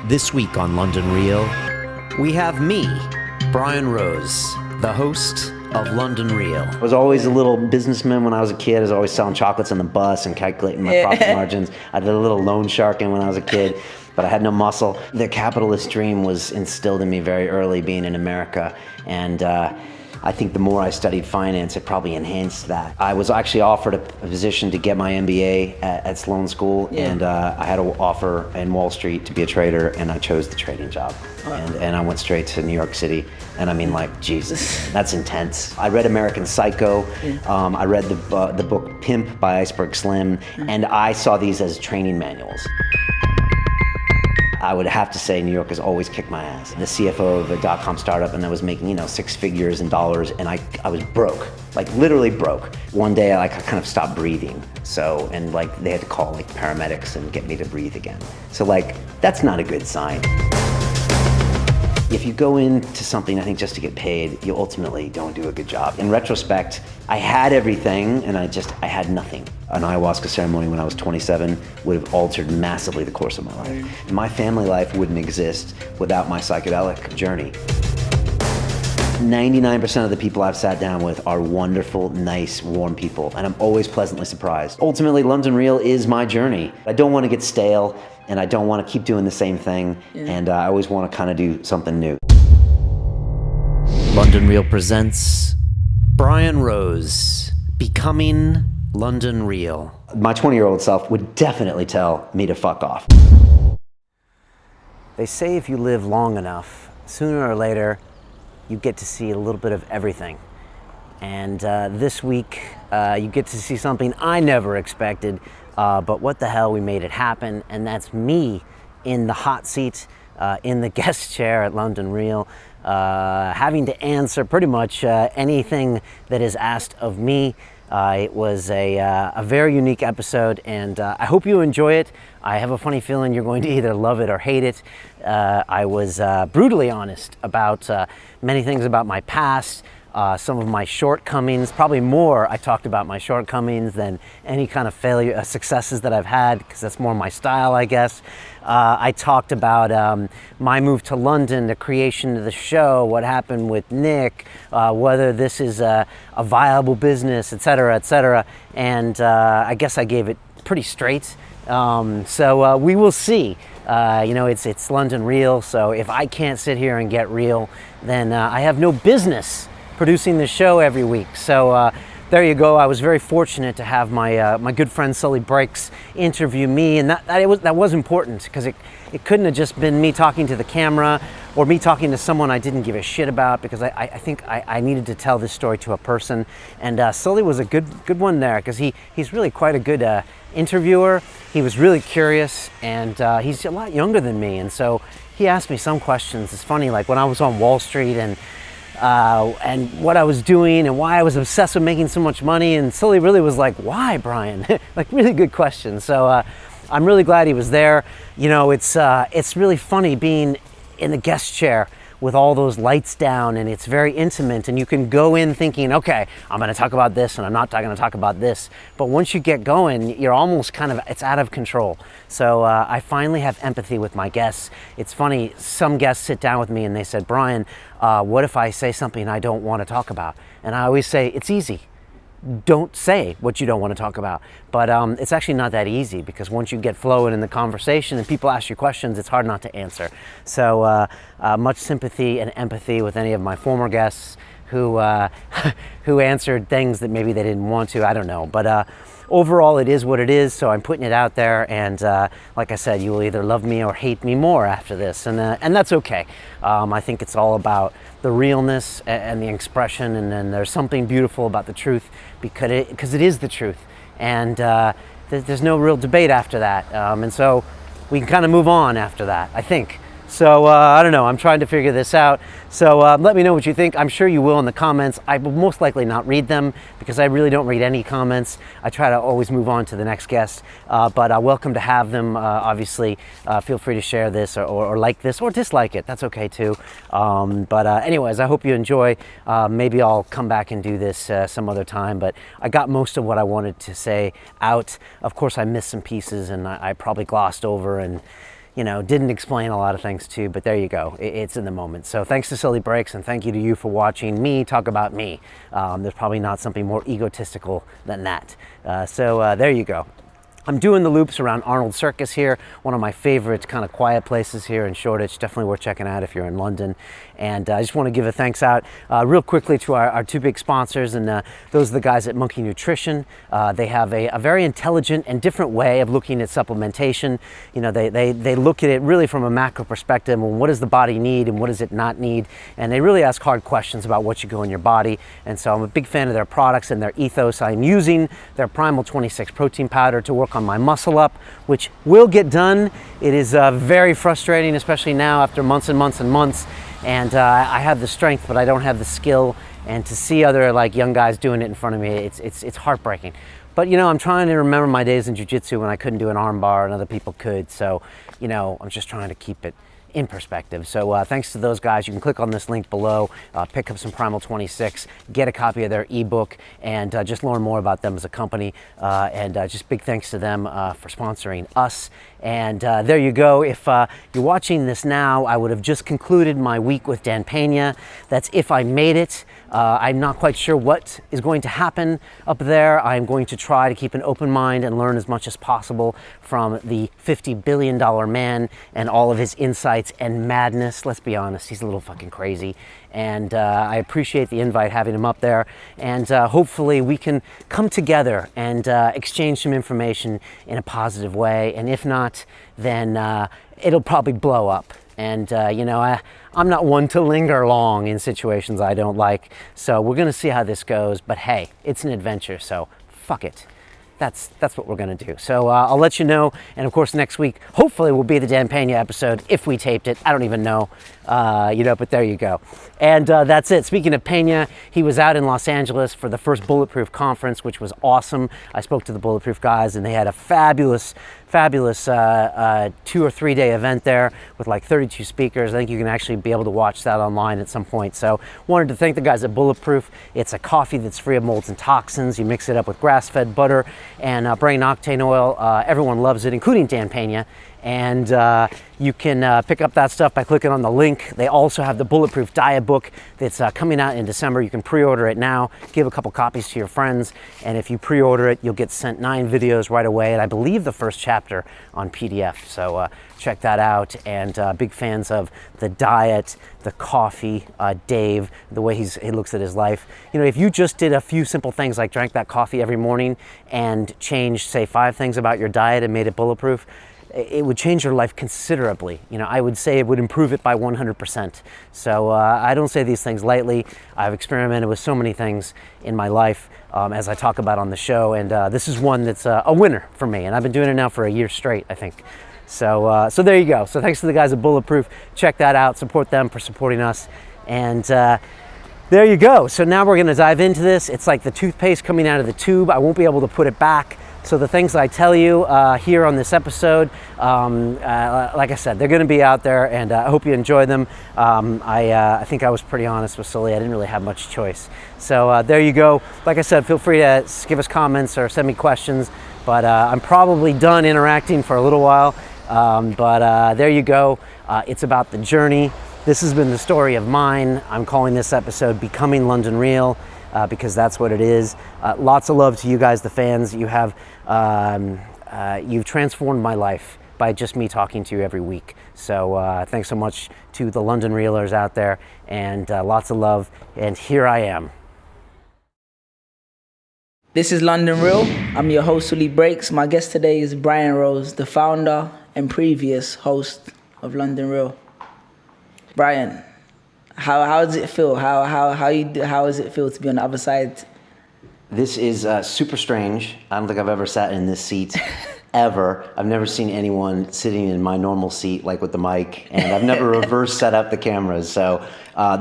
This week on London Real, we have me, Brian Rose, the host of London Real. I was always a little businessman when I was a kid. I was always selling chocolates on the bus and calculating my profit margins. I did a little loan sharking when I was a kid, but I had no muscle. The capitalist dream was instilled in me very early being in America, and I think the more I studied finance, it probably enhanced that. I was actually offered a position to get my MBA at Sloan School, and I had an offer in Wall Street to be a trader, and I chose the trading job. And I went straight to New York City, and I mean, like, Jesus, that's intense. I read American Psycho, I read the book Pimp by Iceberg Slim, and I saw these as training manuals. I would have to say New York has always kicked my ass. The CFO of a dot-com startup, and I was making, six figures in dollars, and I was broke, like literally broke. One day I kind of stopped breathing. And they had to call paramedics and get me to breathe again. So that's not a good sign. If you go into something, I think, just to get paid, you ultimately don't do a good job. In retrospect, I had everything, and I had nothing. An ayahuasca ceremony when I was 27 would have altered massively the course of my life. My family life wouldn't exist without my psychedelic journey. 99% of the people I've sat down with are wonderful, nice, warm people, and I'm always pleasantly surprised. Ultimately, London Real is my journey. I don't want to get stale, and I don't want to keep doing the same thing, and I always want to kind of do something new. London Real presents Brian Rose, Becoming London Real. My 20-year-old self would definitely tell me to fuck off. They say if you live long enough, sooner or later, you get to see a little bit of everything. And this week, you get to see something I never expected, but what the hell, we made it happen. And that's me in the hot seat, in the guest chair at London Real, having to answer pretty much anything that is asked of me. It was a very unique episode, and I hope you enjoy it. I have a funny feeling you're going to either love it or hate it. I was brutally honest about many things about my past, some of my shortcomings. Probably more I talked about my shortcomings than any kind of failure, successes that I've had, because that's more my style, I guess. I talked about my move to London, the creation of the show, what happened with Nick, whether this is a viable business, et cetera, and I guess I gave it pretty straight. So we will see. It's London Real, so if I can't sit here and get real, then I have no business producing the show every week. So there you go. I was very fortunate to have my good friend Sully Breaks interview me, and that was important, because it couldn't have just been me talking to the camera or me talking to someone I didn't give a shit about, because I think I needed to tell this story to a person, and Sully was a good one there, because he's really quite a good interviewer. He was really curious, and he's a lot younger than me, and so he asked me some questions. It's funny, like when I was on Wall Street and what I was doing and why I was obsessed with making so much money, and Sully really was like, why, Brian? Like, really good question. So I'm really glad he was there. It's really funny being in the guest chair with all those lights down, and it's very intimate, and you can go in thinking, okay, I'm going to talk about this, and I'm not going to talk about this. But once you get going, you're almost it's out of control. So I finally have empathy with my guests. It's funny, some guests sit down with me and they said, Brian, what if I say something I don't want to talk about? And I always say, it's easy. Don't say what you don't want to talk about. But it's actually not that easy, because once you get flowing in the conversation and people ask you questions, it's hard not to answer. So much sympathy and empathy with any of my former guests who answered things that maybe they didn't want to. I don't know. But overall, it is what it is. So I'm putting it out there. And like I said, you will either love me or hate me more after this. And that's okay. I think it's all about the realness and the expression, and then there's something beautiful about the truth, because it is the truth, and there's no real debate after that, and so we can kind of move on after that, I think. So I don't know, I'm trying to figure this out. So let me know what you think. I'm sure you will in the comments. I will most likely not read them, because I really don't read any comments. I try to always move on to the next guest, but welcome to have them. Obviously, feel free to share this or like this or dislike it. That's okay too. But anyways, I hope you enjoy. Maybe I'll come back and do this some other time, but I got most of what I wanted to say out. Of course, I missed some pieces, and I probably glossed over, and didn't explain a lot of things too, but there you go. It's in the moment. So thanks to Silly Breaks, and thank you to you for watching me talk about me. There's probably not something more egotistical than that. So there you go. I'm doing the loops around Arnold Circus here, one of my favorite kind of quiet places here in Shoreditch. Definitely worth checking out if you're in London. And I just want to give a thanks out real quickly to our two big sponsors, and those are the guys at Monkey Nutrition. They have a very intelligent and different way of looking at supplementation. They look at it really from a macro perspective, and what does the body need and what does it not need, and they really ask hard questions about what should go in your body. And so I'm a big fan of their products and their ethos. I'm using their Primal 26 protein powder to work on my muscle up, which will get done. It is very frustrating, especially now after months and months and months. And I have the strength, but I don't have the skill. And to see other young guys doing it in front of me, it's heartbreaking. But I'm trying to remember my days in jiu-jitsu when I couldn't do an arm bar and other people could. So I'm just trying to keep it in perspective. So thanks to those guys. You can click on this link below, pick up some Primal 26, get a copy of their ebook, and just learn more about them as a company. And just big thanks to them for sponsoring us. And there you go. If you're watching this now, I would have just concluded my week with Dan Pena. That's if I made it. I'm not quite sure what is going to happen up there. I'm going to try to keep an open mind and learn as much as possible from the $50 billion man and all of his insights and madness. Let's be honest, he's a little fucking crazy. And I appreciate the invite, having him up there. And hopefully we can come together and exchange some information in a positive way. And if not, then it'll probably blow up. And I'm not one to linger long in situations I don't like. So we're gonna see how this goes. But hey, it's an adventure, so fuck it. That's what we're gonna do. So I'll let you know. And of course, next week, hopefully will be the Dan Pena episode, if we taped it. I don't even know, but there you go. And that's it. Speaking of Pena, he was out in Los Angeles for the first Bulletproof conference, which was awesome. I spoke to the Bulletproof guys, and they had a fabulous 2 or 3 day event there with 32 speakers. I think you can actually be able to watch that online at some point. So wanted to thank the guys at Bulletproof. It's a coffee that's free of molds and toxins. You mix it up with grass-fed butter and brain octane oil. Everyone loves it, including Dan Pena. And you can pick up that stuff by clicking on the link. They also have the Bulletproof Diet book that's coming out in December. You can pre-order it now, give a couple copies to your friends, and if you pre-order it, you'll get sent 9 videos right away, and I believe the first chapter on PDF. So check that out. And big fans of the diet, the coffee, Dave, the way he looks at his life. If you just did a few simple things like drank that coffee every morning and changed, say, 5 things about your diet and made it bulletproof, it would change your life considerably. I would say it would improve it by 100%. So I don't say these things lightly. I've experimented with so many things in my life, as I talk about on the show, and this is one that's a winner for me, and I've been doing it now for a year straight, I think. So there you go. So thanks to the guys at Bulletproof. Check that out. Support them for supporting us. And there you go. So now we're going to dive into this. It's like the toothpaste coming out of the tube. I won't be able to put it back. So the things I tell you here on this episode, like I said, they're going to be out there, and I hope you enjoy them. I think I was pretty honest with Sully. I didn't really have much choice. So there you go. Like I said, feel free to give us comments or send me questions, but I'm probably done interacting for a little while. But there you go. It's about the journey. This has been the story of mine. I'm calling this episode Becoming London Real. Because that's what it is. Lots of love to you guys, the fans. You've transformed my life by just me talking to you every week. So thanks so much to the London Reelers out there, and lots of love. And here I am. This is London Real. I'm your host, Sully Breaks. My guest today is Brian Rose, the founder and previous host of London Real. Brian, how does it feel? How does it feel to be on the other side? This is super strange. I don't think I've ever sat in this seat ever. I've never seen anyone sitting in my normal seat, like with the mic, and I've never reverse set up the cameras. So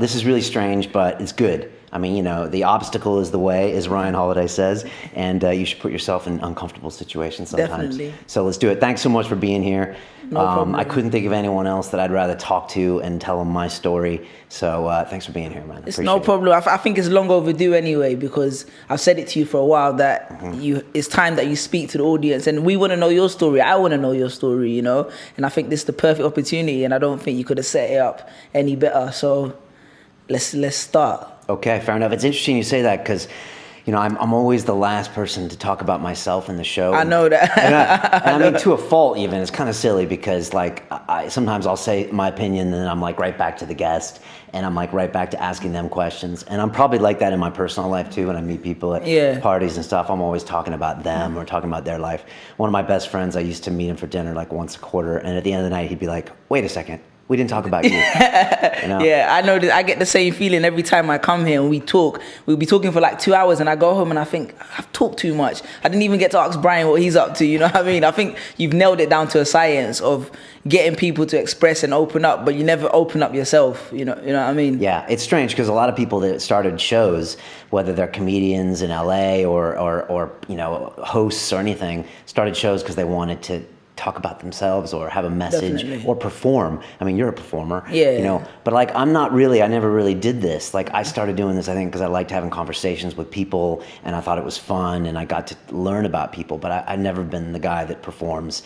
this is really strange, but it's good. I mean, you know, the obstacle is the way, as Ryan Holiday says, and you should put yourself in uncomfortable situations sometimes. Definitely. So let's do it. Thanks so much for being here. No problem. I couldn't think of anyone else that I'd rather talk to and tell them my story. So thanks for being here, man. It's no problem. I think it's long overdue anyway, because I've said it to you for a while that it's time that you speak to the audience, and we want to know your story. I want to know your story, you know, and I think this is the perfect opportunity, and I don't think you could have set it up any better. So let's start. Okay, fair enough. It's interesting you say that because, you know, I'm always the last person to talk about myself in the show. I know that. I mean, to a fault even. It's kind of silly because, like, sometimes I'll say my opinion and then I'm, like, right back to the guest. And I'm, like, right back to asking them questions. And I'm probably like that in my personal life, too, when I meet people at parties and stuff. I'm always talking about them or talking about their life. One of my best friends, I used to meet him for dinner, like, once a quarter. And at the end of the night, he'd be like, wait a second. We didn't talk about you. You know? Yeah, I know that. I get the same feeling every time I come here and we talk. We'll be talking for like 2 hours and I go home and I think, I've talked too much. I didn't even get to ask Brian what he's up to, you know what I mean? I think you've nailed it down to a science of getting people to express and open up, but you never open up yourself, you know what I mean? Yeah, it's strange because a lot of people that started shows, whether they're comedians in LA or you know, hosts or anything, started shows because they wanted to talk about themselves or have a message. Definitely. Or perform. I mean, you're a performer, Yeah. you know, but like I never really did this. Like I started doing this, I think, because I liked having conversations with people and I thought it was fun and I got to learn about people, but I've never been the guy that performs.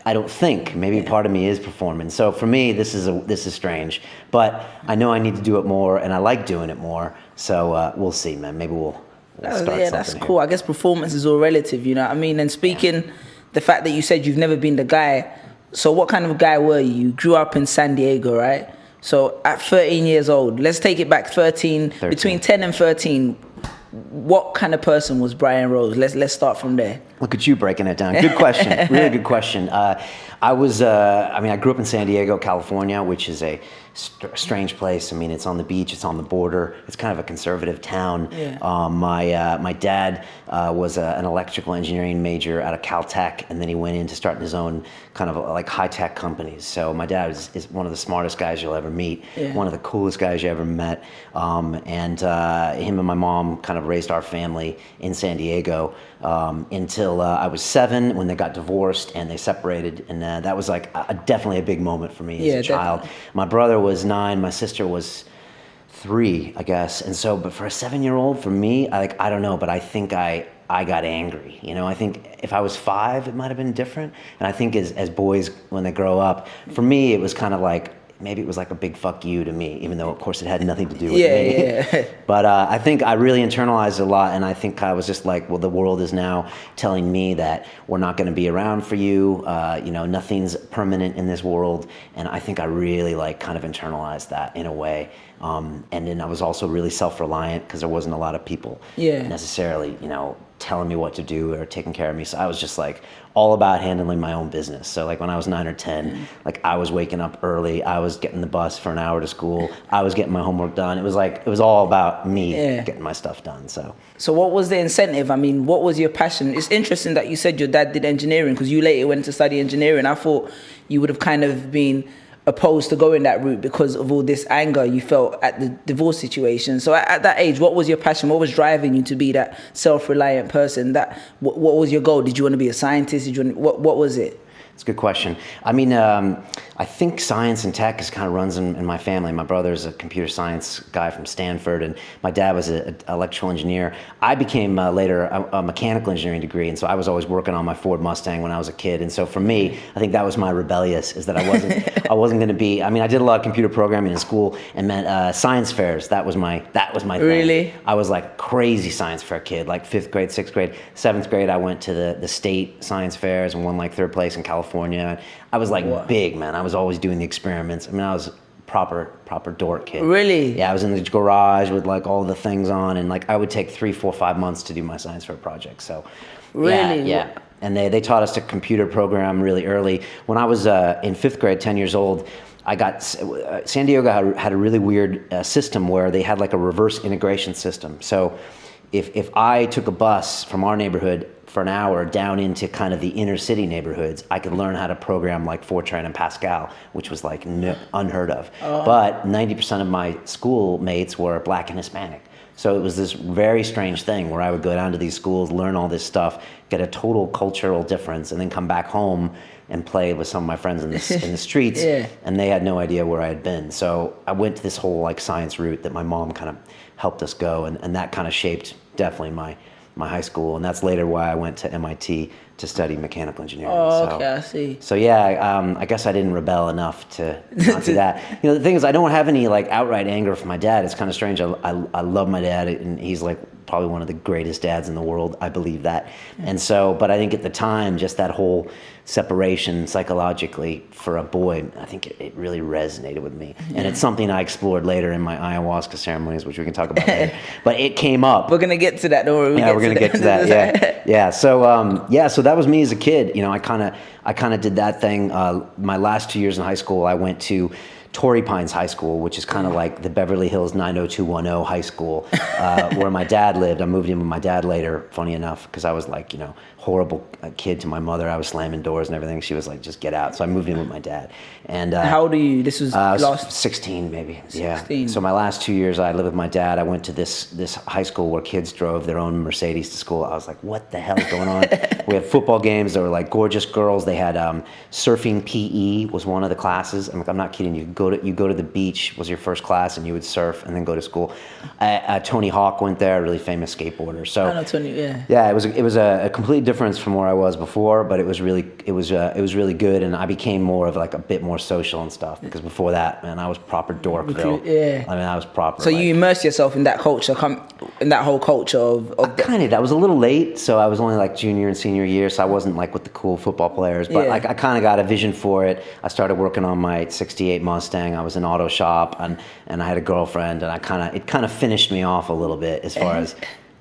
I don't think. Maybe part of me is performing. So for me, this is strange, but I know I need to do it more and I like doing it more. So we'll see, man. Maybe we'll start something. Yeah, that's cool. I guess performance is all relative, you know what I mean? And speaking, the fact that you said you've never been the guy, so what kind of guy were you? You grew up in San Diego, right? So at 13 years old, let's take it back 13. Between 10 and 13, what kind of person was Brian Rose? Let's start from there. Look at you breaking it down. Good question. Really good question. I grew up in San Diego, California, which is a strange place. I mean, it's on the beach, it's on the border. It's kind of a conservative town. Yeah. My dad was an electrical engineering major out of Caltech, and then he went into starting his own kind of like high-tech companies. So my dad is one of the smartest guys you'll ever meet, one of the coolest guys you ever met. And him and my mom kind of raised our family in San Diego until I was 7 when they got divorced and they separated. And that was like definitely a big moment for me as a child. Definitely. My brother was 9, my sister was 3, I guess. And so, but for a 7-year-old, for me, I don't know, but I think I got angry. You know, I think if I was 5, it might have been different. And I think as boys, when they grow up, for me, it was kind of like, maybe it was like a big fuck you to me, even though, of course, it had nothing to do with me. Yeah. But I think I really internalized a lot, and I think I was just like, well, the world is now telling me that we're not going to be around for you. You know, nothing's permanent in this world, and I think I really like kind of internalized that in a way. And then I was also really self-reliant because there wasn't a lot of people necessarily, you know, telling me what to do or taking care of me. So I was just like all about handling my own business. So like when I was 9 or 10, like I was waking up early, I was getting the bus for an hour to school, I was getting my homework done. It was all about me getting my stuff done. So what was the incentive? I mean, what was your passion? It's interesting that you said your dad did engineering because you later went to study engineering. I thought you would have kind of been opposed to going that route because of all this anger you felt at the divorce situation. So at that age, what was your passion? What was driving you to be that self-reliant person? What was your goal? Did you want to be a scientist? What was it? It's a good question. I mean, I think science and tech is kind of runs in my family. My brother's a computer science guy from Stanford, and my dad was an electrical engineer. I became later a mechanical engineering degree, and so I was always working on my Ford Mustang when I was a kid. And so for me, I think that was my rebellious, is that I wasn't going to be. I mean, I did a lot of computer programming in school, and meant science fairs. That was my thing. Really? I was like crazy science fair kid. Like 5th grade, 6th grade, 7th grade, I went to the state science fairs and won like 3rd place in California. I was like big, man. I was always doing the experiments. I mean, I was proper dork kid. Really? Yeah, I was in the garage with like all the things on, and like I would take 3, 4, 5 months to do my science fair project. So really, yeah. And they taught us to computer program really early. When I was in 5th grade, 10 years old, I got San Diego had a really weird system where they had like a reverse integration system. So if I took a bus from our neighborhood for an hour down into kind of the inner city neighborhoods, I could learn how to program like Fortran and Pascal, which was like unheard of. But 90% of my schoolmates were Black and Hispanic. So it was this very strange thing where I would go down to these schools, learn all this stuff, get a total cultural difference, and then come back home and play with some of my friends in the streets, and they had no idea where I had been. So I went to this whole like science route that my mom kind of helped us go, and that kind of shaped definitely my high school, and that's later why I went to MIT to study mechanical engineering. Oh, okay, I see. So yeah, I guess I didn't rebel enough to not do that. You know, the thing is, I don't have any like outright anger for my dad. It's kind of strange. I love my dad, and he's like probably one of the greatest dads in the world. I believe that. And so, but I think at the time, just that whole separation psychologically for a boy, I think it really resonated with me. And it's something I explored later in my ayahuasca ceremonies, which we can talk about later. But it came up. We're gonna get to that. Don't worry. We're gonna get to that. Yeah. So that was me as a kid. You know, I kind of did that thing. My last 2 years in high school, I went to Torrey Pines High School, which is kind of like the Beverly Hills 90210 high school, where my dad lived. I moved in with my dad later, funny enough, because I was like, you know, horrible kid to my mother. I was slamming doors and everything. She was like, just get out. So I moved in with my dad. And how old are you? This was I was last 16 maybe. 16. Yeah. So my last 2 years I lived with my dad. I went to this high school where kids drove their own Mercedes to school. I was like, what the hell is going on? We had football games. There were like gorgeous girls. They had surfing PE was one of the classes. I'm not kidding. You go to the beach was your first class, and you would surf and then go to school. Tony Hawk went there, a really famous skateboarder. So I know Tony. Yeah. Yeah, it was a complete difference from where I was before, but it was really good, and I became more of like a bit more social and stuff, because before that, man, I was proper Dorkville. Yeah. I mean, I was proper. So you immersed yourself in that culture, in that whole culture of I was a little late, so I was only like junior and senior year, so I wasn't like with the cool football players, but I kind of got a vision for it. I started working on my '68 Mustang. I was in auto shop, and I had a girlfriend, and it kind of finished me off a little bit as far as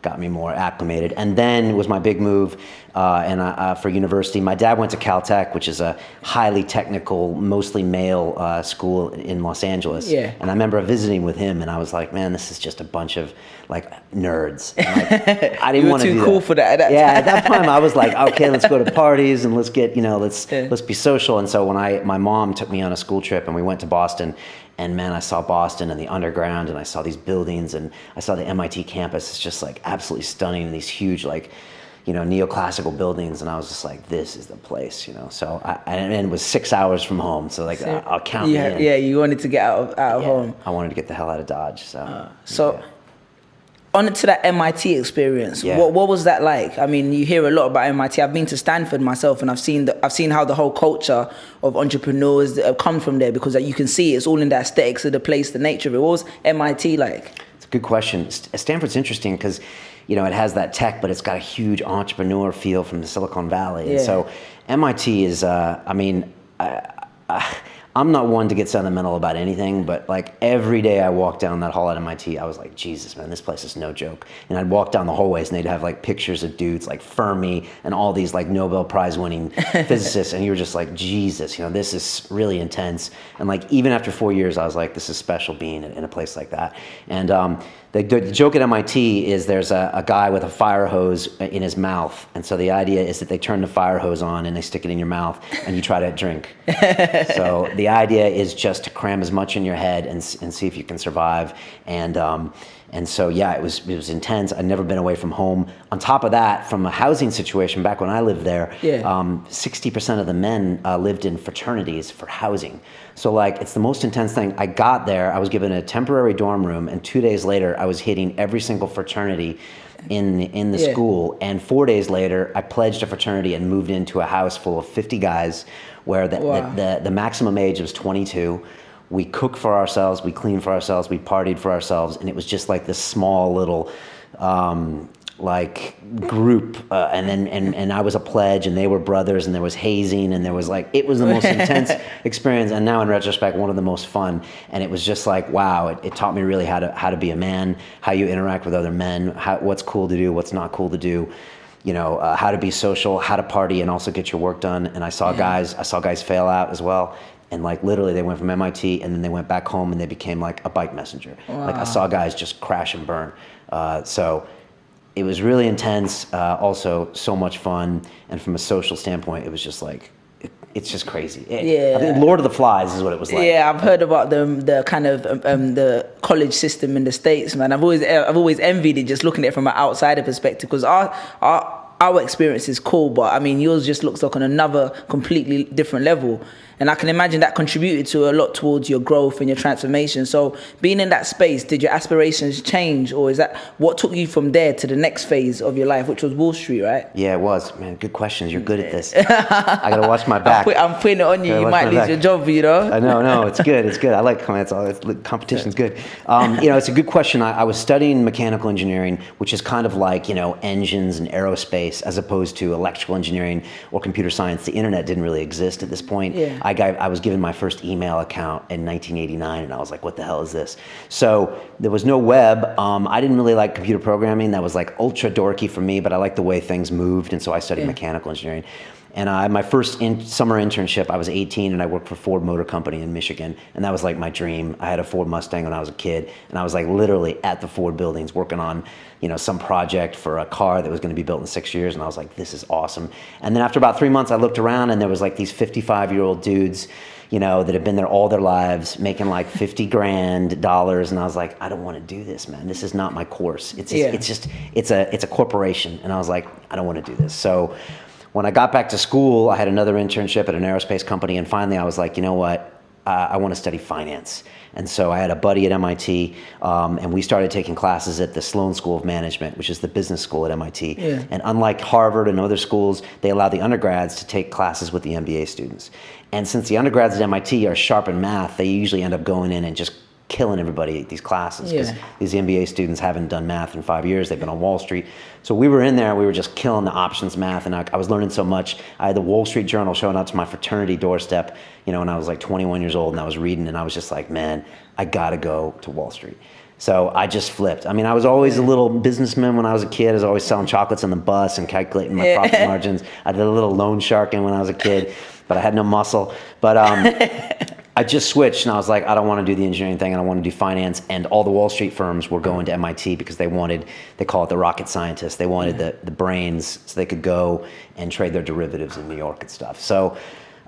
got me more acclimated. And then was my big move for university. My dad went to Caltech, which is a highly technical, mostly male school in Los Angeles. Yeah. And I remember visiting with him, and I was like, man, this is just a bunch of like nerds. And, like, I didn't want to do that. You were too cool for that. At that time I was like, okay, let's go to parties and let's get, let's be social. And so when my mom took me on a school trip and we went to Boston, and man, I saw Boston and the underground, and I saw these buildings, and I saw the MIT campus. It's just like absolutely stunning, and these huge like, neoclassical buildings, and I was just like, this is the place, So and it was 6 hours from home, so like I'll count me in. Yeah, you wanted to get out of home. I wanted to get the hell out of Dodge. So on to that MIT experience. Yeah. What was that like? I mean, you hear a lot about MIT. I've been to Stanford myself, and I've seen how the whole culture of entrepreneurs that have come from there, because you can see it's all in the aesthetics of the place, the nature of it. What was MIT like? It's a good question. Stanford's interesting because, it has that tech, but it's got a huge entrepreneur feel from the Silicon Valley. Yeah. And so MIT is, I'm not one to get sentimental about anything, but like every day I walked down that hall at MIT, I was like, Jesus, man, this place is no joke. And I'd walk down the hallways and they'd have like pictures of dudes like Fermi and all these like Nobel Prize winning physicists. And you were just like, Jesus, this is really intense. And like, even after 4 years, I was like, this is special being in a place like that. And the joke at MIT is there's a guy with a fire hose in his mouth. And so the idea is that they turn the fire hose on and they stick it in your mouth and you try to drink. So the idea is just to cram as much in your head and see if you can survive. And so, yeah, it was intense. I'd never been away from home. On top of that, from a housing situation, back when I lived there, 60% of the men lived in fraternities for housing. So, like, it's the most intense thing. I got there, I was given a temporary dorm room, and 2 days later, I was hitting every single fraternity in the school. And 4 days later, I pledged a fraternity and moved into a house full of 50 guys where the maximum age was 22. We cooked for ourselves, we cleaned for ourselves, we partied for ourselves, and it was just like this small little group. And I was a pledge, and they were brothers, and there was hazing, and there was like, it was the most intense experience. And now in retrospect, one of the most fun. And it was just like, wow, it taught me really how to be a man, how you interact with other men, what's cool to do, what's not cool to do. How to be social, how to party, and also get your work done. And I saw guys fail out as well. And like literally they went from MIT and then they went back home and they became like a bike messenger. Wow. Like I saw guys just crash and burn. So it was really intense, also so much fun. And from a social standpoint, it was just like it's just crazy. Yeah. I think Lord of the Flies is what it was like. Yeah, I've heard about the kind of the college system in the States, man. I've always envied it, just looking at it from an outsider perspective, because our experience is cool, but I mean yours just looks like on another completely different level. And I can imagine that contributed to a lot towards your growth and your transformation. So being in that space, did your aspirations change, or is that what took you from there to the next phase of your life, which was Wall Street, right? Yeah, it was. Man, good questions. You're good at this. I gotta watch my back. I'm putting it on you. You might lose your job, you know? I know, no, it's good. It's good. I like competition's good. It's a good question. I was studying mechanical engineering, which is kind of like, engines and aerospace, as opposed to electrical engineering or computer science. The internet didn't really exist at this point. Yeah. I was given my first email account in 1989, and I was like, what the hell is this? So there was no web. I didn't really like computer programming. That was like ultra dorky for me, but I liked the way things moved, and so I studied mechanical engineering. And my first summer internship, I was 18, and I worked for Ford Motor Company in Michigan, and that was like my dream. I had a Ford Mustang when I was a kid, and I was like literally at the Ford buildings working on, some project for a car that was going to be built in 6 years, and I was like, this is awesome. And then after about 3 months, I looked around, and there was like these 55-year-old dudes, that had been there all their lives, making like $50 grand, and I was like, I don't want to do this, man. This is not my course. It's a corporation, and I was like, I don't want to do this. So when I got back to school, I had another internship at an aerospace company, and finally I was like, you know what? I want to study finance. And so I had a buddy at MIT, and we started taking classes at the Sloan School of Management, which is the business school at MIT. Yeah. And unlike Harvard and other schools, they allow the undergrads to take classes with the MBA students. And since the undergrads at MIT are sharp in math, they usually end up going in and just killing everybody at these classes, because these MBA students haven't done math in 5 years. They've been on Wall Street. So we were in there, we were just killing the options math, and I was learning so much. I had the Wall Street Journal showing up to my fraternity doorstep, when I was like 21 years old, and I was reading, and I was just like, man, I gotta go to Wall Street. So I just flipped. I mean, I was always a little businessman when I was a kid. I was always selling chocolates on the bus and calculating my profit margins. I did a little loan sharking when I was a kid, but I had no muscle. But I just switched, and I was like, I don't want to do the engineering thing, and I want to do finance. And all the Wall Street firms were going to MIT because they call it the rocket scientists. They wanted the brains so they could go and trade their derivatives in New York and stuff. So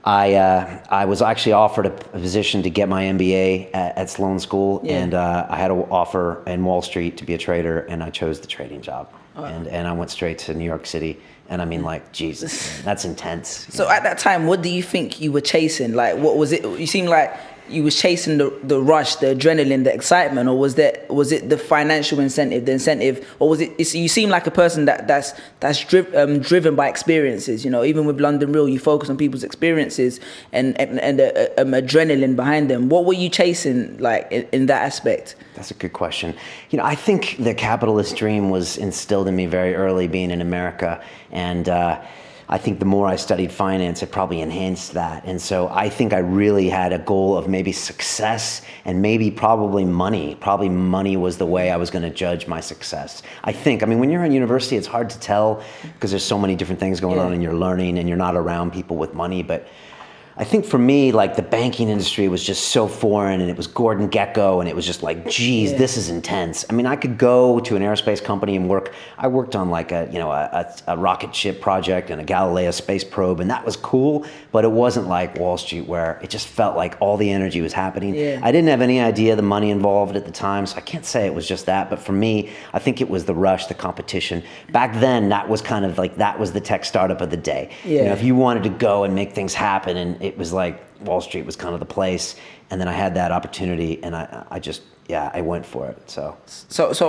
I was actually offered a position to get my MBA at Sloan School, and I had an offer in Wall Street to be a trader, and I chose the trading job. And I went straight to New York City. And I mean, like, Jesus, man, that's intense. So at that time, what do you think you were chasing? Like, what was it? You seemed like you was chasing the rush, the adrenaline, the excitement, or was it the financial incentive, or was it? You seem like a person that's driven by experiences. Even with London Real, you focus on people's experiences and adrenaline behind them. What were you chasing, like in that aspect? That's a good question. I think the capitalist dream was instilled in me very early, being in America, and I think the more I studied finance, it probably enhanced that. And so I think I really had a goal of maybe success and probably money. Probably money was the way I was going to judge my success. I mean, when you're in university, it's hard to tell because there's so many different things going on, and you're learning and you're not around people with money. But I think for me, like, the banking industry was just so foreign, and it was Gordon Gekko, and it was just like, geez, this is intense. I mean, I could go to an aerospace company and work. I worked on like a rocket ship project and a Galileo space probe, and that was cool, but it wasn't like Wall Street where it just felt like all the energy was happening. Yeah. I didn't have any idea the money involved at the time, so I can't say it was just that, but for me, I think it was the rush, the competition. Back then, that was kind of like, that was the tech startup of the day. Yeah. If you wanted to go and make things happen, and it was like Wall Street was kind of the place, and then I had that opportunity, and I went for it. So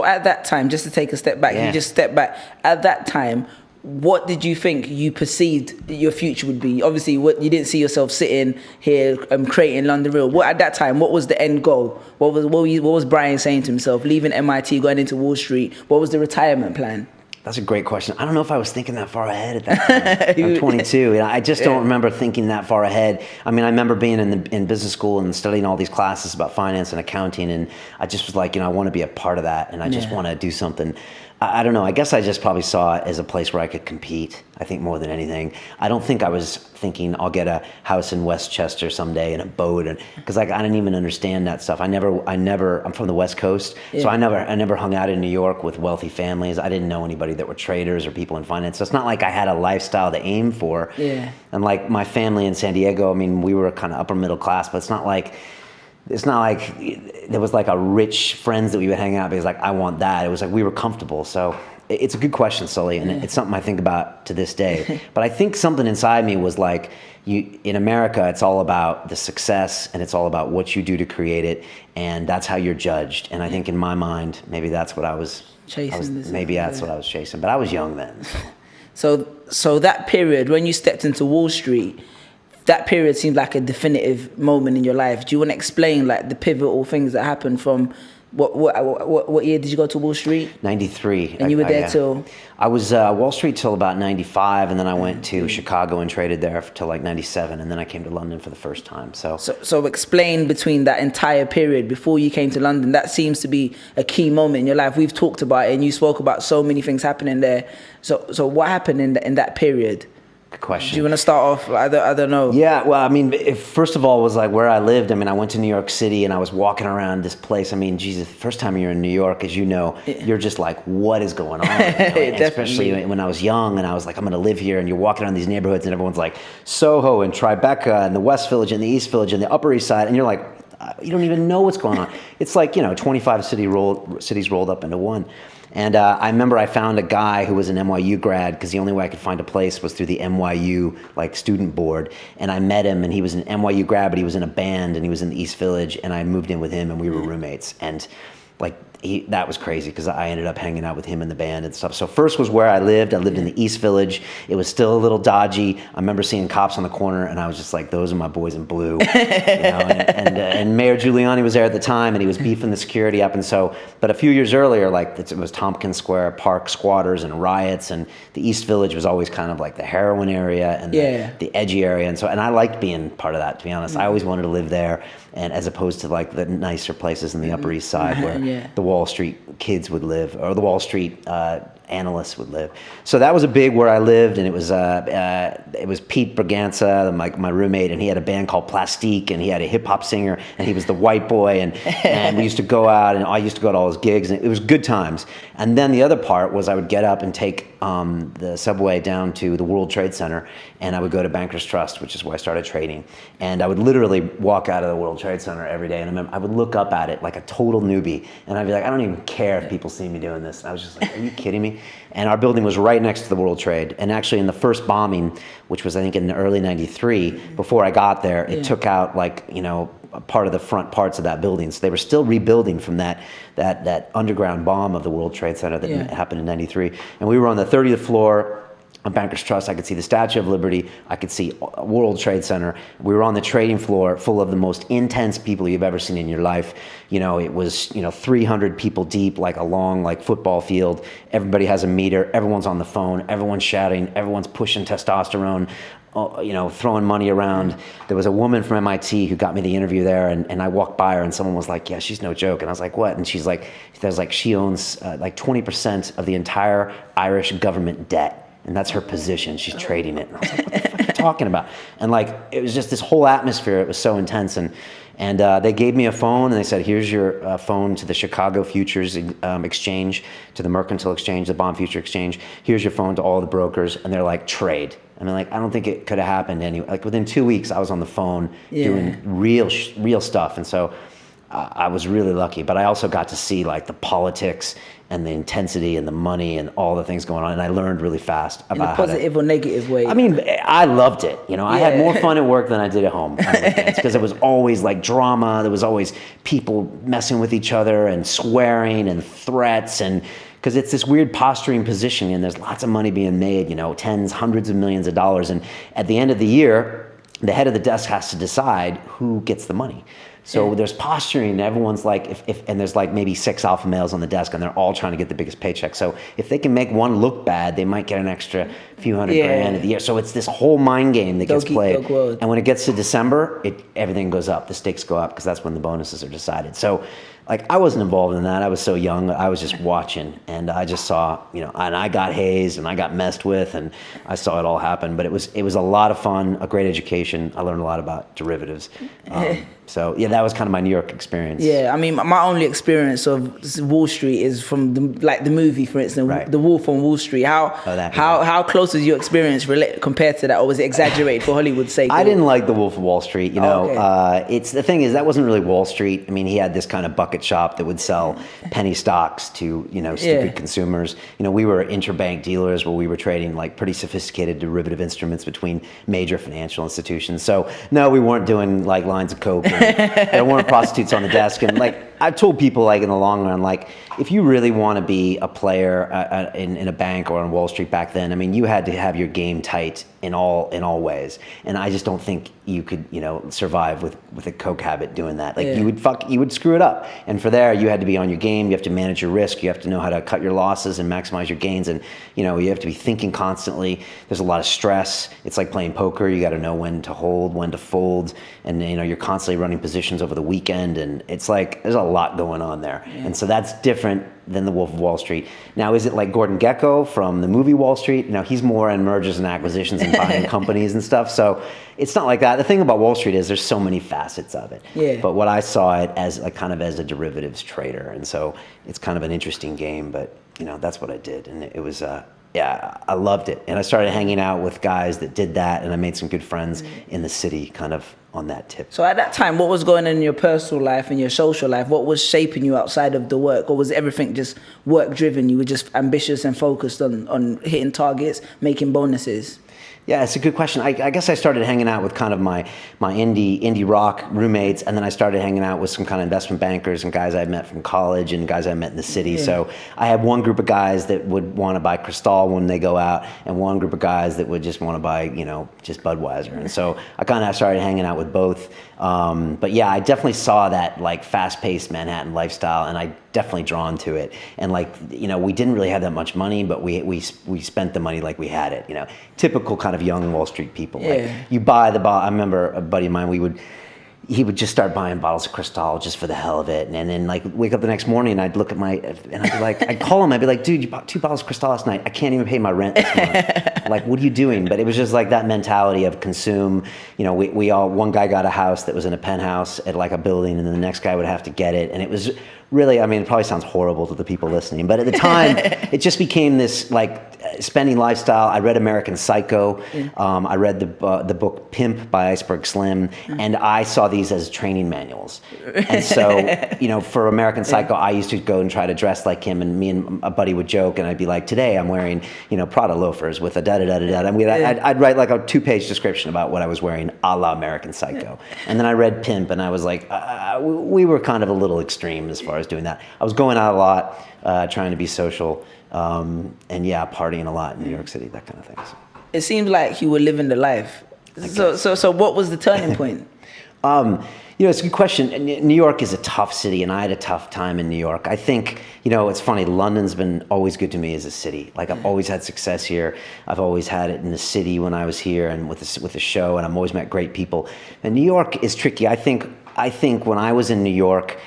at that time, just to take a step back, you just step back. At that time, what did you think you perceived your future would be? Obviously, you didn't see yourself sitting here creating London Real. At that time, what was the end goal? What was Brian saying to himself, leaving MIT, going into Wall Street? What was the retirement plan? That's a great question. I don't know if I was thinking that far ahead at that time. I'm 22. I just don't remember thinking that far ahead. I mean, I remember being in business school and studying all these classes about finance and accounting, and I just was like, I want to be a part of that, and I just want to do something I don't know. I guess I just probably saw it as a place where I could compete. I think more than anything. I don't think I was thinking I'll get a house in Westchester someday and a boat, and because like I didn't even understand that stuff. I'm from the West Coast, so I never hung out in New York with wealthy families. I didn't know anybody that were traders or people in finance. So it's not like I had a lifestyle to aim for. Yeah. And like my family in San Diego, I mean, we were kind of upper middle class, but it's not like there was like a rich friends that we would hang out because like I want that. It was like we were comfortable. So it's a good question, Sully, and it's something I think about to this day. But I think something inside me was like, in America, it's all about the success and it's all about what you do to create it, and that's how you're judged. And I think in my mind, maybe that's what I was Chasing. maybe that's what I was chasing. But I was young then. So that period when you stepped into Wall Street, that period seemed like a definitive moment in your life. Do you want to explain like the pivotal things that happened from what year did you go to Wall Street? 93. And you were there till? I was Wall Street till about 95, and then I went to Chicago and traded there till like 97, and then I came to London for the first time. So explain between that entire period before you came to London. That seems to be a key moment in your life. We've talked about it, and you spoke about so many things happening there. So what happened in that period? Good question. Do you want to start off? I don't know. Yeah, well, I mean, first of all was like where I lived. I mean, I went to New York City and I was walking around this place. I mean, Jesus, the first time you're in New York, as you know, you're just like, what is going on? Especially when I was young and I was like, I'm going to live here. And you're walking around these neighborhoods and everyone's like Soho and Tribeca and the West Village and the East Village and the Upper East Side. And you're like, you don't even know what's going on. It's like, 25 cities rolled up into one. And I remember I found a guy who was an NYU grad because the only way I could find a place was through the NYU like student board. And I met him, and he was an NYU grad, but he was in a band and he was in the East Village. And I moved in with him, and we were roommates. And like that was crazy because I ended up hanging out with him in the band and stuff. So first was where I lived. I lived in the East Village. It was still a little dodgy. I remember seeing cops on the corner, and I was just like, those are my boys in blue. And Mayor Giuliani was there at the time, and he was beefing the security up. And so, but a few years earlier, like it was Tompkins Square Park squatters and riots, and the East Village was always kind of like the heroin area and the edgy area. And I liked being part of that, to be honest. I always wanted to live there, and as opposed to like the nicer places in the Upper East Side where the Wall Street kids would live, or the Wall Street analysts would live. So that was a big where I lived, and it was Pete Braganza, my roommate, and he had a band called Plastique, and he had a hip hop singer, and he was the white boy, and we used to go out, and I used to go to all his gigs, and it was good times. And then the other part was I would get up and take the subway down to the World Trade Center, and I would go to Bankers Trust, which is where I started trading. And I would literally walk out of the World Trade Center every day, and I remember I would look up at it like a total newbie, and I'd be like, I don't even care if people see me doing this. And I was just like, are you kidding me? And our building was right next to the World Trade. And actually in the first bombing, which was I think in the early 93, before I got there, it took out like, a part of the front parts of that building. So they were still rebuilding from that underground bomb of the World Trade Center that happened in 93. And we were on the 30th floor on Bankers Trust. I could see the Statue of Liberty. I could see World Trade Center. We were on the trading floor full of the most intense people you've ever seen in your life. It was, 300 people deep, like a long, like football field. Everybody has a meter. Everyone's on the phone. Everyone's shouting. Everyone's pushing testosterone, throwing money around. There was a woman from MIT who got me the interview there, and I walked by her, and someone was like, yeah, she's no joke. And I was like, what? And she's like, she owns like 20% of the entire Irish government debt. And that's her position. She's trading it. And I was like, what the fuck are you talking about? And like, it was just this whole atmosphere. It was so intense. And they gave me a phone, and they said, here's your phone to the Chicago Futures Exchange, to the Mercantile Exchange, the Bond Future Exchange. Here's your phone to all the brokers. And they're like, trade. I mean, like, I don't think it could have happened anyway. Like within 2 weeks, I was on the phone doing real stuff. And so I was really lucky. But I also got to see like the politics and the intensity and the money and all the things going on. And I learned really fast about in a positive or negative way. I mean, I loved it. I had more fun at work than I did at home. Because it was always like drama. There was always people messing with each other and swearing and threats, and because it's this weird posturing position, and there's lots of money being made, tens, hundreds of millions of dollars. And at the end of the year, the head of the desk has to decide who gets the money. So there's posturing, and everyone's like, and there's like maybe 6 alpha males on the desk, and they're all trying to get the biggest paycheck. So if they can make one look bad, they might get an extra few hundred grand of the year. So it's this whole mind game that gets played. And when it gets to December, everything goes up. The stakes go up because that's when the bonuses are decided. So like I wasn't involved in that. I was so young. I was just watching, and I just saw, and I got hazed, and I got messed with, and I saw it all happen. But it was a lot of fun, a great education. I learned a lot about derivatives. So yeah, that was kind of my New York experience. Yeah, I mean, my only experience of Wall Street is from the movie, for instance, The Wolf on Wall Street. How close was your experience compared to that, or was it exaggerated for Hollywood's sake? I didn't like The Wolf of Wall Street. It's the thing is that wasn't really Wall Street. I mean, he had this kind of bucket shop that would sell penny stocks to stupid consumers. We were interbank dealers where we were trading like pretty sophisticated derivative instruments between major financial institutions. So no, we weren't doing like lines of coke. There weren't prostitutes on the desk. And like I've told people, like in the long run, like if you really want to be a player in a bank or on Wall Street back then, I mean, you had to have your game tight in all ways. And I just don't think you could survive with a coke habit doing that. Like you would screw it up. And for there, you had to be on your game. You have to manage your risk. You have to know how to cut your losses and maximize your gains. And you have to be thinking constantly. There's a lot of stress. It's like playing poker. You got to know when to hold, when to fold, and you're constantly running positions over the weekend. And it's like there's a lot going on there. And so that's different than the Wolf of Wall Street. Now, is it like Gordon Gekko from the movie Wall Street? He's more in mergers and acquisitions and buying companies and stuff. So it's not like that. The thing about Wall Street is there's so many facets of it. Yeah. But what I saw it as as a derivatives trader. And so it's kind of an interesting game, but that's what I did. And it was, I loved it. And I started hanging out with guys that did that, and I made some good friends in the city kind of on that tip. So at that time, what was going on in your personal life and your social life? What was shaping you outside of the work? Or was everything just work driven? You were just ambitious and focused on hitting targets, making bonuses? Yeah, it's a good question. I guess I started hanging out with kind of my indie rock roommates, and then I started hanging out with some kind of investment bankers and guys I met from college and guys I met in the city. Yeah. So I had one group of guys that would want to buy Cristal when they go out, and one group of guys that would just want to buy, just Budweiser. And so I kind of started hanging out with both. But yeah, I definitely saw that like fast-paced Manhattan lifestyle, and I definitely drawn to it. And like, we didn't really have that much money, but we spent the money like we had it, typical kind of young Wall Street people. Yeah. Like you buy the bottle. I remember a buddy of mine, he would just start buying bottles of Cristal just for the hell of it. And then like wake up the next morning and I'd look at and I'd be like, I'd call him, I'd be like, dude, you bought 2 bottles of Cristal last night. I can't even pay my rent this month. Like, what are you doing? But it was just like that mentality of consume. One guy got a house that was in a penthouse at like a building, and then the next guy would have to get it. And it was really, I mean, it probably sounds horrible to the people listening, but at the time it just became this like spending lifestyle. I read American Psycho. I read the book Pimp by Iceberg Slim, and I saw these as training manuals. And so, for American Psycho, I used to go and try to dress like him, and me and a buddy would joke, and I'd be like, today I'm wearing, Prada loafers with a da-da-da-da-da. I mean, I'd write like a 2-page description about what I was wearing a la American Psycho. And then I read Pimp, and I was like, we were kind of a little extreme as far as doing that. I was going out a lot, trying to be social, and partying a lot in New York City, that kind of thing. So. It seems like you were living the life. So what was the turning point? It's a good question. New York is a tough city, and I had a tough time in New York. I think, it's funny, London's been always good to me as a city. Like, I've always had success here. I've always had it in the city when I was here and with the show, and I've always met great people. And New York is tricky. I think when I was in New York,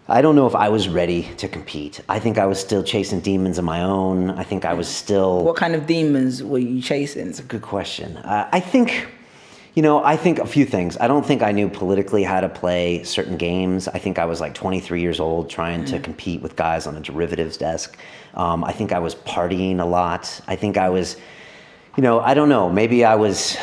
I don't know if I was ready to compete. I think I was still chasing demons of my own. I think I was still... What kind of demons were you chasing? It's a good question. I think a few things. I don't think I knew politically how to play certain games. I think I was like 23 years old trying to compete with guys on a derivatives desk. I think I was partying a lot. I think I was... I don't know, maybe this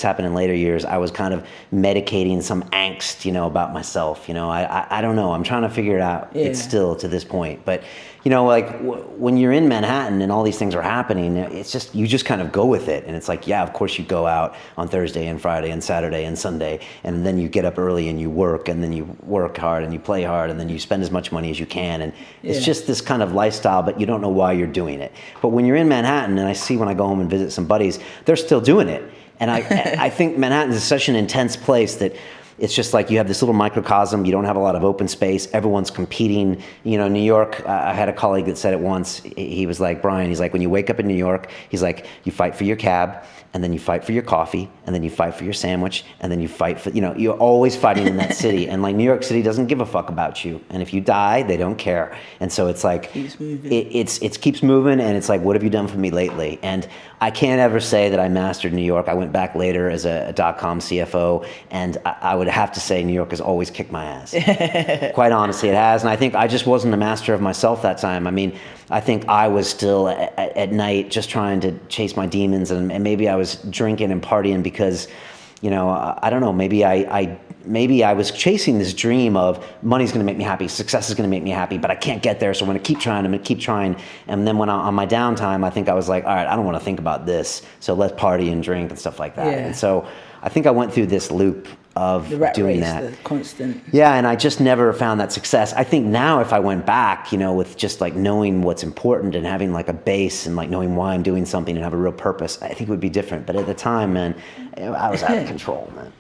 happened in later years, I was kind of medicating some angst, about myself, I don't know, I'm trying to figure it out. Yeah. It's still to this point, but when you're in Manhattan and all these things are happening, it's just, you just kind of go with it. And it's like, yeah, of course you go out on Thursday and Friday and Saturday and Sunday, and then you get up early and you work, and then you work hard and you play hard, and then you spend as much money as you can. And it's just this kind of lifestyle, but you don't know why you're doing it. But when you're in Manhattan, and I see when I go home and visit some buddies, they're still doing it. And I think Manhattan is such an intense place that it's just like you have this little microcosm. You don't have a lot of open space. Everyone's competing. You know, New York, I had a colleague that said it once. He was like, Brian, he's like, when you wake up in New York, he's like, you fight for your cab, and then you fight for your coffee, and then you fight for your sandwich, and then you fight for, you're always fighting in that city. And like New York City doesn't give a fuck about you. And if you die, they don't care. And so it's like, Keeps moving. it keeps moving, and it's like, what have you done for me lately? And I can't ever say that I mastered New York. I went back later as a .com CFO, and I would have to say New York has always kicked my ass. Quite honestly, it has. And I think I just wasn't a master of myself that time. I mean, I think I was still at night just trying to chase my demons, and maybe I was drinking and partying because, I don't know, maybe I was chasing this dream of money's going to make me happy, success is going to make me happy, but I can't get there, so I'm going to keep trying. And then on my downtime, I think I was like, all right, I don't want to think about this, so let's party and drink and stuff like that. Yeah. And so I think I went through this loop of The rat doing race, that. the constant. Yeah, and I just never found that success. I think now if I went back, with just like knowing what's important and having like a base and like knowing why I'm doing something and have a real purpose, I think it would be different. But at the time, man, I was out of control, man.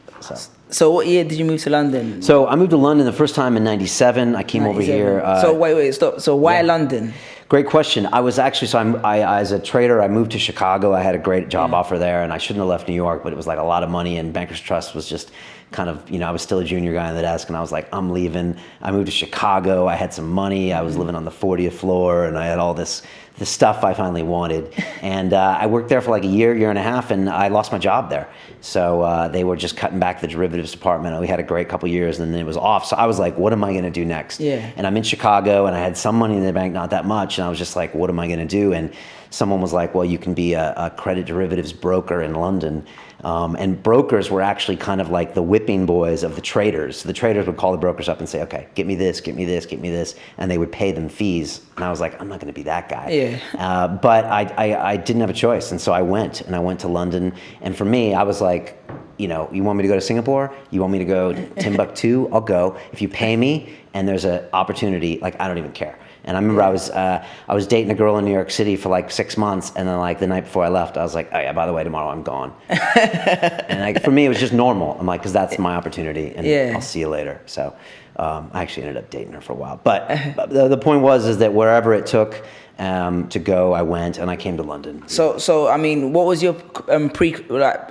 So what year did you move to London? So I moved to London the first time in '97. I came over here. So wait, stop. So why London? Great question. I was actually, I as a trader, I moved to Chicago. I had a great job offer there, and I shouldn't have left New York, but it was like a lot of money, and Bankers Trust was just kind of, I was still a junior guy on the desk, and I was like, I'm leaving. I moved to Chicago. I had some money. I was living on the 40th floor, and I had all this stuff I finally wanted. And I worked there for like a year and a half, and I lost my job there. So they were just cutting back the derivatives department. We had a great couple years, and then it was off. So I was like, what am I going to do next? Yeah. And I'm in Chicago, and I had some money in the bank, not that much. And I was just like, what am I going to do? And someone was like, well, you can be a credit derivatives broker in London. And brokers were actually kind of like the whipping boys of the traders. The traders would call the brokers up and say, okay, get me this, get me this, get me this. And they would pay them fees. And I was like, I'm not going to be that guy. Yeah. But I didn't have a choice. And so I went to London. And for me, I was like, you want me to go to Singapore? You want me to go to Timbuktu? I'll go. If you pay me and there's an opportunity, like, I don't even care. And I remember I was dating a girl in New York City for like 6 months, and then like the night before I left, I was like, oh yeah, by the way, tomorrow I'm gone. And like for me, it was just normal. I'm like, because that's my opportunity, and I'll see you later. So I actually ended up dating her for a while. But the point is that wherever it took to go, I went, and I came to London. So I mean, what was your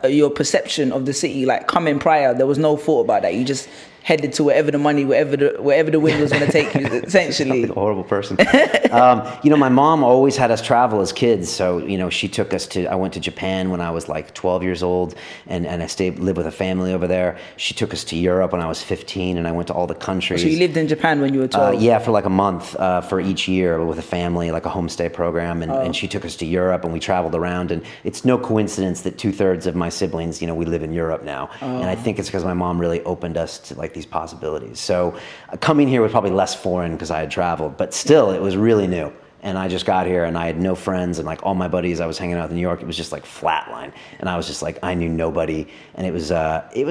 your perception of the city? Like coming prior, there was no thought about that. You just headed to wherever the money, wherever the wind was going to take you, essentially. Like a horrible person. My mom always had us travel as kids. So, she took us I went to Japan when I was like 12 years old, and I lived with a family over there. She took us to Europe when I was 15, and I went to all the countries. So you lived in Japan when you were 12? Yeah, for like a month for each year with a family, like a homestay program. And she took us to Europe, and we traveled around. And it's no coincidence that 2/3 of my siblings, we live in Europe now. And I think it's because my mom really opened us to like these possibilities. So coming here was probably less foreign because I had traveled, but still it was really new. And I just got here, and I had no friends, and like all my buddies I was hanging out in New York, it was just like flatline. And I was just like, I knew nobody, and it was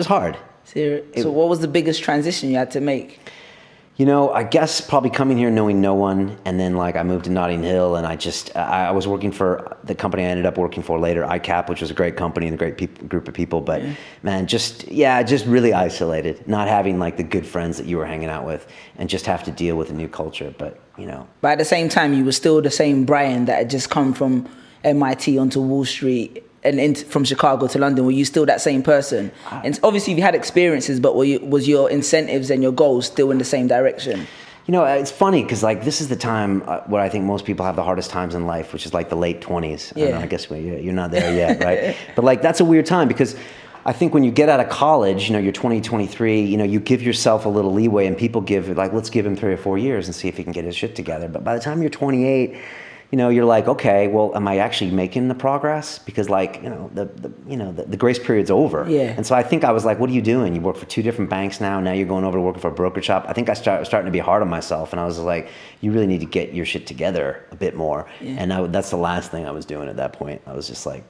hard. So what was the biggest transition you had to make? I guess probably coming here knowing no one, and then like I moved to Notting Hill, and I was working for the company I ended up working for later, ICAP, which was a great company and a great group of people, but man, just really isolated, not having like the good friends that you were hanging out with, and just have to deal with a new culture. But But at the same time, you were still the same Brian that had just come from MIT onto Wall Street and from Chicago to London. Were you still that same person? And obviously you had experiences, but was your incentives and your goals still in the same direction? It's funny because like this is the time where I think most people have the hardest times in life, which is like the late 20s. I guess you're not there yet, right? But like that's a weird time because I think when you get out of college, you're 20, 23, you give yourself a little leeway, and people give like, let's give him 3 or 4 years and see if he can get his shit together. But by the time you're 28, you're like, okay, well, am I actually making the progress? Because like, the grace period's over. Yeah. And so I think I was like, what are you doing? You work for 2 different banks now. Now you're going over to working for a brokerage shop. I think I was starting to be hard on myself, and I was like, you really need to get your shit together a bit more. Yeah. And that's the last thing I was doing at that point. I was just like,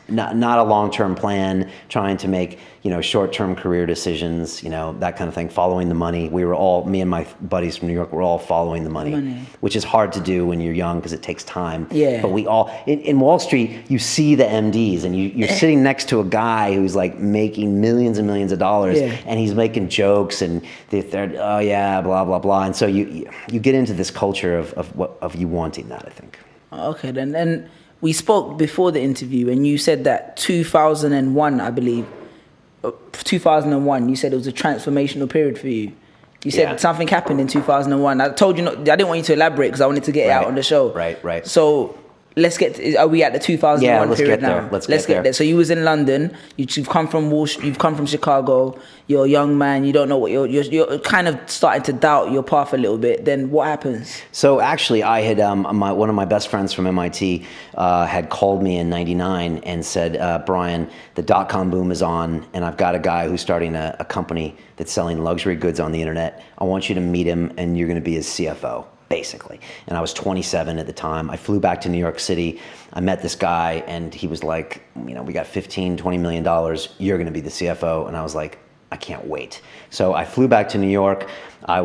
not a long-term plan, trying to make, short-term career decisions, that kind of thing, following the money. Me and my buddies from New York were all following the money. Which is hard to do when you're young because it takes takes time. Yeah. But we all, in Wall Street, you see the MDs and you're sitting next to a guy who's like making millions and millions of dollars, and he's making jokes and they're oh yeah, blah, blah, blah. And so you get into this culture of you wanting that, I think. Okay, then. And we spoke before the interview and you said that 2001, I believe, 2001, you said it was a transformational period for you. You said something happened in 2001. I told you not, I didn't want you to elaborate because I wanted to get it out on the show. Right. So let's get. Are we at the 2001 period now? Let's get there. So you was in London. You've come from you've come from Chicago. You're a young man. You don't know what you're kind of starting to doubt your path a little bit. Then what happens? So actually, I had one of my best friends from MIT had called me in '99 and said, Brian, the dot-com boom is on, and I've got a guy who's starting a company that's selling luxury goods on the internet. I want you to meet him, and you're going to be his CFO. Basically. And I was 27 at the time. I flew back to New York City. I met this guy and he was like, we got $15-20 million. You're going to be the CFO. And I was like, I can't wait. So I flew back to New York. I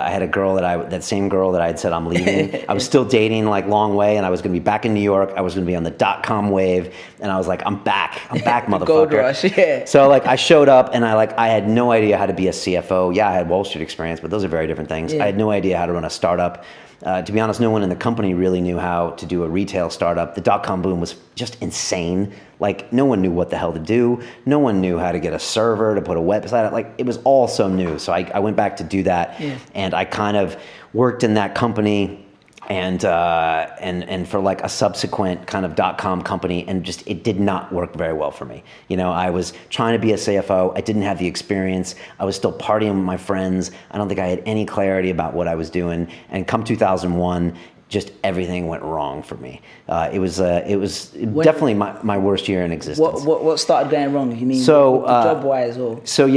had a girl that same girl that I had said I'm leaving. I was still dating like long way, and I was going to be back in New York. I was going to be on the .com wave, and I was like, I'm back, motherfucker. Gold rush, yeah. So like I showed up, and I had no idea how to be a CFO. Yeah, I had Wall Street experience, but those are very different things. Yeah. I had no idea how to run a startup. To be honest, no one in the company really knew how to do a retail startup. The .com boom was just insane. Like, no one knew what the hell to do. No one knew how to get a server, to put a website. Like, it was all so new. So I went back to do that. Yeah. And I kind of worked in that company and for like a subsequent kind of .com company, and just it did not work very well for me. I was trying to be a CFO. I didn't have the experience. I was still partying with my friends. I don't think I had any clarity about what I was doing. And come 2001, just everything went wrong for me. It was definitely my worst year in existence. What started going wrong? You mean so job wise or? So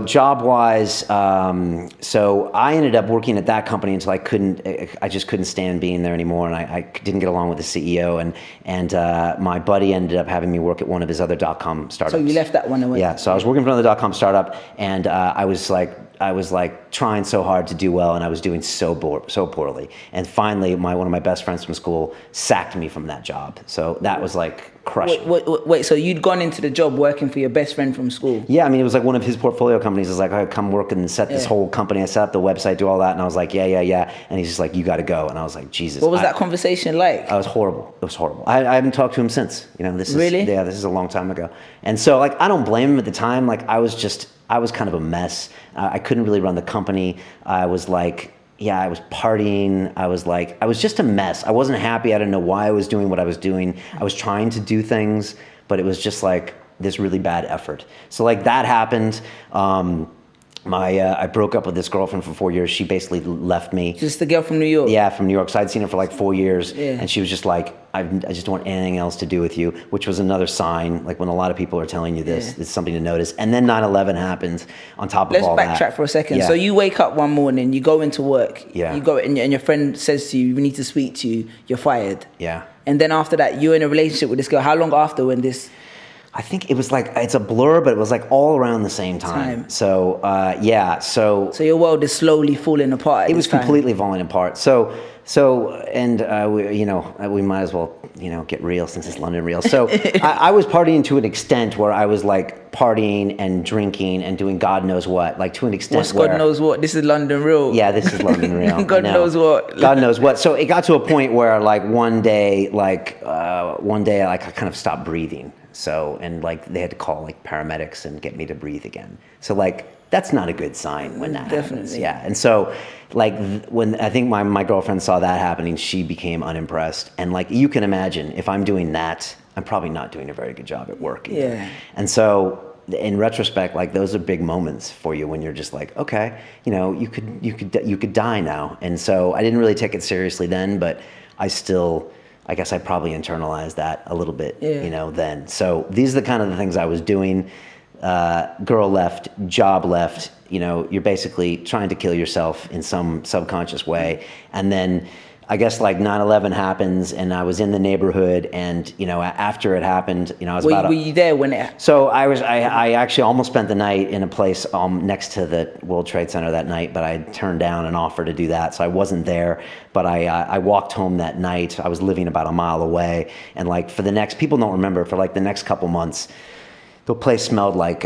job wise, so I ended up working at that company until I just couldn't stand being there anymore, and I didn't get along with the CEO, and my buddy ended up having me work at one of his other .com startups. So you left that one and went. Yeah, so I was working for another .com startup, and I was like trying so hard to do well, and I was doing so poorly. And finally, one of my best friends from school sacked me from that job. So that was like crushing. Wait, so you'd gone into the job working for your best friend from school? Yeah, I mean, it was like one of his portfolio companies. It was like, oh, come work and set this whole company. I set up the website, do all that. And I was like, yeah. And he's just like, you got to go. And I was like, Jesus. What was that conversation like? It was horrible. It was horrible. I haven't talked to him since. This is a long time ago. And so like, I don't blame him at the time. Like I was kind of a mess. I couldn't really run the company. I was like, I was partying. I was just a mess. I wasn't happy. I didn't know why I was doing what I was doing. I was trying to do things, but it was just like this really bad effort. So like that happened. I broke up with this girlfriend for 4 years. She basically left me. Just the girl from New York? Yeah, from New York. So I'd seen her for like 4 years. Yeah. And she was just like, I just don't want anything else to do with you, which was another sign. Like when a lot of people are telling you this, it's something to notice. And then 9/11 happens on top of all that. Let's backtrack for a second. Yeah. So you wake up one morning, you go into work. Yeah. You go and your friend says to you, we need to speak to you. You're fired. Yeah. And then after that, you're in a relationship with this girl. How long after when this... I think it was like, it's a blur, but it was like all around the same time. So, So your world is slowly falling apart. It was completely falling apart. We might as well, get real since it's London Real. So I was partying to an extent where I was like partying and drinking and doing God knows what, like to an extent. What's God knows what? This is London Real. Yeah, this is London Real. God knows what. God knows what. So it got to a point where like one day I kind of stopped breathing. So, and like they had to call like paramedics and get me to breathe again. So like, that's not a good sign when that happens. Yeah. And so like when I think my girlfriend saw that happening, she became unimpressed. And like, you can imagine if I'm doing that, I'm probably not doing a very good job at work either. Yeah. And so in retrospect, like those are big moments for you when you're just like, okay, you could die now. And so I didn't really take it seriously then, but I guess I probably internalized that a little bit, then. So these are the kind of the things I was doing. Girl left, job left, you're basically trying to kill yourself in some subconscious way. And then I guess like 9/11 happens, and I was in the neighborhood, and after it happened, I was Were you there when it? So I actually almost spent the night in a place next to the World Trade Center that night, but I turned down an offer to do that, so I wasn't there. But I walked home that night. I was living about a mile away, and like people don't remember, for like the next couple months, the place smelled like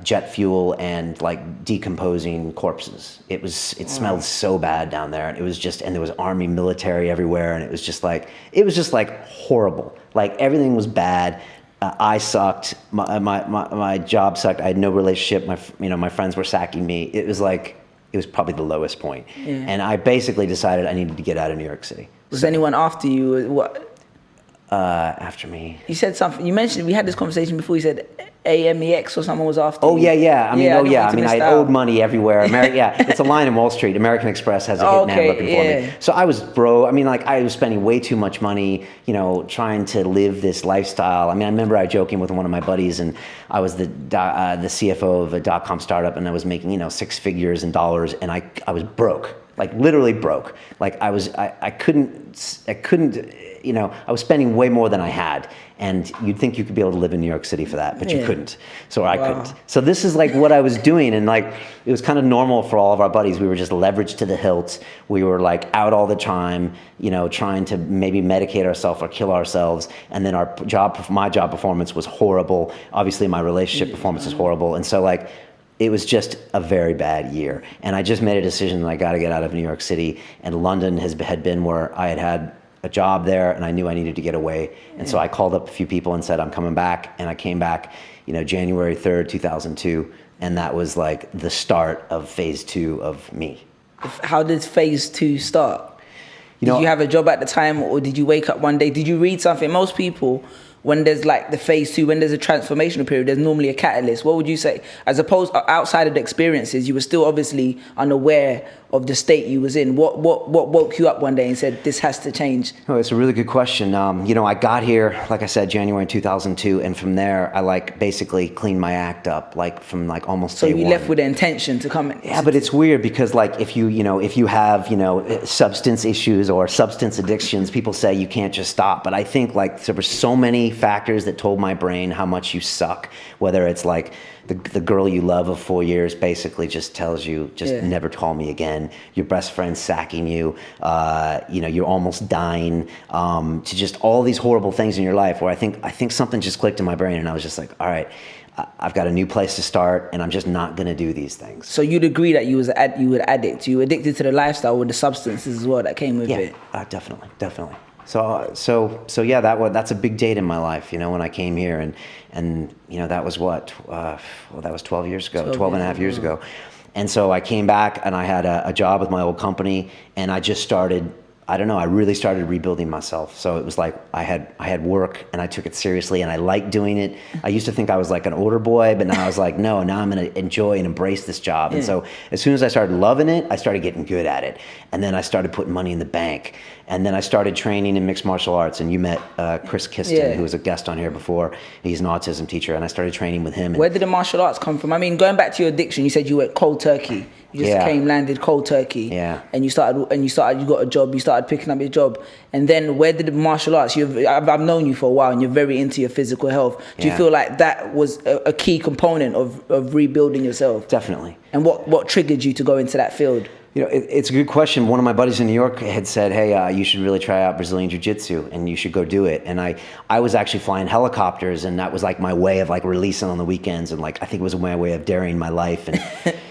jet fuel and like decomposing corpses. It smelled so bad down there, and and there was army military everywhere, and it was just like horrible. Like everything was bad. I sucked. My job sucked. I had no relationship. My friends were sacking me. It was probably the lowest point. Yeah. And I basically decided I needed to get out of New York City. Was anyone after you? What? After me. You said something. You mentioned, we had this conversation before. You said AMEX or someone was after you. Yeah. I owed money everywhere. It's a line in Wall Street. American Express has a hitman looking for me. So I was broke. I was spending way too much money, trying to live this lifestyle. I remember I joking with one of my buddies, and I was the CFO of a .com startup, and I was making, six figures in dollars, and I was broke. Like literally broke. Like I couldn't, I was spending way more than I had, and you'd think you could be able to live in New York City for that, but you couldn't. So I couldn't. So this is like what I was doing, and like it was kind of normal for all of our buddies. We were just leveraged to the hilt. We were like out all the time, trying to maybe medicate ourselves or kill ourselves. And then my job performance was horrible. Obviously my relationship performance is horrible. And so like, it was just a very bad year. And I just made a decision that I got to get out of New York City. And London had been where I had a job there, and I knew I needed to get away. And so I called up a few people and said, I'm coming back. And I came back, January 3rd, 2002. And that was like the start of phase 2 of me. How did phase 2 start? Did you have a job at the time, or did you wake up one day? Did you read something? Most people, when there's like the phase 2, when there's a transformational period, there's normally a catalyst. What would you say? As opposed, outside of the experiences, you were still obviously unaware of the state you was in. What woke you up one day and said, this has to change? Oh, it's a really good question. I got here, like I said, January 2002, and from there, I basically cleaned my act up, from almost day one. So you left with the intention to come in? Yeah, but it's weird because if you have, substance issues or substance addictions, people say you can't just stop. But I think there were so many factors that told my brain how much you suck, whether it's the girl you love of 4 years basically just tells you, never call me again. Your best friend sacking you, you're almost dying, to just all these horrible things in your life where I think something just clicked in my brain, and I was just like, all right, I've got a new place to start, and I'm just not going to do these things. So you'd agree that you were addict. You were addicted to the lifestyle with the substances as well that came with it. Yeah, definitely. So yeah, that's a big date in my life, when I came here, and that was that was 12 years ago, 12 and a half years ago. And so I came back, and I had a job with my old company, and I just started, I really started rebuilding myself. So it was like I had work, and I took it seriously, and I liked doing it. I used to think I was like an older boy, but now I was like, no, now I'm going to enjoy and embrace this job. And so as soon as I started loving it, I started getting good at it. And then I started putting money in the bank. And then I started training in mixed martial arts, and you met Chris Kiston, who was a guest on here before. He's an autism teacher, and I started training with him. Where did the martial arts come from? Going back to your addiction, you said you went cold turkey. You just landed cold turkey. Yeah. And you got a job. You started picking up your job. And then where did the martial arts? I've known you for a while, and you're very into your physical health. Do you feel like that was a key component of rebuilding yourself? Definitely. And what triggered you to go into that field? It's a good question. One of my buddies in New York had said, hey, you should really try out Brazilian Jiu-Jitsu, and you should go do it. And I was actually flying helicopters, and that was like my way of releasing on the weekends, and I think it was my way of daring my life. And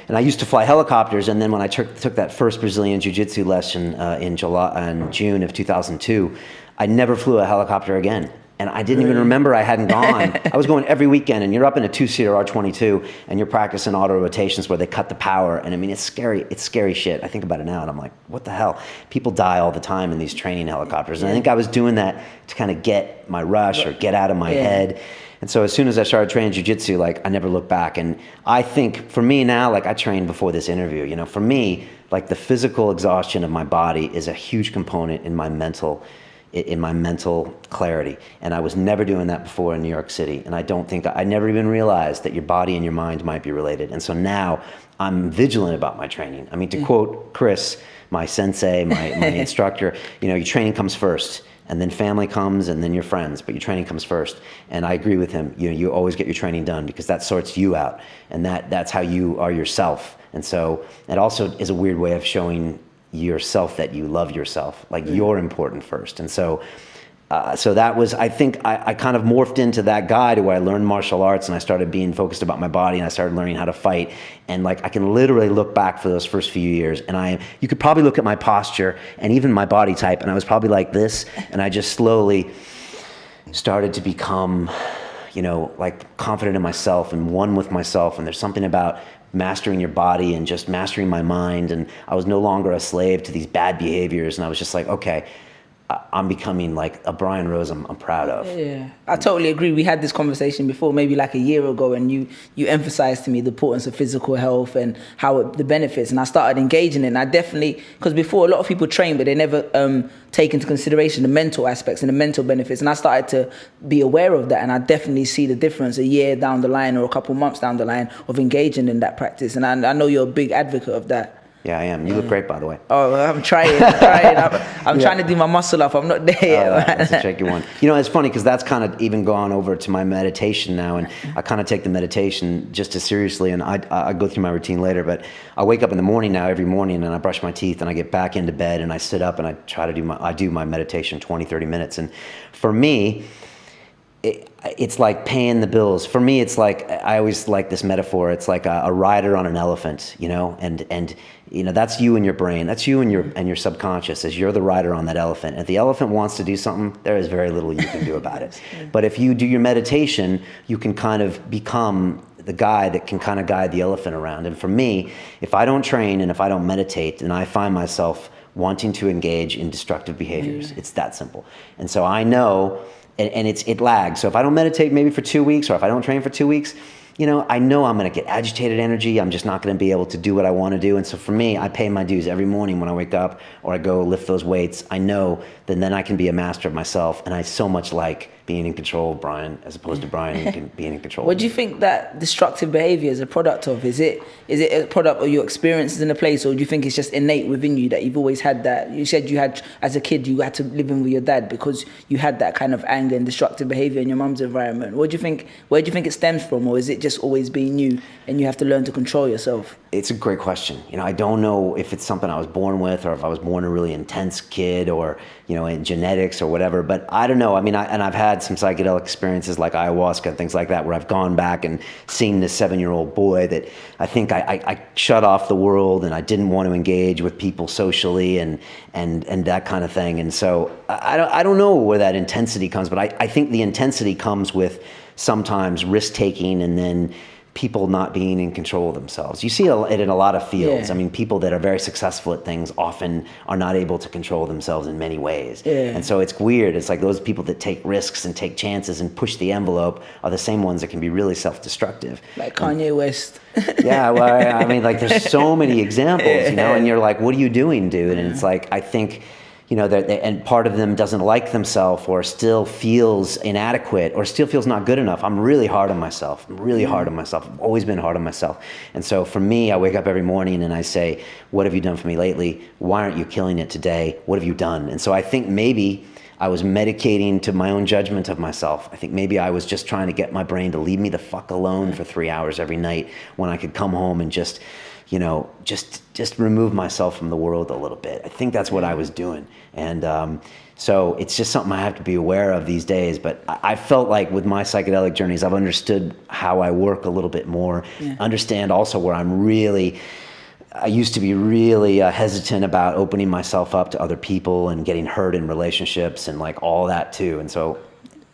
and I used to fly helicopters, and then when I took that first Brazilian Jiu-Jitsu lesson in June of 2002, I never flew a helicopter again. And I didn't even remember I hadn't gone. I was going every weekend, and you're up in a 2-seater R22, and you're practicing auto rotations where they cut the power. And it's scary. It's scary shit. I think about it now, and I'm like, what the hell? People die all the time in these training helicopters. And I think I was doing that to kind of get my rush or get out of my head. And so as soon as I started training jiu-jitsu, I never looked back. And I think for me now, I trained before this interview, for me, the physical exhaustion of my body is a huge component in my mental in my mental clarity. And I was never doing that before in New York City. And I never even realized that your body and your mind might be related. And so now I'm vigilant about my training. I mean, to quote Chris, my sensei, my instructor, your training comes first. And then family comes, and then your friends, but your training comes first. And I agree with him. You always get your training done because that sorts you out, and that's how you are yourself. And so it also is a weird way of showing yourself that you love yourself, like you're important first. And so that was, I think I kind of morphed into that guy to where I learned martial arts, and I started being focused about my body, and I started learning how to fight. And like, I can literally look back for those first few years, and you could probably look at my posture and even my body type, and I was probably like this, and I just slowly started to become, like confident in myself and one with myself. And there's something about mastering your body and just mastering my mind. And I was no longer a slave to these bad behaviors. And I was just like, okay, I'm becoming like a Brian Rose I'm proud of. Yeah, I totally agree. We had this conversation before, maybe like a year ago, and you emphasized to me the importance of physical health and the benefits, and I started engaging in it. And I definitely, because before a lot of people train, but they never take into consideration the mental aspects and the mental benefits, and I started to be aware of that, and I definitely see the difference a year down the line or a couple months down the line of engaging in that practice, and I know you're a big advocate of that. Yeah, I am. You look great, by the way. Oh, I'm trying. I'm trying to do my muscle up. I'm not there yet. That's a tricky one. It's funny because that's kind of even gone over to my meditation now, and I kind of take the meditation just as seriously, and I go through my routine later, but I wake up in the morning now every morning, and I brush my teeth, and I get back into bed, and I sit up, and I try to do my meditation 20, 30 minutes. And for me, it's like paying the bills. For me, it's like, I always like this metaphor. It's like a rider on an elephant, and that's you and your brain. That's you and your subconscious, as you're the rider on that elephant. If the elephant wants to do something, there is very little you can do about it. But if you do your meditation, you can kind of become the guy that can kind of guide the elephant around. And for me, if I don't train and if I don't meditate, then I find myself wanting to engage in destructive behaviors. It's that simple. And so I know, and it lags. So if I don't meditate maybe for 2 weeks, or if I don't train for 2 weeks, I know I'm going to get agitated energy. I'm just not going to be able to do what I want to do. And so for me, I pay my dues every morning when I wake up or I go lift those weights. I know that then I can be a master of myself. And I so much like being in control of Brian as opposed to Brian being in control. What do you think that destructive behavior is a product of? Is it a product of your experiences in a place, or do you think it's just innate within you that you've always had that? You said you had, as a kid, you had to live in with your dad because you had that kind of anger and destructive behavior in your mum's environment. Where do you think it stems from, or is it just always being you and you have to learn to control yourself? It's a great question. I don't know if it's something I was born with, or if I was born a really intense kid, or in genetics or whatever. But I don't know. I mean, I've had some psychedelic experiences like ayahuasca and things like that, where I've gone back and seen this 7-year-old boy that I think I shut off the world, and I didn't want to engage with people socially and that kind of thing. And so I don't know where that intensity comes, but I think the intensity comes with sometimes risk taking, and then people not being in control of themselves. You see it in a lot of fields. Yeah. I mean, people that are very successful at things often are not able to control themselves in many ways. Yeah. And so it's weird. It's like those people that take risks and take chances and push the envelope are the same ones that can be really self-destructive. Like Kanye West. Yeah, well, I mean, like, there's so many examples, and you're like, what are you doing, dude? And it's like, I think, and part of them doesn't like themselves, or still feels inadequate, or still feels not good enough. I'm really hard on myself. I've always been hard on myself. And so for me, I wake up every morning and I say, what have you done for me lately? Why aren't you killing it today? What have you done? And so I think maybe I was medicating to my own judgment of myself. I think maybe I was just trying to get my brain to leave me the fuck alone for 3 hours every night, when I could come home and just remove myself from the world a little bit. I think that's what I was doing. And so it's just something I have to be aware of these days. But I felt like with my psychedelic journeys, I've understood how I work a little bit more. Yeah. Understand also where I used to be really hesitant about opening myself up to other people and getting hurt in relationships and like all that too. And so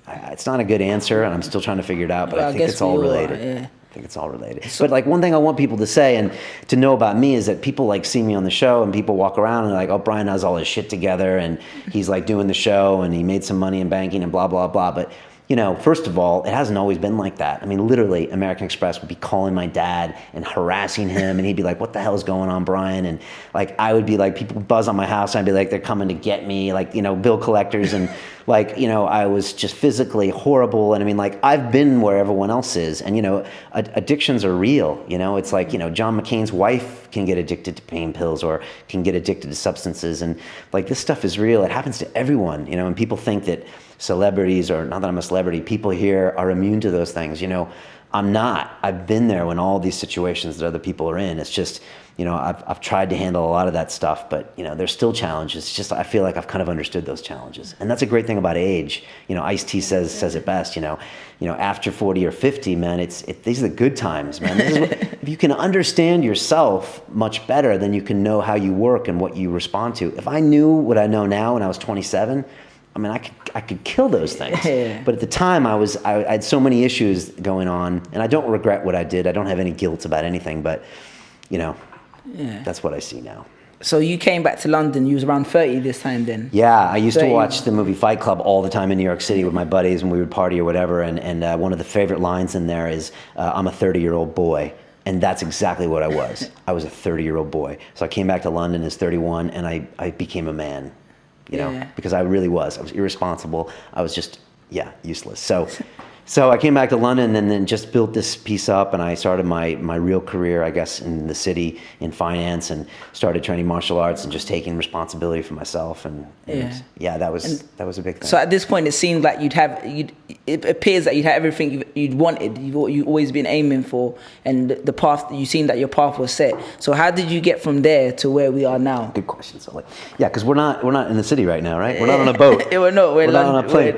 it's not a good answer, and I'm still trying to figure it out, but I think it's all related. Yeah. I think it's all related. But like, one thing I want people to say and to know about me is that people like see me on the show, and people walk around and they're like, oh, Brian has all his shit together, and he's like doing the show, and he made some money in banking and blah, blah, blah. But first of all, it hasn't always been like that. I mean, literally, American Express would be calling my dad and harassing him, and he'd be like, "What the hell is going on, Brian?" And like, I would be like, people would buzz on my house, and I'd be like, "They're coming to get me," like, bill collectors, and like, I was just physically horrible. And I mean, like, I've been where everyone else is, and addictions are real. It's like, John McCain's wife can get addicted to pain pills or can get addicted to substances, and like, this stuff is real. It happens to everyone, and people think that celebrities, or not that I'm a celebrity, people here are immune to those things. I'm not. I've been there when all these situations that other people are in. It's just, I've tried to handle a lot of that stuff, but there's still challenges. It's just, I feel like I've kind of understood those challenges, and that's a great thing about age. Ice-T says it best. After 40 or 50, man, these are the good times, man. If you can understand yourself much better, then you can know how you work and what you respond to. If I knew what I know now when I was 27. I mean, I could kill those things. Yeah. But at the time, I had so many issues going on, and I don't regret what I did. I don't have any guilt about anything, but, that's what I see now. So you came back to London, you was around 30 this time then? Yeah, I used to 30. watch the movie Fight Club all the time in New York City with my buddies when we would party or whatever, and one of the favorite lines in there is, "I'm a 30-year-old boy." And that's exactly what I was. I was a 30-year-old boy. So I came back to London as 31, and I became a man. Because I really was. I was irresponsible. I was just, useless. So I came back to London and then just built this piece up, and I started my real career, I guess, in the city in finance, and started training martial arts and just taking responsibility for myself. And that was a big thing. So at this point, it seemed like it appears that you'd had everything you'd wanted, you've always been aiming for, and the path, you seen that your path was set. So how did you get from there to where we are now? Good question. So because we're not in the city right now, right? We're not on a boat. We're not on a plane.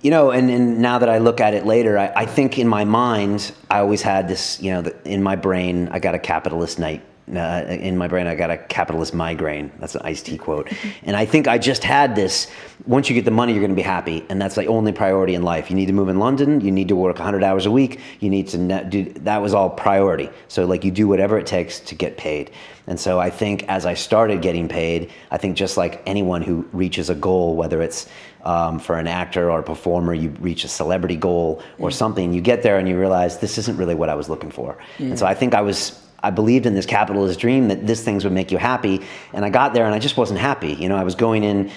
And now that I look at it later, I think in my mind, I always had this, in my brain, I got a capitalist night. In my brain, I got a capitalist migraine. That's an Ice-T quote. And I think I just had this, once you get the money, you're going to be happy. And that's the only priority in life. You need to move in London. You need to work 100 hours a week. You need to do, that was all priority. So like, you do whatever it takes to get paid. And so I think as I started getting paid, I think just like anyone who reaches a goal, whether it's for an actor or a performer, you reach a celebrity goal or something, you get there and you realize this isn't really what I was looking for. And so I think I believed in this capitalist dream that these things would make you happy. And I got there and I just wasn't happy. I was going in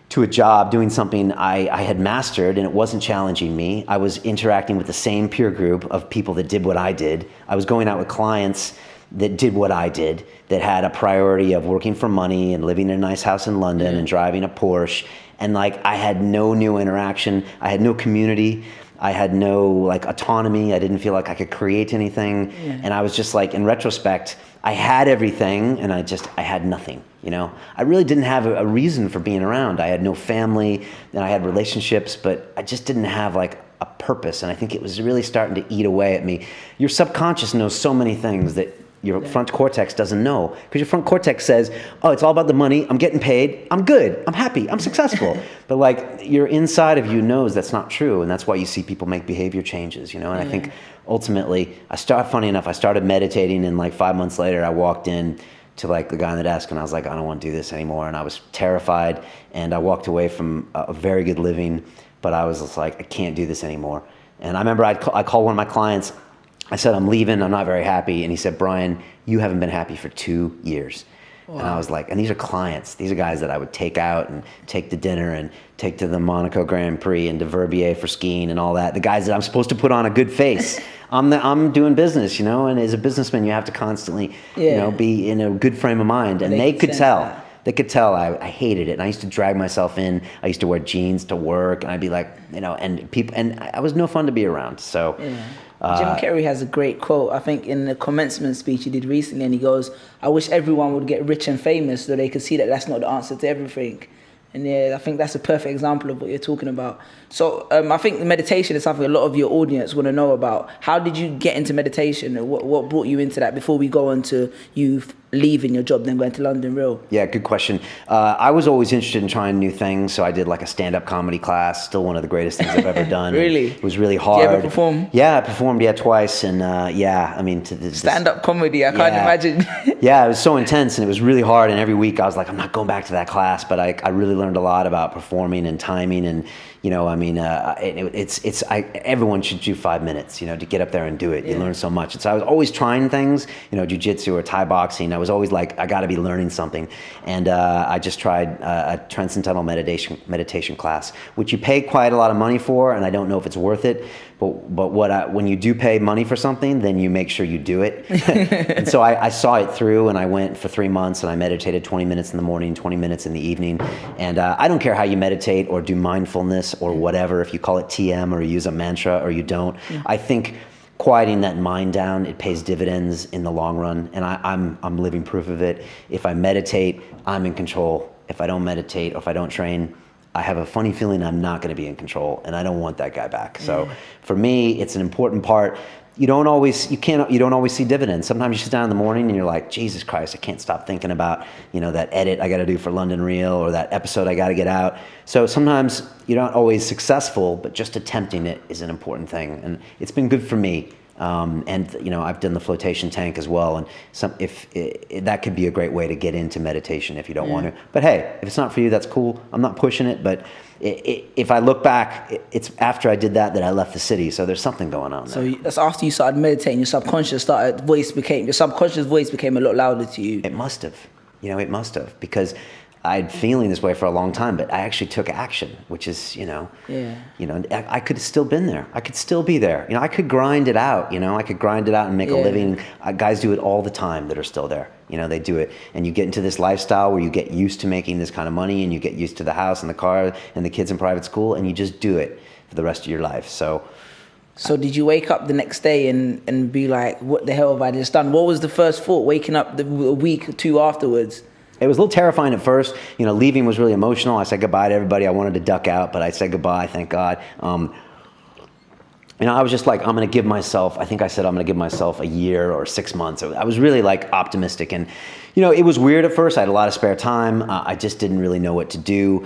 to a job doing something I had mastered, and it wasn't challenging me. I was interacting with the same peer group of people that did what I did. I was going out with clients that did what I did, that had a priority of working for money and living in a nice house in London and driving a Porsche. And like, I had no new interaction. I had no community. I had no like autonomy. I didn't feel like I could create anything. And I was just like, in retrospect, I had everything and I had nothing, I really didn't have a reason for being around. I had no family and I had relationships, but I just didn't have like a purpose. And I think it was really starting to eat away at me. Your subconscious knows so many things that your front cortex doesn't know, because your front cortex says, oh, it's all about the money. I'm getting paid. I'm good. I'm happy. I'm successful. But like, your inside of you knows that's not true. And that's why you see people make behavior changes, And I think ultimately funny enough, I started meditating, and like 5 months later, I walked in to like the guy on the desk and I was like, I don't want to do this anymore. And I was terrified, and I walked away from a very good living, but I was just like, I can't do this anymore. And I remember I called one of my clients. I said, I'm leaving, I'm not very happy. And he said, Brian, you haven't been happy for 2 years. Wow. And I was like, and these are clients. These are guys that I would take out and take to dinner and take to the Monaco Grand Prix and to Verbier for skiing and all that. The guys that I'm supposed to put on a good face. I'm doing business, and as a businessman, you have to constantly, be in a good frame of mind. And they could tell. They could tell I hated it. And I used to drag myself in. I used to wear jeans to work, and I'd be like, and I was no fun to be around. So. Yeah. Jim Carrey has a great quote, I think, in the commencement speech he did recently, and he goes, I wish everyone would get rich and famous so they could see that that's not the answer to everything. And I think that's a perfect example of what you're talking about. So I think meditation is something a lot of your audience want to know about. How did you get into meditation? What brought you into that before we go on to you leaving your job, then going to London Real? Yeah, good question. I was always interested in trying new things, so I did like a stand-up comedy class, still one of the greatest things I've ever done. Really? It was really hard. Did you ever perform? Yeah, I performed twice, and stand-up comedy, I can't imagine. Yeah, it was so intense, and it was really hard, and every week I was like, I'm not going back to that class, but I really learned a lot about performing and timing, and I mean, everyone should do 5 minutes, to get up there and do it. You learn so much. And so I was always trying things, jiu-jitsu or Thai boxing. I was always like, I got to be learning something. And I just tried a transcendental meditation class, which you pay quite a lot of money for, and I don't know if it's worth it. But when you do pay money for something, then you make sure you do it. And so I saw it through, and I went for 3 months, and I meditated 20 minutes in the morning, 20 minutes in the evening. And I don't care how you meditate or do mindfulness or whatever, if you call it TM or you use a mantra or you don't. I think quieting that mind down, it pays dividends in the long run, and I'm living proof of it. If I meditate, I'm in control. If I don't meditate or if I don't train, I have a funny feeling I'm not going to be in control, and I don't want that guy back. So for me, it's an important part. You don't always see dividends. Sometimes you sit down in the morning and you're like, Jesus Christ, I can't stop thinking about, that edit I got to do for London Real or that episode I got to get out. So sometimes you're not always successful, but just attempting it is an important thing. And it's been good for me. I've done the flotation tank as well. And that could be a great way to get into meditation if you don't want to. But hey, if it's not for you, that's cool. I'm not pushing it, but if I look back, it's after I did that I left the city. So there's something going on there. So that's after you started meditating, your subconscious voice became a lot louder to you. It must have. It must have, because I'd feeling this way for a long time, but I actually took action, which is, I could have still been there. I could still be there. I could grind it out, I could grind it out and make a living. Guys do it all the time that are still there. They do it. And you get into this lifestyle where you get used to making this kind of money, and you get used to the house and the car and the kids in private school, and you just do it for the rest of your life. So did you wake up the next day and be like, what the hell have I just done? What was the first thought waking up a week or two afterwards? It was a little terrifying at first. Leaving was really emotional. I said goodbye to everybody. I wanted to duck out, but I said goodbye, thank God. I was just like, I'm going to give myself a year or 6 months. I was really like optimistic. And, it was weird at first. I had a lot of spare time. I just didn't really know what to do.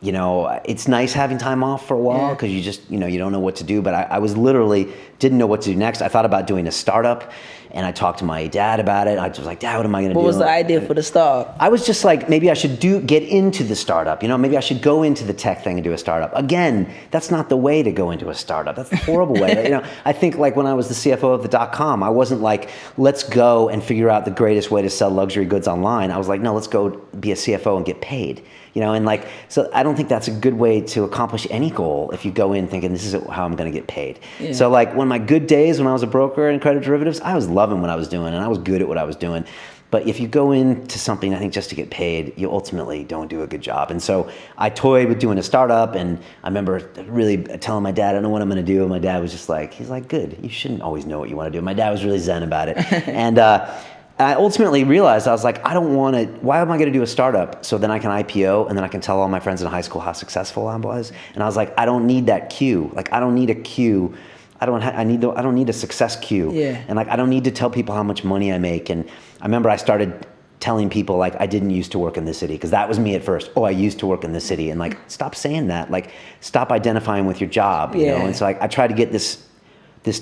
It's nice having time off for a while because you just, you don't know what to do. But I was literally didn't know what to do next. I thought about doing a startup, and I talked to my dad about it. I was like, Dad, what am I going to do? What was the idea for the startup? I was just like, maybe I should get into the startup. Maybe I should go into the tech thing and do a startup. Again, that's not the way to go into a startup. That's a horrible way. I think like when I was the CFO of the .com, I wasn't like, let's go and figure out the greatest way to sell luxury goods online. I was like, no, let's go be a CFO and get paid. So I don't think that's a good way to accomplish any goal if you go in thinking this is how I'm going to get paid. Yeah. So like my good days when I was a broker in credit derivatives, I was loving what I was doing and I was good at what I was doing. But if you go into something, I think just to get paid, you ultimately don't do a good job. And so I toyed with doing a startup, and I remember really telling my dad, I don't know what I'm going to do. And my dad was just like, he's like, good, you shouldn't always know what you want to do. My dad was really zen about it. And I ultimately realized, I was like, I don't want to, why am I going to do a startup so then I can IPO and then I can tell all my friends in high school how successful I was? And I was like, I don't need that cue. Like, I don't need a cue. I don't need a success cue. Yeah. And like, I don't need to tell people how much money I make. And I remember I started telling people like, I didn't used to work in this city, because that was me at first. Oh, I used to work in this city. And like, stop saying that. Like, stop identifying with your job, you know? And so like, I tried to get this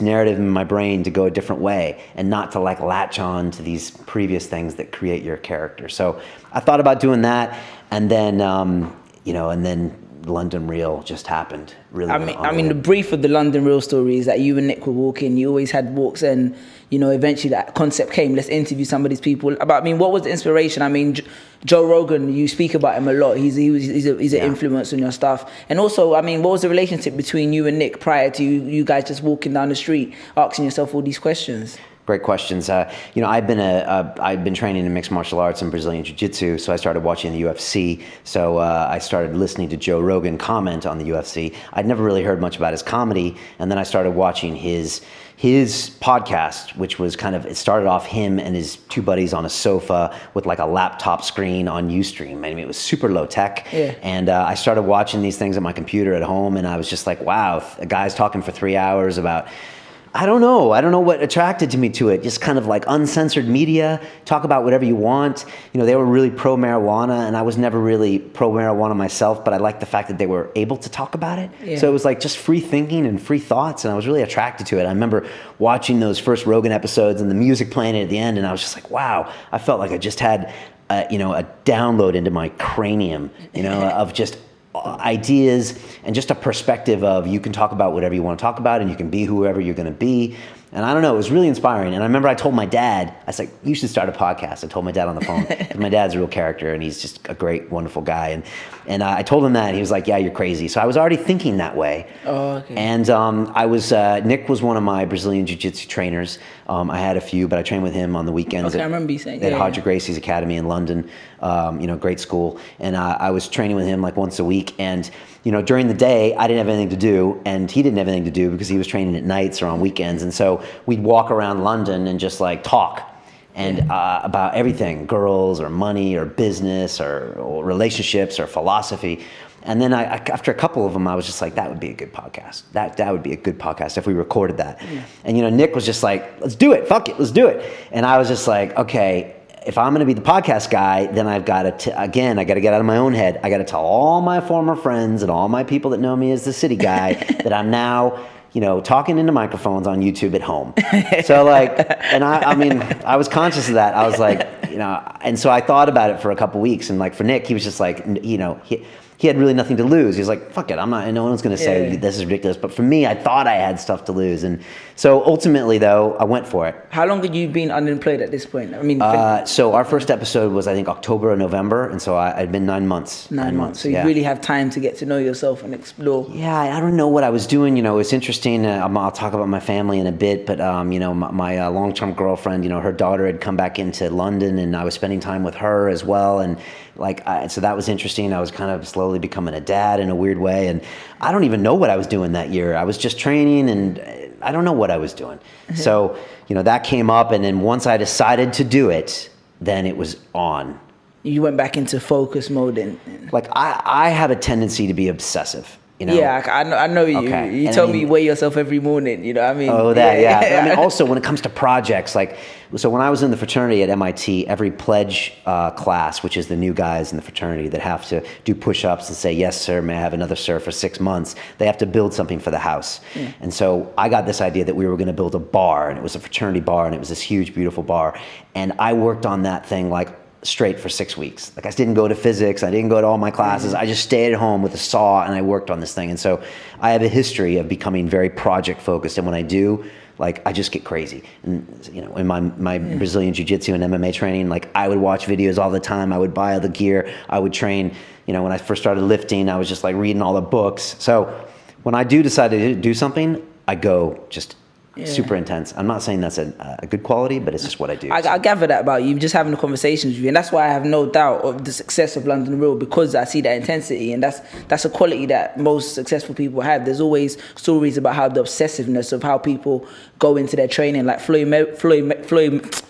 narrative in my brain to go a different way and not to like latch on to these previous things that create your character. So I thought about doing that, and then, and then London Real just happened. Really, I mean, the brief of the London Real story is that you and Nick were walking. You always had walks, and eventually that concept came. Let's interview some of these people. What was the inspiration? I mean, Joe Rogan, you speak about him a lot. He's an influence on your stuff. And also, I mean, what was the relationship between you and Nick prior to you guys just walking down the street, asking yourself all these questions? Great questions. I've been training in mixed martial arts and Brazilian Jiu-Jitsu, so I started watching the UFC. So I started listening to Joe Rogan comment on the UFC. I'd never really heard much about his comedy, and then I started watching his podcast, which was it started off him and his two buddies on a sofa with like a laptop screen on Ustream. I mean, it was super low tech. Yeah. And I started watching these things on my computer at home, and I was just like, wow, a guy's talking for 3 hours about, I don't know what attracted me to it. Just kind of like uncensored media, talk about whatever you want. They were really pro marijuana, and I was never really pro marijuana myself, but I liked the fact that they were able to talk about it. Yeah. So it was like just free thinking and free thoughts, and I was really attracted to it. I remember watching those first Rogan episodes and the music playing at the end, and I was just like, wow, I felt like I just had a download into my cranium, of just ideas and just a perspective of you can talk about whatever you want to talk about and you can be whoever you're going to be. And I don't know, it was really inspiring. And I remember I told my dad, I was like, you should start a podcast. I told my dad on the phone. My dad's a real character and he's just a great, wonderful guy. And I told him that and he was like, yeah, you're crazy. So I was already thinking that way. Oh, okay. And Nick was one of my Brazilian Jiu-Jitsu trainers. I had a few, but I trained with him on the weekends. Okay, I remember you saying at yeah, Hodger Gracie's Academy in London, great school. And I was training with him like once a week. And during the day, I didn't have anything to do, and he didn't have anything to do because he was training at nights or on weekends. And so we'd walk around London and just like talk and about everything, girls or money or business or relationships or philosophy. And then after a couple of them, I was just like, that would be a good podcast. That would be a good podcast if we recorded that. Yeah. And Nick was just like, let's do it. Fuck it, let's do it. And I was just like, okay, if I'm going to be the podcast guy, then I've got to, I got to get out of my own head. I got to tell all my former friends and all my people that know me as the city guy that I'm now, talking into microphones on YouTube at home. So and I was conscious of that. I was like, and so I thought about it for a couple weeks. And like for Nick, he was just like, he had really nothing to lose. He was like, fuck it, no one's going to say this is ridiculous. But for me, I thought I had stuff to lose. And so ultimately, though, I went for it. How long had you been unemployed at this point? So our first episode was, I think, October or November. And so I'd been 9 months. 9 months. So you really have time to get to know yourself and explore. Yeah, I don't know what I was doing. It's interesting. I'll talk about my family in a bit. But, my long-term girlfriend, her daughter had come back into London. And I was spending time with her as well. And so that was interesting. I was kind of slowly becoming a dad in a weird way. And I don't even know what I was doing that year. I was just training and I don't know what I was doing. Mm-hmm. So, that came up. And then once I decided to do it, then it was on. You went back into focus mode. I have a tendency to be obsessive. Yeah, I know you. Okay. You tell me you weigh yourself every morning. You know what I mean? Oh, that, yeah. Also, when it comes to projects, so when I was in the fraternity at MIT, every pledge class, which is the new guys in the fraternity that have to do push-ups and say, yes, sir, may I have another sir for 6 months, they have to build something for the house. Yeah. And so I got this idea that we were going to build a bar, and it was a fraternity bar, and it was this huge, beautiful bar. And I worked on that thing straight for 6 weeks. I didn't go to physics. I didn't go to all my classes. I just stayed at home with a saw and I worked on this thing. And so I have a history of becoming very project focused. And when I do, I just get crazy. And, in my Brazilian Jiu-Jitsu and MMA training, I would watch videos all the time. I would buy all the gear. I would train, when I first started lifting, I was just reading all the books. So when I do decide to do something, I go just super intense. I'm not saying that's a good quality, but it's just what I do. I gather that about you, just having the conversations with you, and that's why I have no doubt of the success of London Real, because I see that intensity, and that's a quality that most successful people have. There's always stories about how the obsessiveness of how people go into their training, like Floyd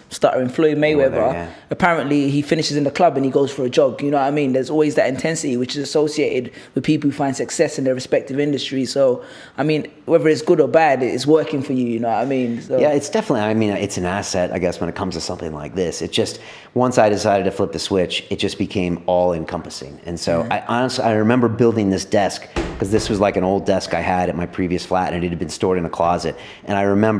Mayweather. Apparently he finishes in the club and he goes for a jog. You know what I mean? There's always that intensity which is associated with people who find success in their respective industries. So whether it's good or bad, it's working for you. You know what I mean? So. Yeah, it's definitely. It's an asset, I guess, when it comes to something like this. It just, once I decided to flip the switch, it just became all encompassing. And so I remember building this desk, because this was an old desk I had at my previous flat, and it had been stored in a closet. And I remember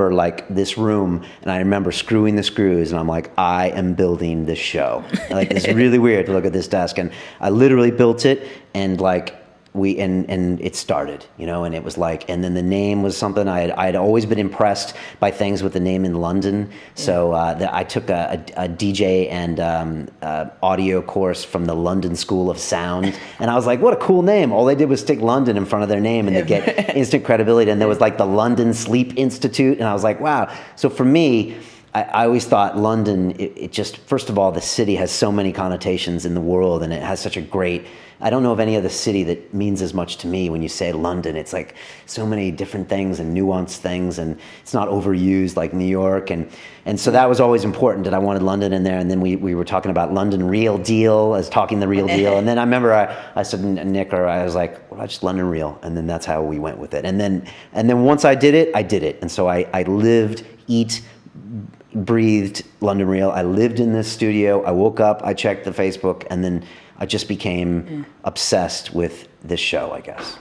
this room, and I remember screwing the screws, and I'm like, I am building this show. It's really weird to look at this desk, and I literally built it, and and it started, and it was and then the name was something I had always been impressed by things with the name in London. So I took a DJ and audio course from the London School of Sound, and I was like, what a cool name. All they did was stick London in front of their name and they get instant credibility. And there was the London Sleep Institute, and I was like, wow. So for me, I always thought London, it just, first of all, the city has so many connotations in the world, and it has such a great, I don't know of any other city that means as much to me when you say London. It's so many different things and nuanced things, and it's not overused like New York. And so that was always important, that I wanted London in there. And then we were talking about London Real Deal, as talking the real deal. And then I remember I said, Nick, or I was like, well, just London Real. And then that's how we went with it. And then once I did it, I did it. And so I lived, eat, breathed London Real. I lived in this studio. I woke up, I checked the Facebook, and then I just became obsessed with this show, I guess.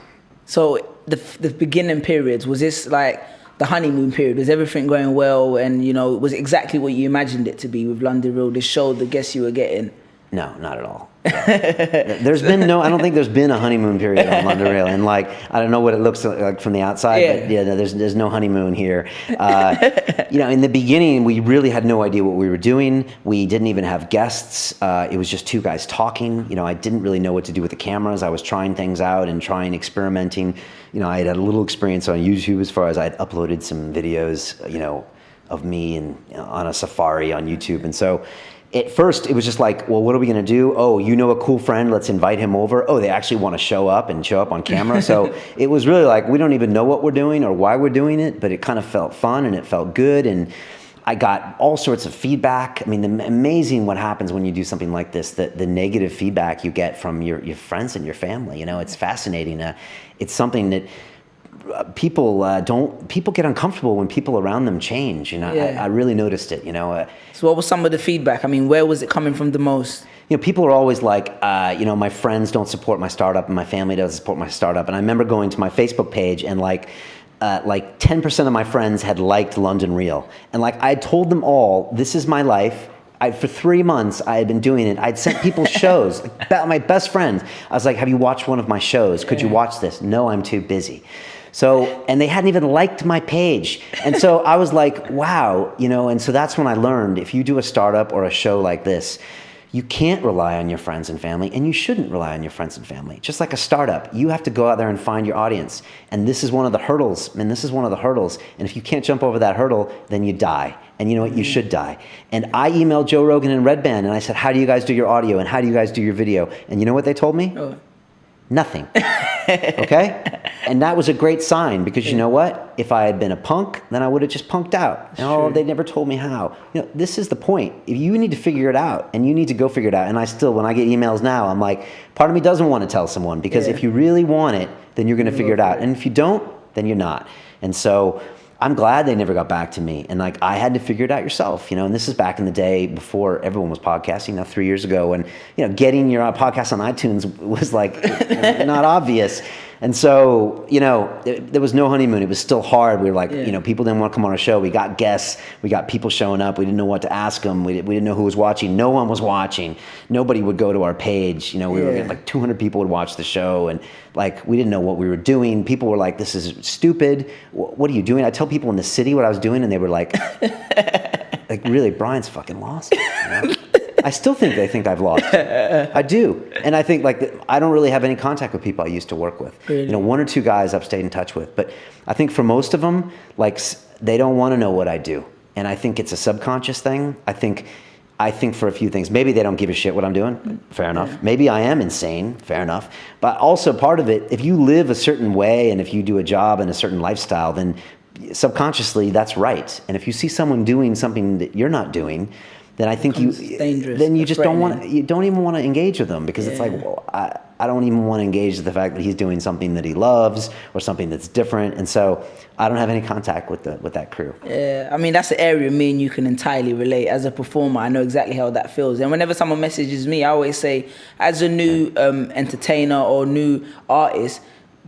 So the beginning periods, was this the honeymoon period? Was everything going well, and was it exactly what you imagined it to be with London Real, this show, the guests you were getting? No, not at all. There's been I don't think there's been a honeymoon period on London Real, and like I don't know what it looks like from the outside, but yeah, no, there's no honeymoon here. In the beginning, we really had no idea what we were doing. We didn't even have guests. It was just two guys talking. I didn't really know what to do with the cameras. I was trying things out and experimenting. I had a little experience on YouTube as far as I'd uploaded some videos, of me and on a safari on YouTube, and so. At first, it was just like, well, what are we going to do? Oh, a cool friend, let's invite him over. Oh, they actually want to show up on camera. So it was really like, we don't even know what we're doing or why we're doing it, but it kind of felt fun and it felt good. And I got all sorts of feedback. I mean, amazing what happens when you do something like this, the negative feedback you get from your friends and your family. It's fascinating. It's something that people get uncomfortable when people around them change. I really noticed it. So what was some of the feedback? I mean, where was it coming from the most? People are always like, my friends don't support my startup and my family doesn't support my startup. And I remember going to my Facebook page and like 10% of my friends had liked London Real. And like I told them all, this is my life. For 3 months, I had been doing it. I'd sent people shows, my best friends. I was like, have you watched one of my shows? Could you watch this? No, I'm too busy. So, and they hadn't even liked my page. And so I was like, wow, and so that's when I learned, if you do a startup or a show like this, you can't rely on your friends and family, and you shouldn't rely on your friends and family. Just like a startup, you have to go out there and find your audience. And this is one of the hurdles, and if you can't jump over that hurdle, then you die. And you know what? You should die. And I emailed Joe Rogan and Red Band, and I said, how do you guys do your audio, and how do you guys do your video? And you know what they told me? Oh. Nothing. Okay? And that was a great sign, because you know what? If I had been a punk, then I would have just punked out. They never told me how. This is the point. If you need to figure it out, and you need to go figure it out. And I still, when I get emails now, I'm like, part of me doesn't want to tell someone, because if you really want it, then you're going to figure it out. And if you don't, then you're not. And so I'm glad they never got back to me. And like, I had to figure it out yourself, and this is back in the day before everyone was podcasting, 3 years ago. And, getting your podcast on iTunes was like not obvious. And so, there was no honeymoon. It was still hard. We were like, people didn't want to come on our show. We got guests. We got people showing up. We didn't know what to ask them. We didn't know who was watching. No one was watching. Nobody would go to our page. We were getting like 200 people would watch the show. And like, we didn't know what we were doing. People were like, this is stupid. What are you doing? I tell people in the city what I was doing, and they were like, really, Brian's fucking lost. I still think they think I've lost. I do. And I think I don't really have any contact with people I used to work with. Really? One or two guys I've stayed in touch with. But I think for most of them, they don't want to know what I do. And I think it's a subconscious thing. I think for a few things, maybe they don't give a shit what I'm doing. Fair enough. Yeah. Maybe I am insane. Fair enough. But also part of it, if you live a certain way and if you do a job and a certain lifestyle, then subconsciously that's right. And if you see someone doing something that you're not doing, then I think then you just you don't even want to engage with them, because it's like, well, I don't even want to engage with the fact that he's doing something that he loves or something that's different. And so I don't have any contact with that crew. Yeah, I mean, that's the area me and you can entirely relate. As a performer, I know exactly how that feels. And whenever someone messages me, I always say, as a new entertainer or new artist,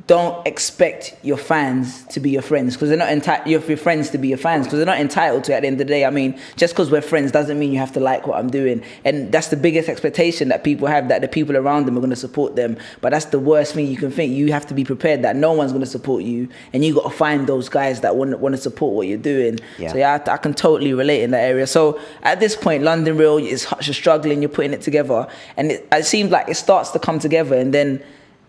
don't expect your fans to be your friends, because they're not your friends to be your fans, because they're not entitled to it at the end of the day. I mean, just because we're friends doesn't mean you have to like what I'm doing. And that's the biggest expectation that people have, that the people around them are going to support them. But that's the worst thing you can think. You have to be prepared that no one's going to support you, and you got to find those guys that want to support what you're doing. Yeah. So yeah, I can totally relate in that area. So at this point, London Real is struggling. You're putting it together, and it seems like it starts to come together, and then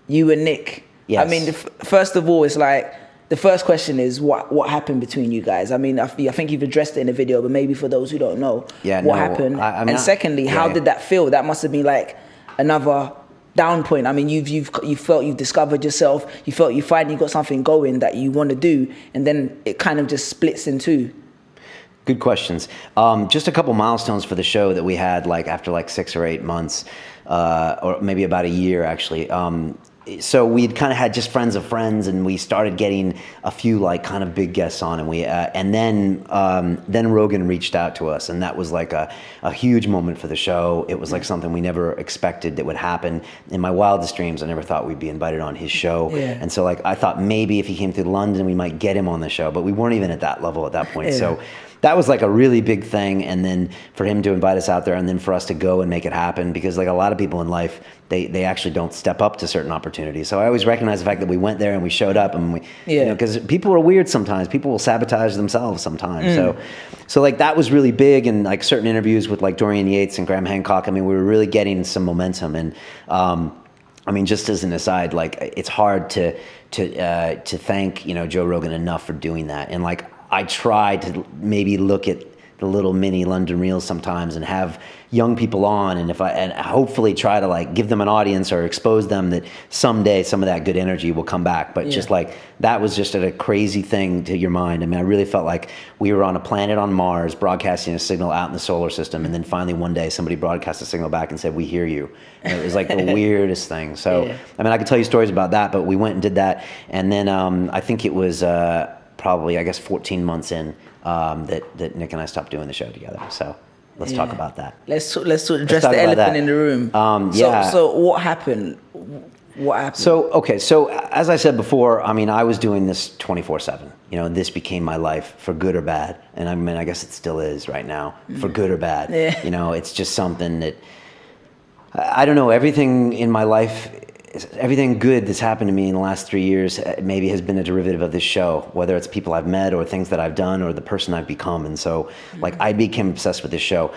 you and Nick. Yes. I mean, first of all, it's like, the first question is what happened between you guys? I mean, I think you've addressed it in the video, but maybe for those who don't know, what happened? And secondly, how did that feel? That must have been like another down point. I mean, you felt you've discovered yourself. You felt you finally got something going that you want to do, and then it kind of just splits in two. Good questions. Just a couple milestones for the show that we had after 6 or 8 months, or maybe about a year actually. So we'd kind of had just friends of friends, and we started getting a few kind of big guests on, and then Rogan reached out to us, and that was like a huge moment for the show. It was like something we never expected that would happen. In my wildest dreams, I never thought we'd be invited on his show. Yeah. And so I thought maybe if he came through London, we might get him on the show, but we weren't even at that level at that point. Yeah. So that was like a really big thing. And then for him to invite us out there and then for us to go and make it happen, because like a lot of people in life, they actually don't step up to certain opportunities. So I always recognize the fact that we went there and we showed up, and we, because people are weird sometimes. People will sabotage themselves sometimes. So like that was really big. And like certain interviews with like Dorian Yates and Graham Hancock, I mean, we were really getting some momentum. And I mean, just as an aside, like it's hard to thank, Joe Rogan enough for doing that. And like I try to maybe look at the little mini London Reels sometimes and have young people on, and hopefully try to like give them an audience or expose them that someday some of that good energy will come back. But just like that was just a crazy thing to your mind. I mean, I really felt like we were on a planet on Mars broadcasting a signal out in the solar system, and then finally one day somebody broadcast a signal back and said, "We hear you." And it was like the weirdest thing. So I mean, I could tell you stories about that, but we went and did that, and then I think it was probably 14 months in that Nick and I stopped doing the show together. So let's talk about that. Let's address the elephant in the room. So what happened? What happened? So as I said before, I mean, I was doing this 24/7. This became my life for good or bad. And I mean, I guess it still is right now, for good or bad. It's just something that, I don't know, everything in my life, everything good that's happened to me in the last 3 years maybe has been a derivative of this show, whether it's people I've met or things that I've done or the person I've become. And so like I became obsessed with this show.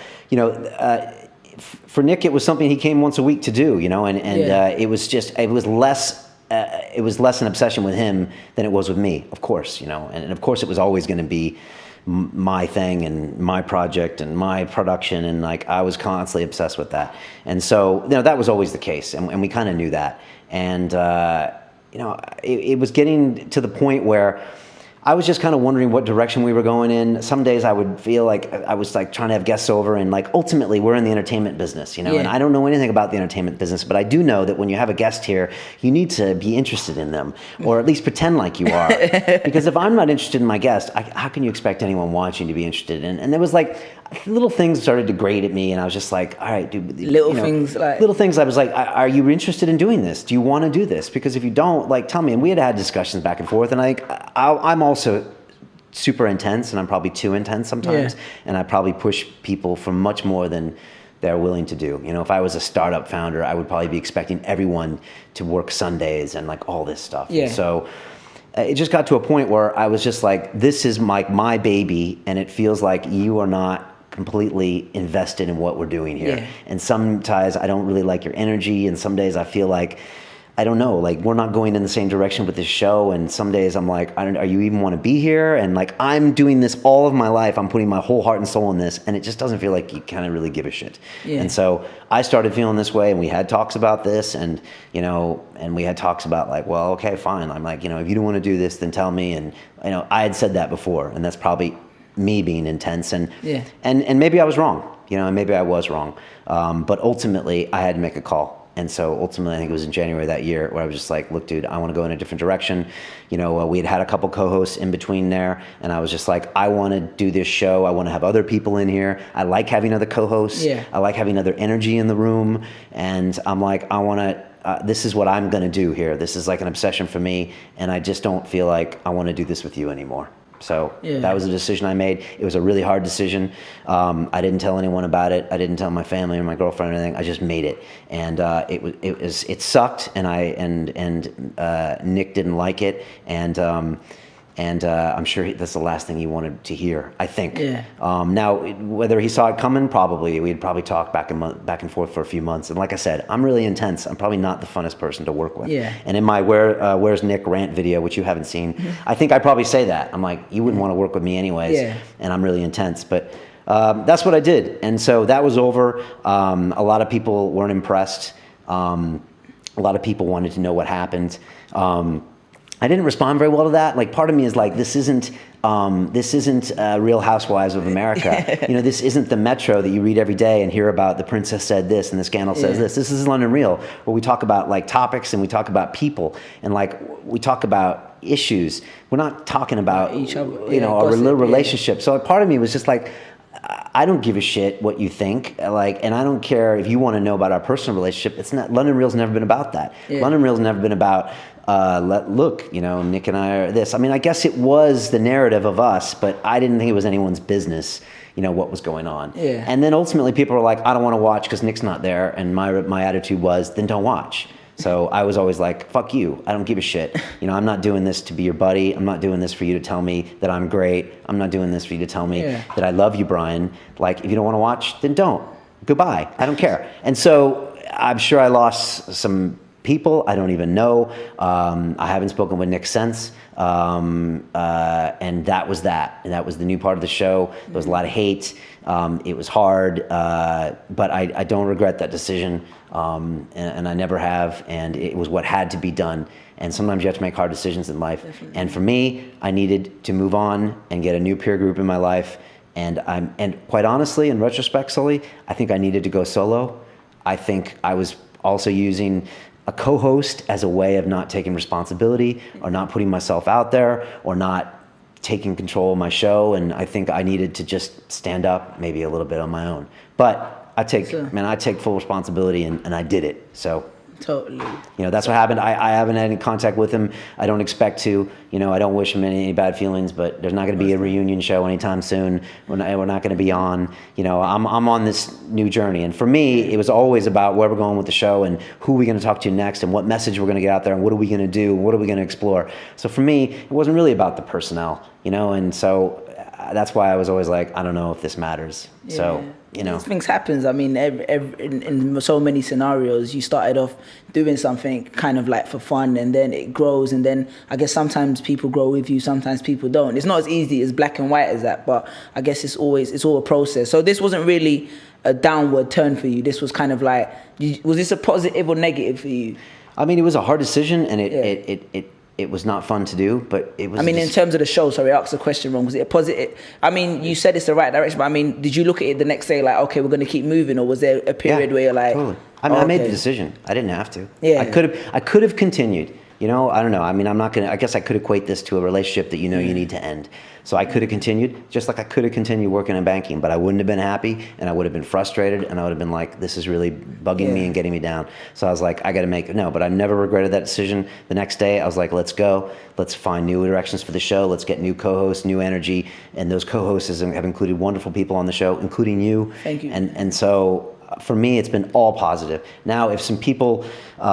For Nick, it was something he came once a week to do, it was less an obsession with him than it was with me, of course, and of course it was always going to be my thing and my project and my production, and like I was constantly obsessed with that. And so that was always the case, and we kind of knew that. And it was getting to the point where I was just kind of wondering what direction we were going in. Some days I would feel like I was like trying to have guests over, and like ultimately we're in the entertainment business, and I don't know anything about the entertainment business, but I do know that when you have a guest here, you need to be interested in them, or at least pretend like you are. Because if I'm not interested in my guest, how can you expect anyone watching to be interested in? And there was like little things started to grate at me, and I was just like, all right, dude. Little things. I was like, are you interested in doing this? Do you want to do this? Because if you don't, like, tell me. And we had discussions back and forth, and I'm also super intense, and I'm probably too intense sometimes, and I probably push people for much more than they're willing to do. If I was a startup founder, I would probably be expecting everyone to work Sundays and like all this stuff. And so it just got to a point where I was just like, this is my baby, and it feels like you are not completely invested in what we're doing here. And sometimes I don't really like your energy, and some days I feel like, I don't know, like we're not going in the same direction with this show, and some days I'm like, are you even want to be here? And like I'm doing this all of my life, I'm putting my whole heart and soul in this, and it just doesn't feel like you kind of really give a shit. And so I started feeling this way, and we had talks about this, and and we had talks about like, well, okay, fine. I'm like, if you don't want to do this, then tell me. And I had said that before, and that's probably me being intense, and maybe I was wrong, and maybe I was wrong, but ultimately I had to make a call. And so ultimately, I think it was in January that year where I was just like, look, dude, I want to go in a different direction. We had a couple co-hosts in between there, and I was just like, I want to do this show. I want to have other people in here. I like having other co-hosts. I like having other energy in the room. And I'm like, I want to, this is what I'm going to do here. This is like an obsession for me. And I just don't feel like I want to do this with you anymore. So that was a decision I made. It was a really hard decision. I didn't tell anyone about it. I didn't tell my family or my girlfriend or anything. I just made it, and it sucked. And Nick didn't like it, and I'm sure that's the last thing he wanted to hear, I think. Now, whether he saw it coming, probably. We'd probably talk back and forth for a few months. And like I said, I'm really intense. I'm probably not the funnest person to work with. And in my Where's Nick rant video, which you haven't seen, I think I probably say that. I'm like, you wouldn't want to work with me anyways. And I'm really intense. But that's what I did. And so that was over. A lot of people weren't impressed. A lot of people wanted to know what happened. I didn't respond very well to that. Like, part of me is like, this isn't Real Housewives of America. This isn't the Metro that you read every day and hear about the princess said this and the scandal says this. This is London Real, where we talk about like topics and we talk about people and like we talk about issues. We're not talking about each other, our relationship. So part of me was just like, I don't give a shit what you think. Like, and I don't care if you want to know about our personal relationship. It's not. London Real's never been about that. Yeah. London Real's never been about. Look, you know, Nick and I are this. I mean, I guess it was the narrative of us, but I didn't think it was anyone's business, you know, what was going on. Yeah. And then ultimately people were like, I don't want to watch because Nick's not there. And my attitude was, then don't watch. So I was always like, fuck you. I don't give a shit. You know, I'm not doing this to be your buddy. I'm not doing this for you to tell me that I'm great. I'm not doing this for you to tell me that I love you, Brian. Like, if you don't want to watch, then don't. Goodbye. I don't care. And so I'm sure I lost some people I don't even know. I haven't spoken with Nick since. And that was that. And that was the new part of the show. There was a lot of hate. It was hard, but I don't regret that decision. And I never have. And it was what had to be done. And sometimes you have to make hard decisions in life. Definitely. And for me, I needed to move on and get a new peer group in my life. And quite honestly, in retrospect, Sully, I think I needed to go solo. I think I was also using a co-host as a way of not taking responsibility or not putting myself out there or not taking control of my show. And I think I needed to just stand up maybe a little bit on my own. But I take full responsibility and I did it. So totally. You know, that's what happened. I haven't had any contact with him. I don't expect to. You know, I don't wish him any bad feelings, but there's not going to be a reunion show anytime soon. We're not going to be on. You know, I'm on this new journey. And for me, it was always about where we're going with the show and who we're going to talk to next and what message we're going to get out there and what are we going to do and what are we going to explore. So for me, it wasn't really about the personnel, you know, and so that's why I was always like, I don't know if this matters. Yeah. So, you know. These things happens. I mean, in so many scenarios, you started off doing something kind of like for fun and then it grows and then I guess sometimes people grow with you, sometimes people don't. It's not as easy as black and white as that, but I guess it's all a process. So this wasn't really a downward turn for you. This was kind of like, was this a positive or negative for you? I mean, it was a hard decision and it was not fun to do, but it was... I mean, in terms of the show, sorry, I asked the question wrong. Was it a positive... I mean, you said it's the right direction, but I mean, did you look at it the next day like, okay, we're going to keep moving, or was there a period where you're like... Totally. I mean, I made the decision. I didn't have to. Yeah. I could have continued. You know, I don't know. I mean, I'm not going to... I guess I could equate this to a relationship that you know you need to end. So I could have continued, just like I could have continued working in banking, but I wouldn't have been happy, and I would have been frustrated, and I would have been like, this is really bugging me and getting me down. So I was like, I got to make it. No, but I never regretted that decision. The next day, I was like, let's go. Let's find new directions for the show. Let's get new co-hosts, new energy. And those co-hosts have included wonderful people on the show, including you. Thank you. And so... for me, it's been all positive. Now, if some people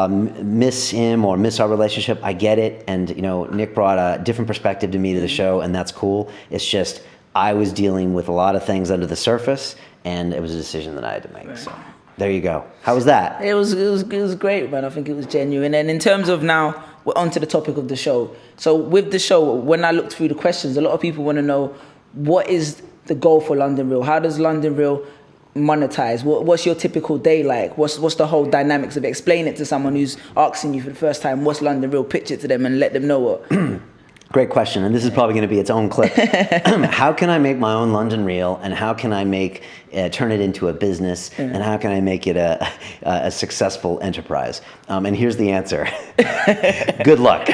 miss him or miss our relationship, I get it. And, you know, Nick brought a different perspective to me to the show, and that's cool. It's just I was dealing with a lot of things under the surface, and it was a decision that I had to make. Right. So there you go. How was that? It was great, man. I think it was genuine. And in terms of now, we're on to the topic of the show. So with the show, when I looked through the questions, a lot of people want to know, what is the goal for London Real? How does London Real monetize? What's your typical day like? What's the whole dynamics of it? Explain it to someone who's asking you for the first time, what's London Real? Pitch it to them and let them know what. Great question, and this is probably going to be its own clip. How can I make my own London Real, and how can I turn it into a business, and how can I make it a successful enterprise? And here's the answer. Good luck.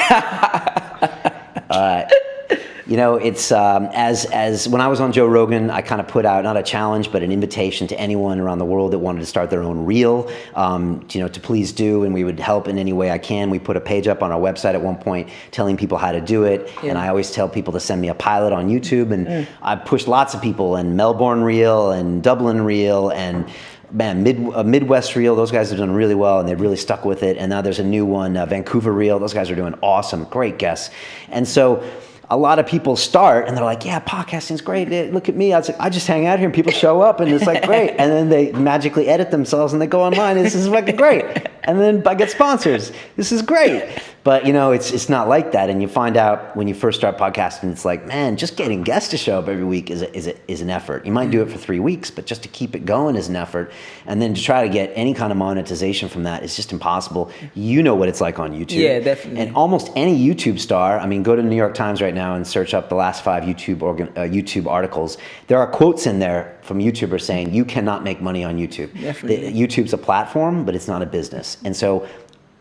You know, it's as when I was on Joe Rogan, I kind of put out not a challenge, but an invitation to anyone around the world that wanted to start their own reel, you know, to please do, and we would help in any way I can. We put a page up on our website at one point telling people how to do it, and I always tell people to send me a pilot on YouTube, and I pushed lots of people, and Melbourne Reel, and Dublin Reel, and man, Midwest Reel, those guys have done really well, and they've really stuck with it. And now there's a new one, Vancouver Reel. Those guys are doing awesome, great guests, and so. A lot of people start and they're like, yeah, podcasting's great. Look at me. I was like, I just hang out here and people show up and it's like, great. And then they magically edit themselves and they go online. This is fucking great. And then I get sponsors. This is great. But, you know, it's not like that. And you find out when you first start podcasting, it's like, man, just getting guests to show up every week is an effort. You might do it for 3 weeks, but just to keep it going is an effort. And then to try to get any kind of monetization from that is just impossible. You know what it's like on YouTube. Yeah, definitely. And almost any YouTube star, I mean, go to the New York Times right now and search up the last 5 YouTube articles. There are quotes in there from YouTubers saying, you cannot make money on YouTube. Definitely. YouTube's a platform, but it's not a business. And so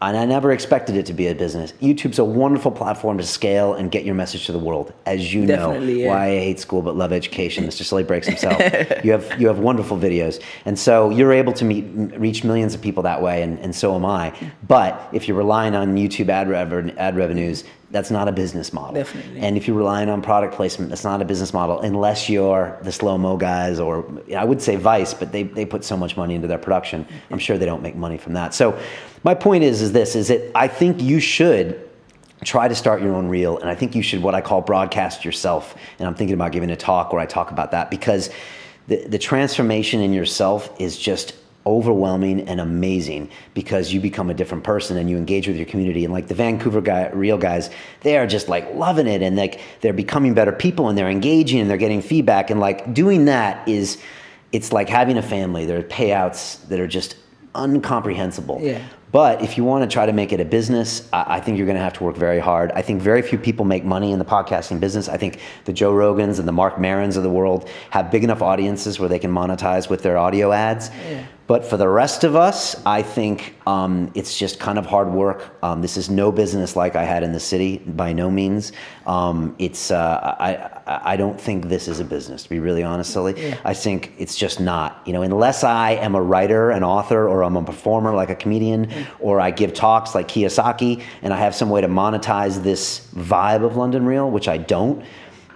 And I never expected it to be a business. YouTube's a wonderful platform to scale and get your message to the world. As you Definitely, know, yeah. why I hate school but love education. Mr. Slade breaks himself. You have wonderful videos. And so you're able to reach millions of people that way, and so am I. But if you're relying on YouTube ad revenues, that's not a business model. Definitely. And if you're relying on product placement, that's not a business model unless you're the slow-mo guys, or I would say Vice, but they put so much money into their production. I'm sure they don't make money from that. So my point is that I think you should try to start your own reel, and I think you should what I call broadcast yourself. And I'm thinking about giving a talk where I talk about that, because the transformation in yourself is just overwhelming and amazing, because you become a different person and you engage with your community. And like the Vancouver reel guys, they are just like loving it, and like they're becoming better people, and they're engaging, and they're getting feedback, and like doing that it's like having a family. There are payouts that are just incomprehensible. Yeah. But if you want to try to make it a business, I think you're going to have to work very hard. I think very few people make money in the podcasting business. I think the Joe Rogans and the Mark Marons of the world have big enough audiences where they can monetize with their audio ads. Yeah. But for the rest of us, I think it's just kind of hard work. This is no business like I had in the city, by no means. I don't think this is a business, to be really honest, Sully. Yeah. I think it's just not. Unless I am a writer, an author, or I'm a performer like a comedian, or I give talks like Kiyosaki, and I have some way to monetize this vibe of London Real, which I don't,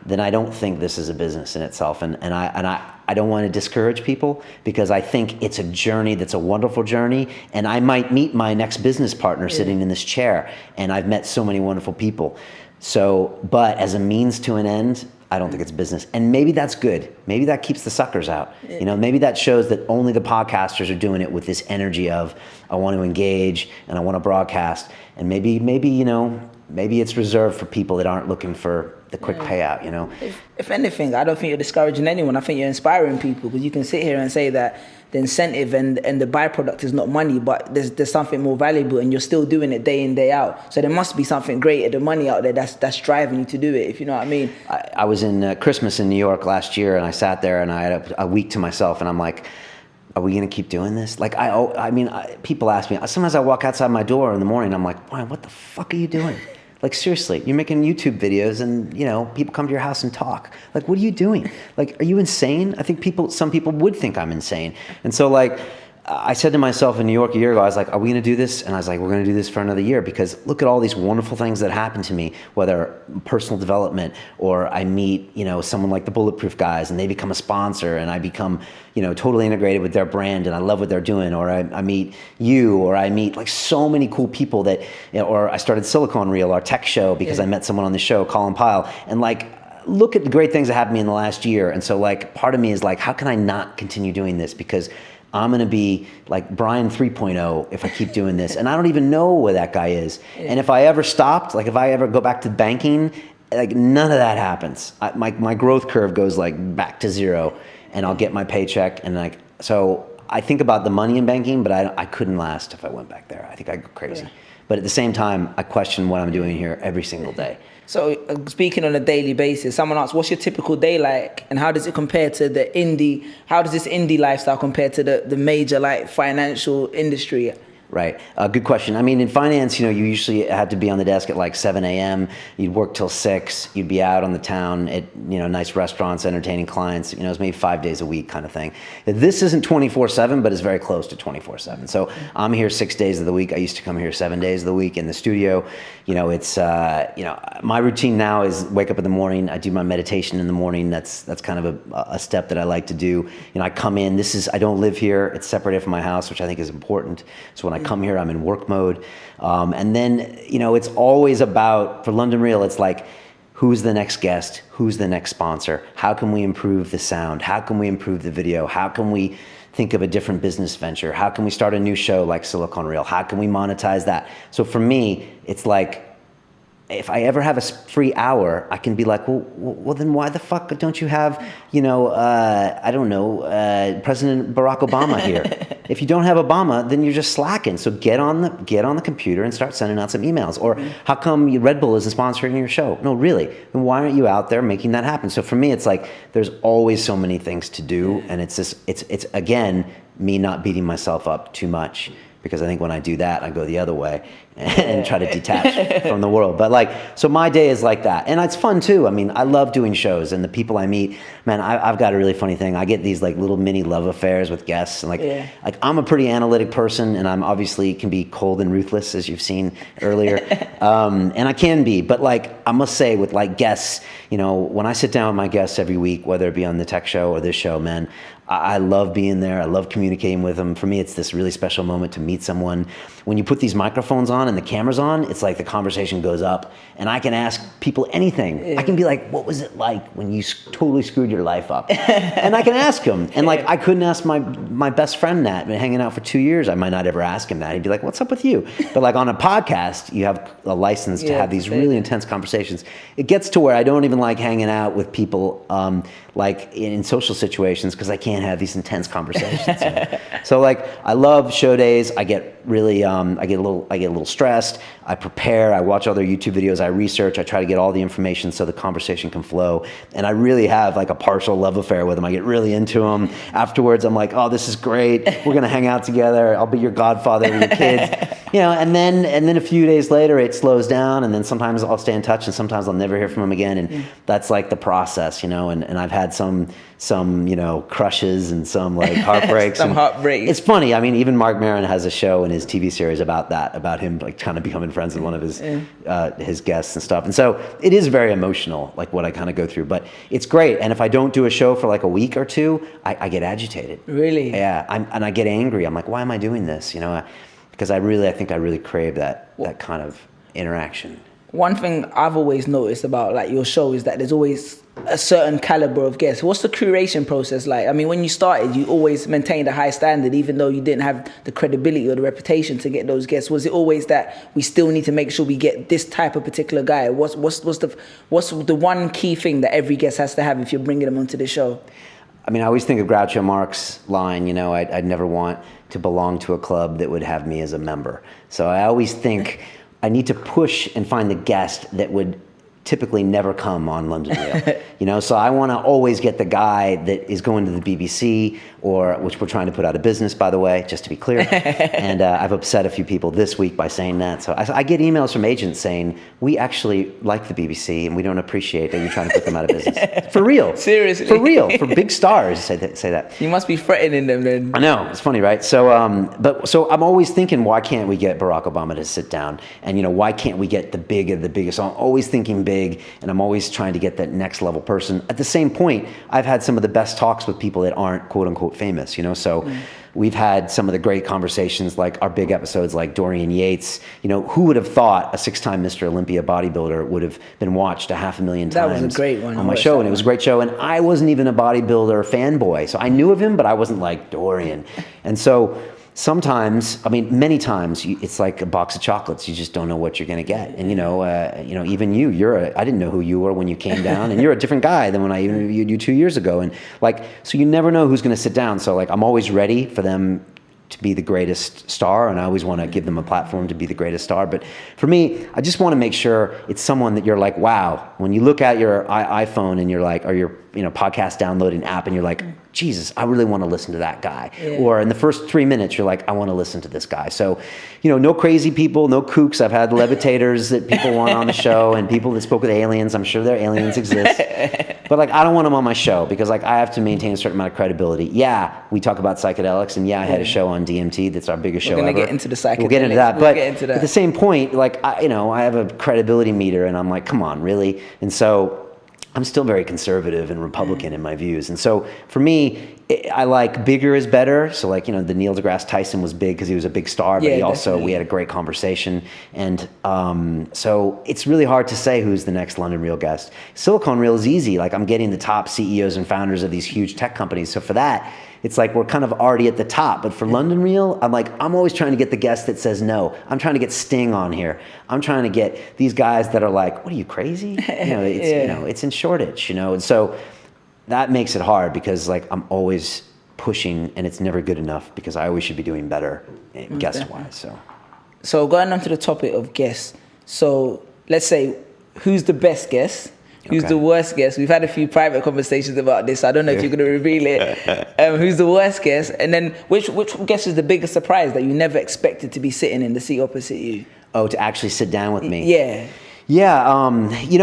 then I don't think this is a business in itself. And I don't want to discourage people, because I think it's a journey that's a wonderful journey, and I might meet my next business partner sitting in this chair, and I've met so many wonderful people. So, but as a means to an end, I don't think it's business. And maybe that's good. Maybe that keeps the suckers out. Maybe that shows that only the podcasters are doing it with this energy of, I want to engage and I want to broadcast. And maybe it's reserved for people that aren't looking for the quick payout, If anything, I don't think you're discouraging anyone. I think you're inspiring people, because you can sit here and say that the incentive and the byproduct is not money, but there's something more valuable, and you're still doing it day in, day out. So there must be something greater than money out there that's driving you to do it, if you know what I mean. I was in Christmas in New York last year, and I sat there and I had a week to myself, and I'm like, are we going to keep doing this? Like, people ask me, sometimes I walk outside my door in the morning, I'm like, Brian, what the fuck are you doing? Like, seriously, you're making YouTube videos, and people come to your house and talk. Like, what are you doing? Like, are you insane? I think some people would think I'm insane. And so, like, I said to myself in New York a year ago, I was like, are we going to do this? And I was like, we're going to do this for another year, because look at all these wonderful things that happen to me, whether personal development, or I meet, someone like the Bulletproof guys, and they become a sponsor, and I become, totally integrated with their brand, and I love what they're doing. Or I meet you, or I meet like so many cool people that, or I started Silicon Reel, our tech show, because I met someone on the show, Colin Pyle, and like, look at the great things that happened to me in the last year. And so like, part of me is like, how can I not continue doing this? Because I'm going to be like Brian 3.0 if I keep doing this. And I don't even know where that guy is. And if I ever stopped, like if I ever go back to banking, like none of that happens. My growth curve goes like back to zero, and I'll get my paycheck. And like, so I think about the money in banking, but I couldn't last if I went back there. I think I'd go crazy. Yeah. But at the same time, I question what I'm doing here every single day. So speaking on a daily basis, someone asks, what's your typical day like, and how does it compare to the indie? How does this indie lifestyle compare to the major like financial industry? Right. Good question. I mean, in finance, you usually have to be on the desk at like 7 a.m. You'd work till 6. You'd be out on the town at, nice restaurants, entertaining clients. It's maybe 5 days a week kind of thing. This isn't 24/7, but it's very close to 24/7. So I'm here 6 days of the week. I used to come here 7 days of the week in the studio. It's, my routine now is wake up in the morning. I do my meditation in the morning. That's kind of a step that I like to do. I come in. I don't live here. It's separated from my house, which I think is important. So when I come here, I'm in work mode. And then, it's always about, for London Real, it's like, who's the next guest? Who's the next sponsor? How can we improve the sound? How can we improve the video? How can we think of a different business venture? How can we start a new show like Silicon Reel? How can we monetize that? So for me, it's like, if I ever have a free hour, I can be like, well, then why the fuck don't you have, President Barack Obama here? If you don't have Obama, then you're just slacking. So get on the computer and start sending out some emails. Or how come Red Bull isn't sponsoring your show? No, really. Then why aren't you out there making that happen? So for me, it's like there's always so many things to do, and it's again me not beating myself up too much. because I think when I do that, I go the other way and try to detach from the world. But like, so my day is like that. And it's fun too. I mean, I love doing shows, and the people I meet, man, I've got a really funny thing. I get these like little mini love affairs with guests, and like I'm a pretty analytic person, and I'm obviously can be cold and ruthless, as you've seen earlier. And I can be, but like, I must say with like guests, you know, when I sit down with my guests every week, whether it be on the tech show or this show, man, I love being there. I love communicating with them. For me, it's this really special moment to meet someone. When you put these microphones on and the cameras on, it's like the conversation goes up, and I can ask people anything. I can be like, what was it like when you totally screwed your life up? And I can ask him. And like, I couldn't ask my best friend that. Been hanging out for 2 years, I might not ever ask him that. He'd be like, what's up with you? But like on a podcast, you have a license to have these really intense conversations. It gets to where I don't even like hanging out with people like in social situations, because I can't have these intense conversations. You know? So like, I love show days. I get really, I get a little stressed. I prepare. I watch other YouTube videos. I research. I try to get all the information so the conversation can flow. And I really have like a partial love affair with them. I get really into them. Afterwards, I'm like, oh, this is great. We're gonna hang out together. I'll be your godfather with your kids. You know, and then a few days later it slows down, and then sometimes I'll stay in touch, and sometimes I'll never hear from them again. And that's like the process, you know. And I've had some you know, crushes and some like heartbreaks. Some heartbreaks. It's funny. I mean, even Mark Maron has a show in his TV series about that, about him like kind of becoming friends with one of his guests and stuff. And so it is very emotional, like what I kind of go through. But it's great. And if I don't do a show for like a week or two, I get agitated. Really? Yeah. And I get angry. I'm like, why am I doing this? You know, because I think I really crave that kind of interaction. One thing I've always noticed about like your show is that there's always a certain caliber of guests. What's the curation process like? I mean, when you started, you always maintained a high standard, even though you didn't have the credibility or the reputation to get those guests. Was it always that we still need to make sure we get this type of particular guy? What's the one key thing that every guest has to have if you're bringing them onto the show? I mean, I always think of Groucho Marx line, you know, I'd never want to belong to a club that would have me as a member. So I always think I need to push and find the guest that would typically never come on London Real. You know, so I want to always get the guy that is going to the BBC, or which we're trying to put out of business, by the way, just to be clear. And I've upset a few people this week by saying that. So I get emails from agents saying, we actually like the BBC and we don't appreciate that you're trying to put them out of business. For real. Seriously. For real. For big stars say that. You must be threatening them then. I know, it's funny, right? So, so I'm always thinking, why can't we get Barack Obama to sit down? And, you know, why can't we get the big of the biggest? So I'm always thinking big, and I'm always trying to get that next level person. At the same point, I've had some of the best talks with people that aren't quote unquote famous, you know? So we've had some of the great conversations, like our big episodes, like Dorian Yates. You know, who would have thought a 6-time Mr. Olympia bodybuilder would have been watched 500,000 times That was a great one on my show, and it was a great show. And I wasn't even a bodybuilder fanboy, so I knew of him, but I wasn't like Dorian. And so sometimes, I mean, many times, it's like a box of chocolates. You just don't know what you're going to get. And, you know, even I didn't know who you were when you came down, and you're a different guy than when I interviewed you 2 years ago. And like, so you never know who's going to sit down. So like, I'm always ready for them to be the greatest star, and I always want to give them a platform to be the greatest star. But for me, I just want to make sure it's someone that you're like, wow, when you look at your iPhone and you're like, or your podcast downloading app, and you're like, Jesus, I really want to listen to that guy. Yeah. Or in the first 3 minutes, you're like, I want to listen to this guy. So, you know, no crazy people, no kooks. I've had levitators that people want on the show, and people that spoke with aliens. I'm sure their aliens exist. But like, I don't want them on my show, because like, I have to maintain a certain amount of credibility. Yeah, we talk about psychedelics, and I had a show on DMT. That's our biggest show ever. We're going to get into the psychedelics. We'll get into that. But at the same point, like, I have a credibility meter, and I'm like, come on, really? And so I'm still very conservative and Republican in my views. And so for me, I like bigger is better. So like, the Neil deGrasse Tyson was big because he was a big star, but we had a great conversation. And so it's really hard to say who's the next London Real guest. Silicon Reel is easy. Like, I'm getting the top CEOs and founders of these huge tech companies. So for that, it's like we're kind of already at the top. But for London Real, I'm always trying to get the guest that says no. I'm trying to get Sting on here. I'm trying to get these guys that are like, what are you, crazy? It's in Shoreditch, and so that makes it hard, because like, I'm always pushing, and it's never good enough, because I always should be doing better guest-wise. So going on to the topic of guests. So let's say, who's the best guest? Who's Okay. the worst guest? We've had a few private conversations about this. I don't know if you're going to reveal it. Who's the worst guest? And then which guest is the biggest surprise that you never expected to be sitting in the seat opposite you? Oh, to actually sit down with me. Yeah. Yeah, I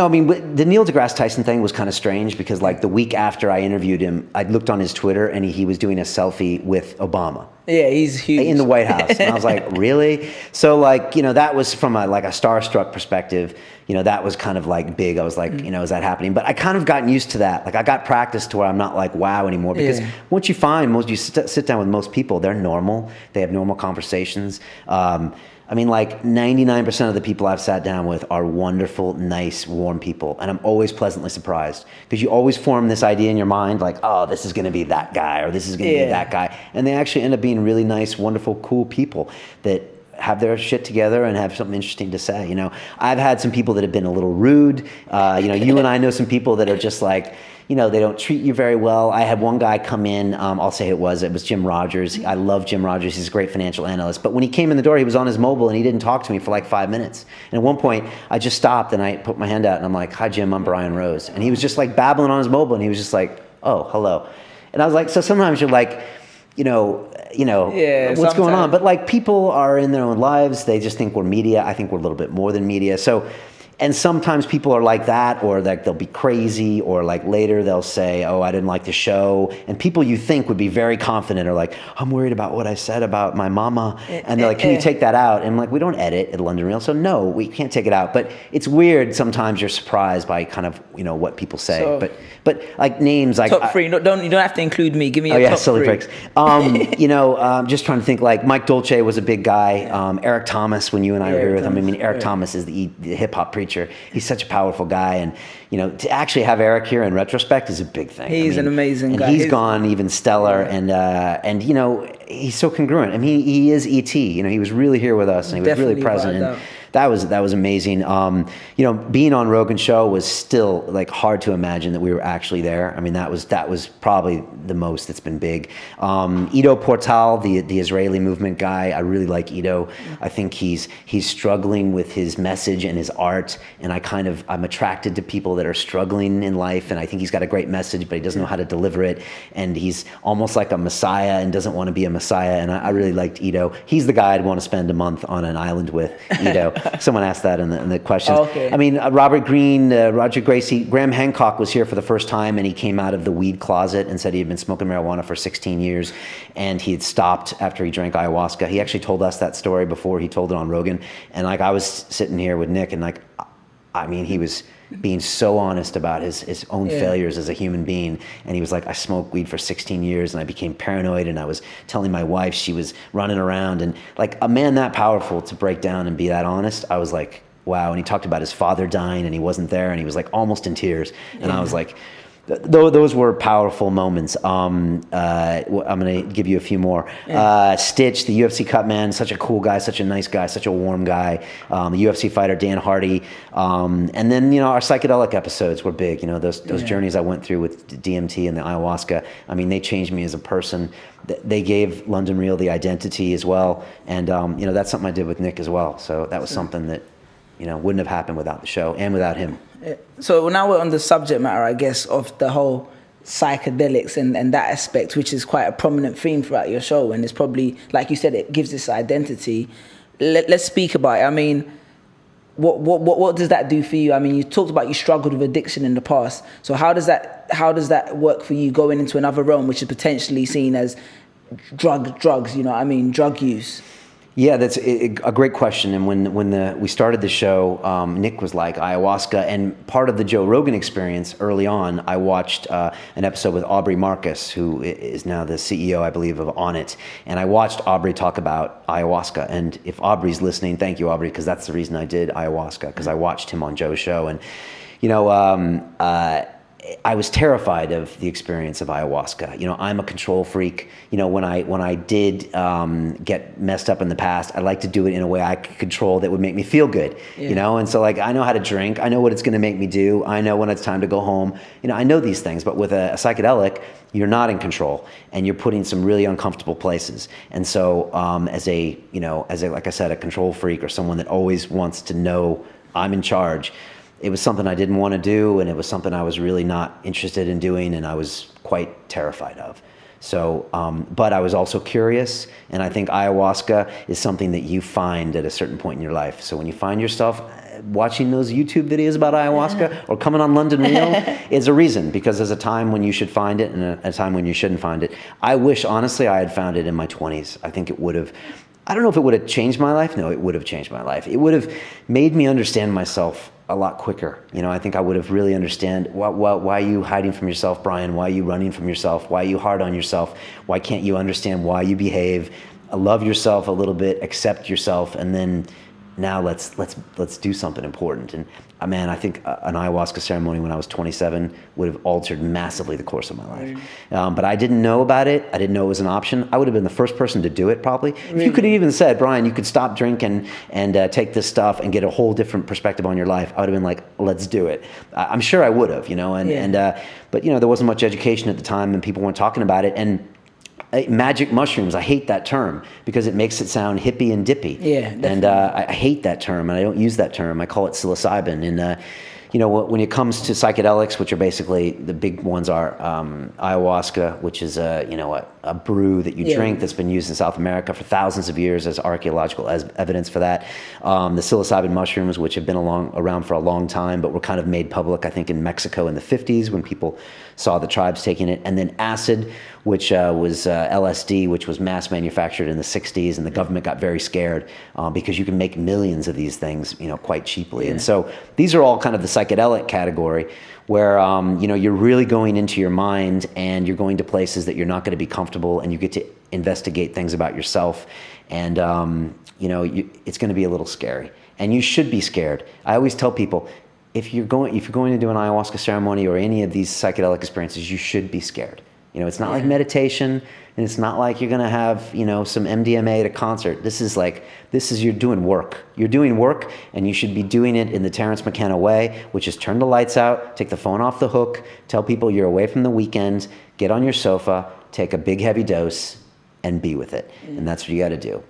mean, the Neil deGrasse Tyson thing was kind of strange because, like, the week after I interviewed him, I looked on his Twitter and he was doing a selfie with Obama. Yeah, he's huge. In the White House. And I was like, really? So, like, that was from a starstruck perspective, that was kind of like big. I was like, is that happening? But I kind of gotten used to that. Like, I got practice to where I'm not like, wow anymore, because once you sit down with most people, they're normal. They have normal conversations. I mean, like 99% of the people I've sat down with are wonderful, nice, warm people. And I'm always pleasantly surprised because you always form this idea in your mind, like, oh, this is going to be that guy or this is going to be that guy. And they actually end up being really nice, wonderful, cool people that have their shit together and have something interesting to say. I've had some people that have been a little rude. You and I know some people that are just like, they don't treat you very well. I had one guy come in, I'll say it was Jim Rogers. I love Jim Rogers. He's a great financial analyst. But when he came in the door, he was on his mobile and he didn't talk to me for like 5 minutes. And at one point, I just stopped and I put my hand out and I'm like, hi, Jim, I'm Brian Rose. And he was just like babbling on his mobile and he was just like, oh, hello. And I was like, so sometimes you're like, what's going on? But like people are in their own lives. They just think we're media. I think we're a little bit more than media. So, and sometimes people are like that, or like they'll be crazy, or like later they'll say, oh, I didn't like the show. And people you think would be very confident are like, I'm worried about what I said about my mama. And they're like, can you take that out? And I'm like, we don't edit at London Real. So no, we can't take it out. But it's weird. Sometimes you're surprised by kind of, what people say. So, but like names, like top three. You don't have to include me. Give me your top silly three. Breaks. Just trying to think. Like Mike Dolce was a big guy. Eric Thomas, when you and I were here with him. I mean, Eric Thomas is the hip hop preacher. He's such a powerful guy, and to actually have Eric here in retrospect is a big thing. He's an amazing guy. And he's gone even stellar, and he's so congruent. I mean, he is ET. He was really here with us, and he was really present. And that was amazing. Being on Rogan's show was still like hard to imagine that we were actually there. I mean, that was probably the most that's been big. Ido Portal, the Israeli movement guy, I really like Ido. I think he's struggling with his message and his art, and I'm attracted to people that are struggling in life, and I think he's got a great message, but he doesn't know how to deliver it, and he's almost like a messiah and doesn't want to be a messiah, and I really liked Ido. He's the guy I'd want to spend a month on an island with, Ido. Someone asked that in the questions. Oh, okay. I mean, Robert Greene, Roger Gracie, Graham Hancock was here for the first time, and he came out of the weed closet and said he had been smoking marijuana for 16 years, and he had stopped after he drank ayahuasca. He actually told us that story before he told it on Rogan, and like I was sitting here with Nick, and like, I mean, he was being so honest about his own failures as a human being. And he was like, I smoked weed for 16 years and I became paranoid, and I was telling my wife she was running around, and like a man that powerful to break down and be that honest, I was like, wow. And he talked about his father dying and he wasn't there, and he was like almost in tears. And I was like, those were powerful moments. I'm going to give you a few more. Stitch, the UFC cut man, such a cool guy, such a nice guy, such a warm guy. The UFC fighter, Dan Hardy. And then, our psychedelic episodes were big. Those journeys I went through with DMT and the ayahuasca, I mean, they changed me as a person. They gave London Real the identity as well. And, that's something I did with Nick as well. So that was something that, wouldn't have happened without the show and without him. So now we're on the subject matter, I guess, of the whole psychedelics and that aspect, which is quite a prominent theme throughout your show. And it's probably, like you said, it gives this identity. Let's speak about it. I mean, what does that do for you? I mean, you talked about you struggled with addiction in the past. So how does that work for you going into another realm, which is potentially seen as drugs, drug use? Yeah, that's a great question. And when we started the show, Nick was like ayahuasca, and part of the Joe Rogan experience early on, I watched an episode with Aubrey Marcus, who is now the CEO, I believe, of On It. And I watched Aubrey talk about ayahuasca. And if Aubrey's listening, thank you, Aubrey, because that's the reason I did ayahuasca, because I watched him on Joe's show. And I was terrified of the experience of ayahuasca. I'm a control freak. When I did get messed up in the past, I like to do it in a way I could control that would make me feel good. And so like I know how to drink. I know what it's going to make me do. I know when it's time to go home. I know these things. But with a psychedelic, you're not in control, and you're put in some really uncomfortable places. And so as like I said, a control freak or someone that always wants to know I'm in charge, it was something I didn't want to do, and it was something I was really not interested in doing, and I was quite terrified of. So, but I was also curious, and I think ayahuasca is something that you find at a certain point in your life. So when you find yourself watching those YouTube videos about ayahuasca or coming on London Real, is a reason, because there's a time when you should find it and a time when you shouldn't find it. I wish, honestly, I had found it in my 20s. I think it would have, I don't know if it would have changed my life. No, it would have changed my life. It would have made me understand myself a lot quicker. You know, I think I would have really understand why are you hiding from yourself, Brian? Why are you running from yourself? Why are you hard on yourself? Why can't you understand why you behave? Love yourself a little bit, accept yourself, and then now let's do something important. And man, I think an ayahuasca ceremony when I was 27 would have altered massively the course of my life. But I didn't know about it. I didn't know it was an option. I would have been the first person to do it probably. If you could have even said, Brian, you could stop drinking and take this stuff and get a whole different perspective on your life, I would have been like, let's do it. I'm sure I would have, you know, but you know, there wasn't much education at the time and people weren't talking about it. And magic mushrooms, I hate that term because it makes it sound hippie and dippy. Yeah, definitely. And I hate that term, and I don't use that term. I call it psilocybin. And you know, when it comes to psychedelics, which are basically the big ones are ayahuasca, which is a brew that you drink that's been used in South America for thousands of years as archaeological evidence for that. The psilocybin mushrooms, which have been around for a long time, but were kind of made public, I think, in Mexico in the 50s when people saw the tribes taking it. And then acid, which was LSD, which was mass manufactured in the 60s, and the government got very scared because you can make millions of these things, you know, quite cheaply. And so these are all kind of the psychedelic category where, you know, you're really going into your mind and you're going to places that you're not going to be comfortable, and you get to investigate things about yourself. And, you know, it's going to be a little scary, and you should be scared. I always tell people, if you're going to do an ayahuasca ceremony or any of these psychedelic experiences, you should be scared. You know, it's not like meditation, and it's not like you're going to have, you know, some MDMA at a concert. This is you're doing work. You're doing work, and you should be doing it in the Terence McKenna way, which is turn the lights out, take the phone off the hook, tell people you're away from the weekend, get on your sofa, take a big heavy dose, and be with it. And that's what you got to do.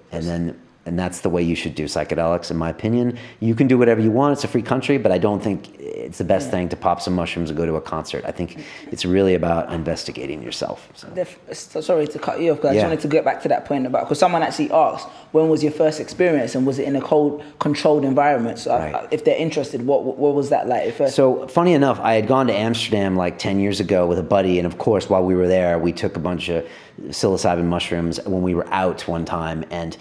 And that's the way you should do psychedelics, in my opinion. You can do whatever you want. It's a free country, but I don't think it's the best thing to pop some mushrooms and go to a concert. I think it's really about investigating yourself. So. Sorry to cut you off, because I just wanted to get back to that point about, because someone actually asked, when was your first experience, and was it in a cold, controlled environment? So if they're interested, what was that like? So funny enough, I had gone to Amsterdam like 10 years ago with a buddy, and of course, while we were there, we took a bunch of psilocybin mushrooms when we were out one time, and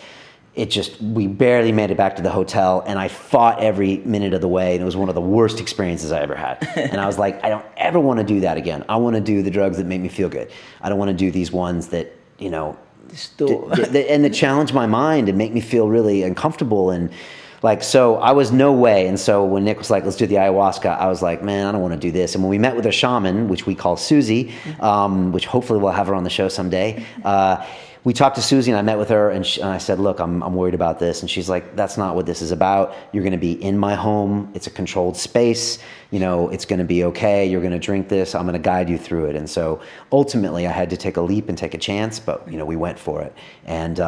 we barely made it back to the hotel, and I fought every minute of the way, and it was one of the worst experiences I ever had. And I was like, I don't ever want to do that again. I want to do the drugs that make me feel good. I don't want to do these ones that, you know, and that challenge my mind and make me feel really uncomfortable. And like, so I was no way. And so when Nick was like, let's do the ayahuasca, I was like, man, I don't want to do this. And when we met with a shaman, which we call Susie, which hopefully we'll have her on the show someday, we talked to Susie, and I met with her, and I said, look, I'm worried about this. And she's like, that's not what this is about. You're going to be in my home. It's a controlled space. You know, it's going to be okay. You're going to drink this. I'm going to guide you through it. And so ultimately I had to take a leap and take a chance, but, you know, we went for it. And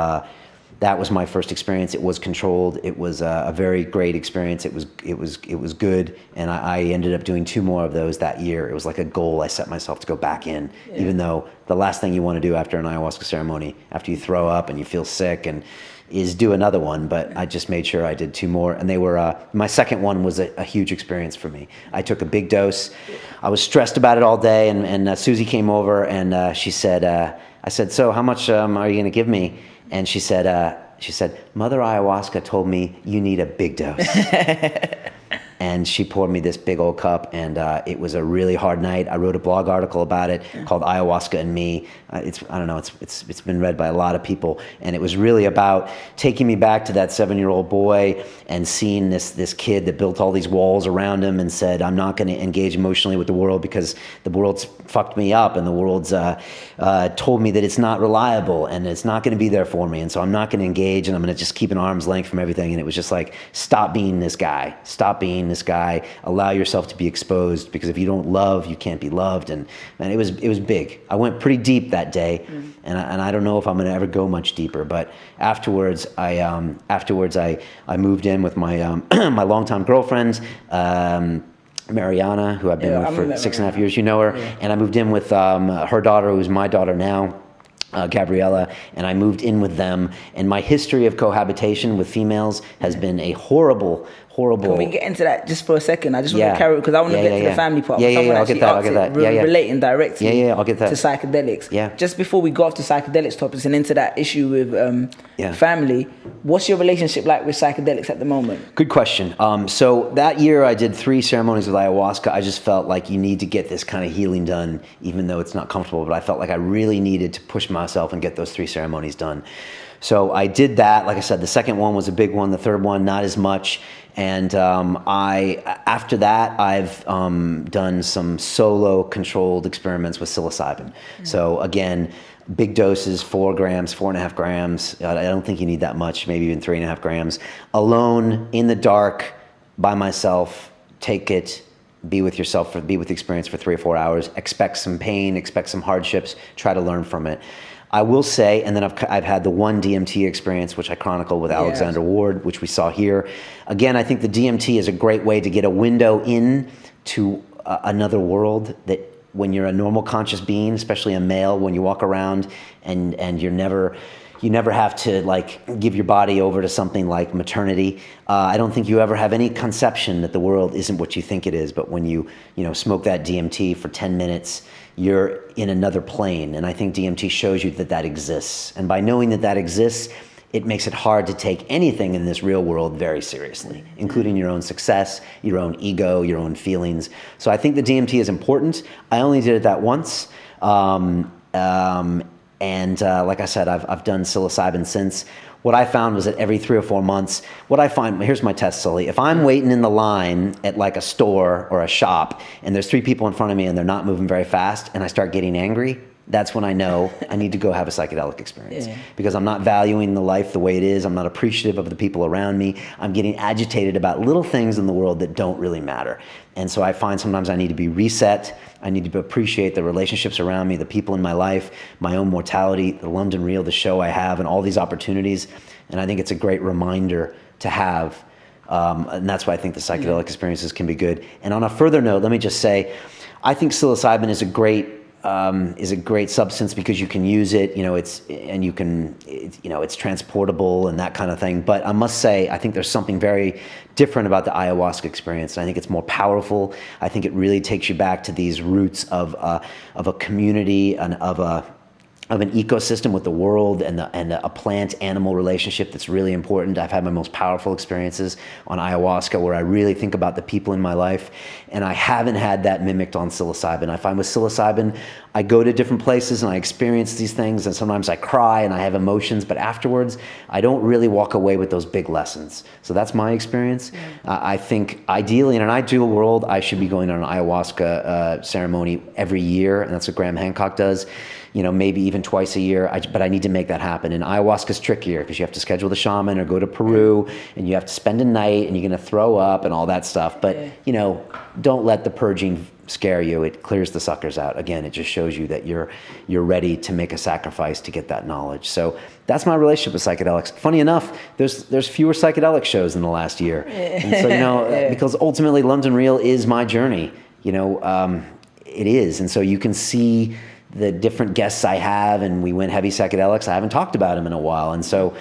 that was my first experience. It was controlled. It was a very great experience. It was good. And I ended up doing 2 more of those that year. It was like a goal I set myself to go back in, even though the last thing you want to do after an ayahuasca ceremony, after you throw up and you feel sick, is do another one. But I just made sure I did 2 more. And they were, my second one was a huge experience for me. I took a big dose. I was stressed about it all day. And Susie came over, and she said, I said, so how much are you going to give me? And she said, Mother Ayahuasca told me you need a big dose. And she poured me this big old cup, and it was a really hard night. I wrote a blog article about it called Ayahuasca and Me. It's been read by a lot of people, and it was really about taking me back to that 7-year-old boy and seeing this kid that built all these walls around him and said, I'm not going to engage emotionally with the world because the world's fucked me up, and the world's told me that it's not reliable and it's not going to be there for me, and so I'm not going to engage, and I'm going to just keep an arm's length from everything. And it was just like, stop being this guy. Stop being find this guy, allow yourself to be exposed, because if you don't love, you can't be loved. And man, it was big. I went pretty deep that day, and I don't know if I'm going to ever go much deeper. But afterwards, I moved in with my my longtime girlfriend, Mariana, who I've been with for 6.5 years. You know her. Yeah. And I moved in with her daughter, who's my daughter now, Gabriella, and I moved in with them. And my history of cohabitation with females has been a horrible. Can we get into that just for a second? I just want to carry it because I want to get to the family part. I'll get that. Relating directly I'll get that. to psychedelics. Yeah. Just before we go off to psychedelics topics and into that issue with family, what's your relationship like with psychedelics at the moment? Good question. So that year I did 3 ceremonies with ayahuasca. I just felt like you need to get this kind of healing done, even though it's not comfortable, but I felt like I really needed to push myself and get those 3 ceremonies done. So I did that. Like I said, the second one was a big one. The third one, not as much. And after that, I've done some solo controlled experiments with psilocybin. So again, big doses, 4 grams, 4.5 grams. I don't think you need that much, maybe even 3.5 grams. Alone, in the dark, by myself, take it, be with yourself, be with the experience for 3 or 4 hours. Expect some pain, expect some hardships, try to learn from it. I will say, and then I've had the one DMT experience, which I chronicled with Alexander Ward, which we saw here. Again, I think the DMT is a great way to get a window in to another world that when you're a normal conscious being, especially a male, when you walk around and you never have to like give your body over to something like maternity. I don't think you ever have any conception that the world isn't what you think it is. But when you smoke that DMT for 10 minutes, you're in another plane. And I think DMT shows you that exists. And by knowing that exists, it makes it hard to take anything in this real world very seriously, including your own success, your own ego, your own feelings. So I think the DMT is important. I only did it that once. And like I said, I've done psilocybin since. What I found was that every 3 or 4 months, here's my test, Sully. If I'm waiting in the line at like a store or a shop and there's 3 people in front of me and they're not moving very fast and I start getting angry, that's when I know I need to go have a psychedelic experience. Because I'm not valuing the life the way it is. I'm not appreciative of the people around me. I'm getting agitated about little things in the world that don't really matter. And so I find sometimes I need to be reset. I need to appreciate the relationships around me, the people in my life, my own mortality, the London Reel, the show I have, and all these opportunities. And I think it's a great reminder to have. And that's why I think the psychedelic experiences can be good. And on a further note, let me just say, I think psilocybin is a great substance because you can use it, it's transportable and that kind of thing. But I must say, I think there's something very different about the ayahuasca experience. I think it's more powerful. I think it really takes you back to these roots of a community and of an ecosystem with the world and a plant-animal relationship that's really important. I've had my most powerful experiences on ayahuasca where I really think about the people in my life, and I haven't had that mimicked on psilocybin. I find with psilocybin, I go to different places and I experience these things, and sometimes I cry and I have emotions, but afterwards, I don't really walk away with those big lessons. So that's my experience. I think ideally, in an ideal world, I should be going on an ayahuasca ceremony every year, and that's what Graham Hancock does. Maybe even twice a year, but I need to make that happen. And ayahuasca's trickier because you have to schedule the shaman or go to Peru and you have to spend a night and you're gonna throw up and all that stuff. But, don't let the purging scare you. It clears the suckers out. Again, it just shows you that you're ready to make a sacrifice to get that knowledge. So that's my relationship with psychedelics. Funny enough, there's fewer psychedelic shows in the last year. And so, because ultimately London Reel is my journey, it is. And so you can see the different guests I have, and we went heavy psychedelics. I haven't talked about them in a while. And so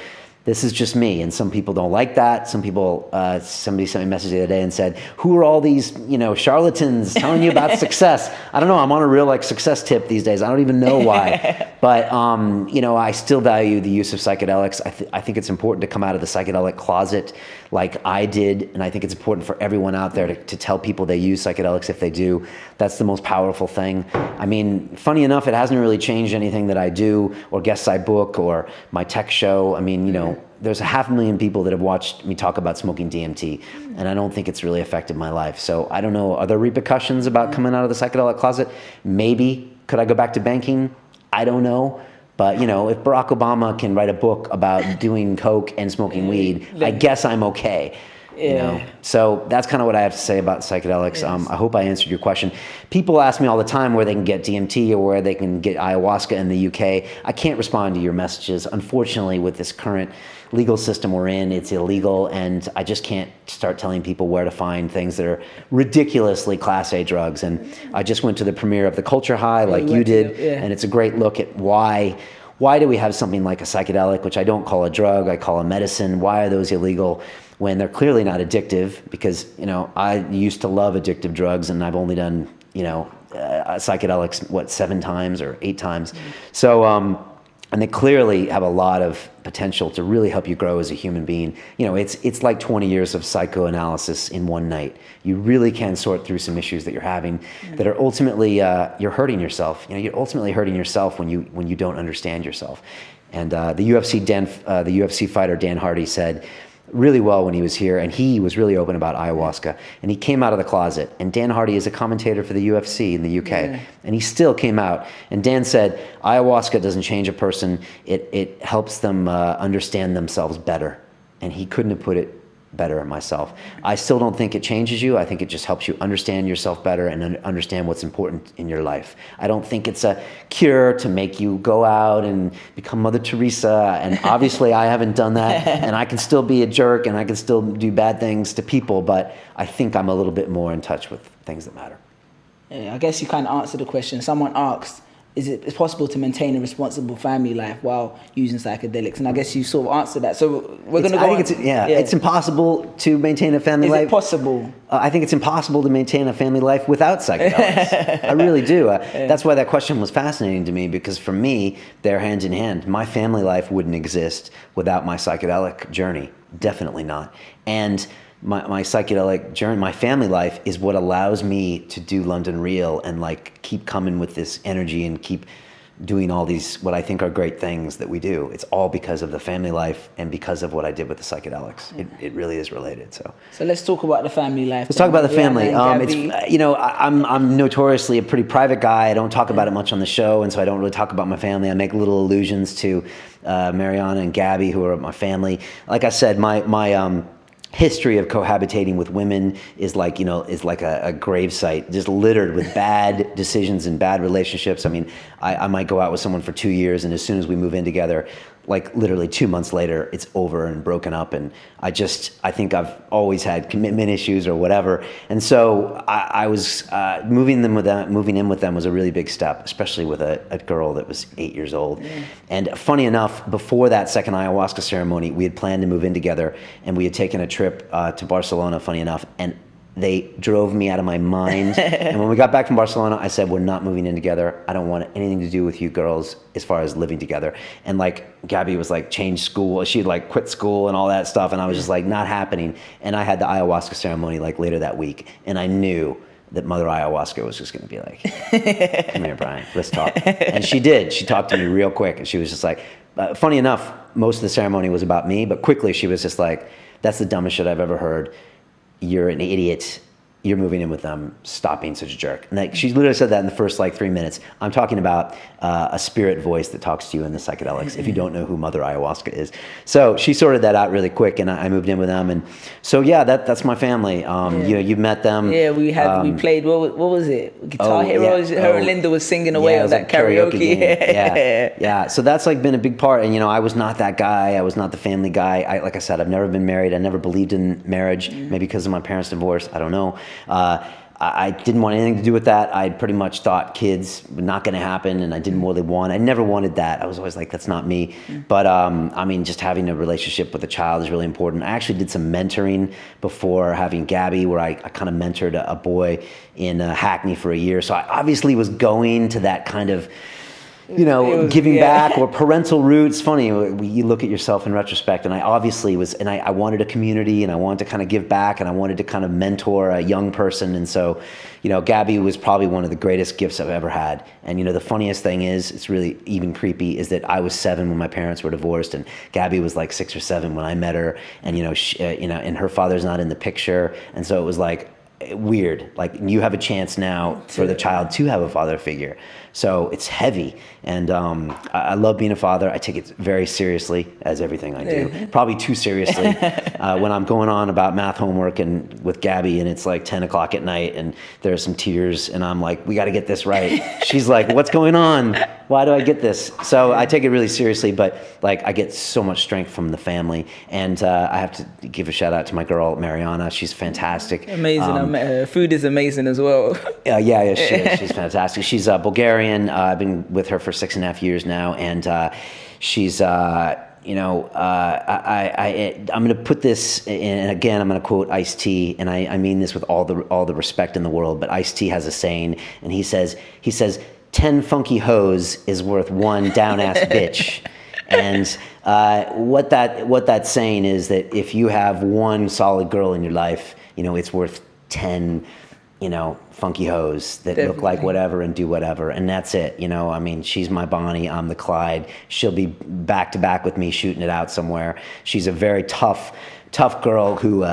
this is just me. And some people don't like that. Some people, somebody sent me a message the other day and said, who are all these, charlatans telling you about success? I don't know. I'm on a real success tip these days. I don't even know why. But, I still value the use of psychedelics. I think it's important to come out of the psychedelic closet like I did. And I think it's important for everyone out there to tell people they use psychedelics if they do. That's the most powerful thing. I mean, funny enough, it hasn't really changed anything that I do or guests I book or my tech show. I mean, there's 500,000 people that have watched me talk about smoking DMT, and I don't think it's really affected my life. So I don't know, are there repercussions about coming out of the psychedelic closet? Maybe. Could I go back to banking? I don't know. But, if Barack Obama can write a book about doing coke and smoking weed, I guess I'm okay. You know? So that's kind of what I have to say about psychedelics. I hope I answered your question. People ask me all the time where they can get DMT or where they can get ayahuasca in the UK. I can't respond to your messages. Unfortunately, with this current legal system we're in, it's illegal, and I just can't start telling people where to find things that are ridiculously Class A drugs. And I just went to the premiere of The Culture High, like you did, and it's a great look at why do we have something like a psychedelic, which I don't call a drug, I call a medicine. Why are those illegal when they're clearly not addictive? Because, you know, I used to love addictive drugs, and I've only done, you know, psychedelics, 7 times or 8 times. So, and they clearly have a lot of potential to really help you grow as a human being. You know, it's like 20 years of psychoanalysis in one night. You really can sort through some issues that you're having that are ultimately, you're hurting yourself. You know, you're ultimately hurting yourself when you don't understand yourself. And the UFC fighter Dan Hardy said really well when he was here, and he was really open about ayahuasca, and he came out of the closet. And Dan Hardy is a commentator for the UFC in the UK, and he still came out, and Dan said ayahuasca doesn't change a person, it helps them understand themselves better. And he couldn't have put it better myself. I still don't think it changes you. I think it just helps you understand yourself better and understand what's important in your life. I don't think it's a cure to make you go out and become Mother Teresa, and obviously I haven't done that, and I can still be a jerk and I can still do bad things to people, but I think I'm a little bit more in touch with things that matter. Yeah, I guess you kind of answered the question. Someone asked, is it possible to maintain a responsible family life while using psychedelics? And I guess you sort of answered that. So we're going to go. It's impossible to maintain a family life. Is it possible? I think it's impossible to maintain a family life without psychedelics. I really do. That's why that question was fascinating to me, because for me, they're hand in hand. My family life wouldn't exist without my psychedelic journey. Definitely not. And my psychedelic journey, my family life is what allows me to do London Real and like keep coming with this energy and keep doing all these what I think are great things that we do. It's all because of the family life and because of what I did with the psychedelics. It really is related. So let's talk about the family life. Let's talk about the family. It's, you know, I'm notoriously a pretty private guy. I don't talk about it much on the show, and so I don't really talk about my family. I make little allusions to Mariana and Gabby, who are my family. Like I said, my history of cohabitating with women is like, you know, is like a gravesite, just littered with bad decisions and bad relationships. I mean, I might go out with someone for 2 years, and as soon as we move in together, like literally 2 months later, it's over and broken up. And I think I've always had commitment issues or whatever. And so I was moving in with them was a really big step, especially with a girl that was 8 years old. And funny enough, before that second ayahuasca ceremony, we had planned to move in together, and we had taken a trip to Barcelona, funny enough, and they drove me out of my mind. And when we got back from Barcelona, I said, we're not moving in together. I don't want anything to do with you girls as far as living together. And like Gabby was like, change school. She'd like quit school and all that stuff. And I was just like, not happening. And I had the ayahuasca ceremony like later that week. And I knew that Mother Ayahuasca was just going to be like, come here, Brian, let's talk. And she did. She talked to me real quick. And she was just like, funny enough, most of the ceremony was about me. But quickly she was just like, that's the dumbest shit I've ever heard. You're an idiot. You're moving in with them. Stop being such a jerk. And like, she literally said that in the first like 3 minutes. I'm talking about a spirit voice that talks to you in the psychedelics, if you don't know who Mother Ayahuasca is. So she sorted that out really quick, and I moved in with them. And so yeah, that's my family. You know, you met them. Yeah, we played. What was it? Guitar Hero. Her and Linda was singing away on that like karaoke. Yeah. So that's like been a big part. And you know, I was not that guy. I was not the family guy. Like I said, I've never been married. I never believed in marriage. Maybe because of my parents' divorce. I don't know. I didn't want anything to do with that. I pretty much thought kids were not going to happen, and I didn't really want. I never wanted that. I was always like, that's not me. But I mean, just having a relationship with a child is really important. I actually did some mentoring before having Gabby, where I kind of mentored a boy in Hackney for a year. So I obviously was going to that kind of, you know, giving back or parental roots. Funny, you look at yourself in retrospect, and I obviously was, and I wanted a community, and I wanted to kind of give back, and I wanted to kind of mentor a young person. And so, you know, Gabby was probably one of the greatest gifts I've ever had. And, you know, the funniest thing is, it's really even creepy, is that I was 7 when my parents were divorced, and Gabby was like 6 or 7 when I met her. And, you know, and her father's not in the picture. And so it was like, weird. Like, you have a chance now for the child to have a father figure. So it's heavy. And I love being a father. I take it very seriously, as everything I do. Probably too seriously. when I'm going on about math homework and with Gabby, and it's like 10 o'clock at night, and there's some tears, and I'm like, we got to get this right. She's like, what's going on? Why do I get this? So I take it really seriously, but like I get so much strength from the family, and I have to give a shout out to my girl Mariana. She's fantastic. Amazing. Food is amazing as well. Yeah, she is. She's fantastic. She's Bulgarian. I've been with her for 6.5 years now, and she's. I'm going to put this in, and again, I'm going to quote Ice-T, and I mean this with all the respect in the world, but Ice-T has a saying, and he says, 10 funky hoes is worth one down-ass bitch. And what that's saying is that if you have one solid girl in your life, it's worth 10, funky hoes that look like whatever and do whatever, and that's it. She's my Bonnie, I'm the Clyde. She'll be back to back with me shooting it out somewhere. She's a very tough girl who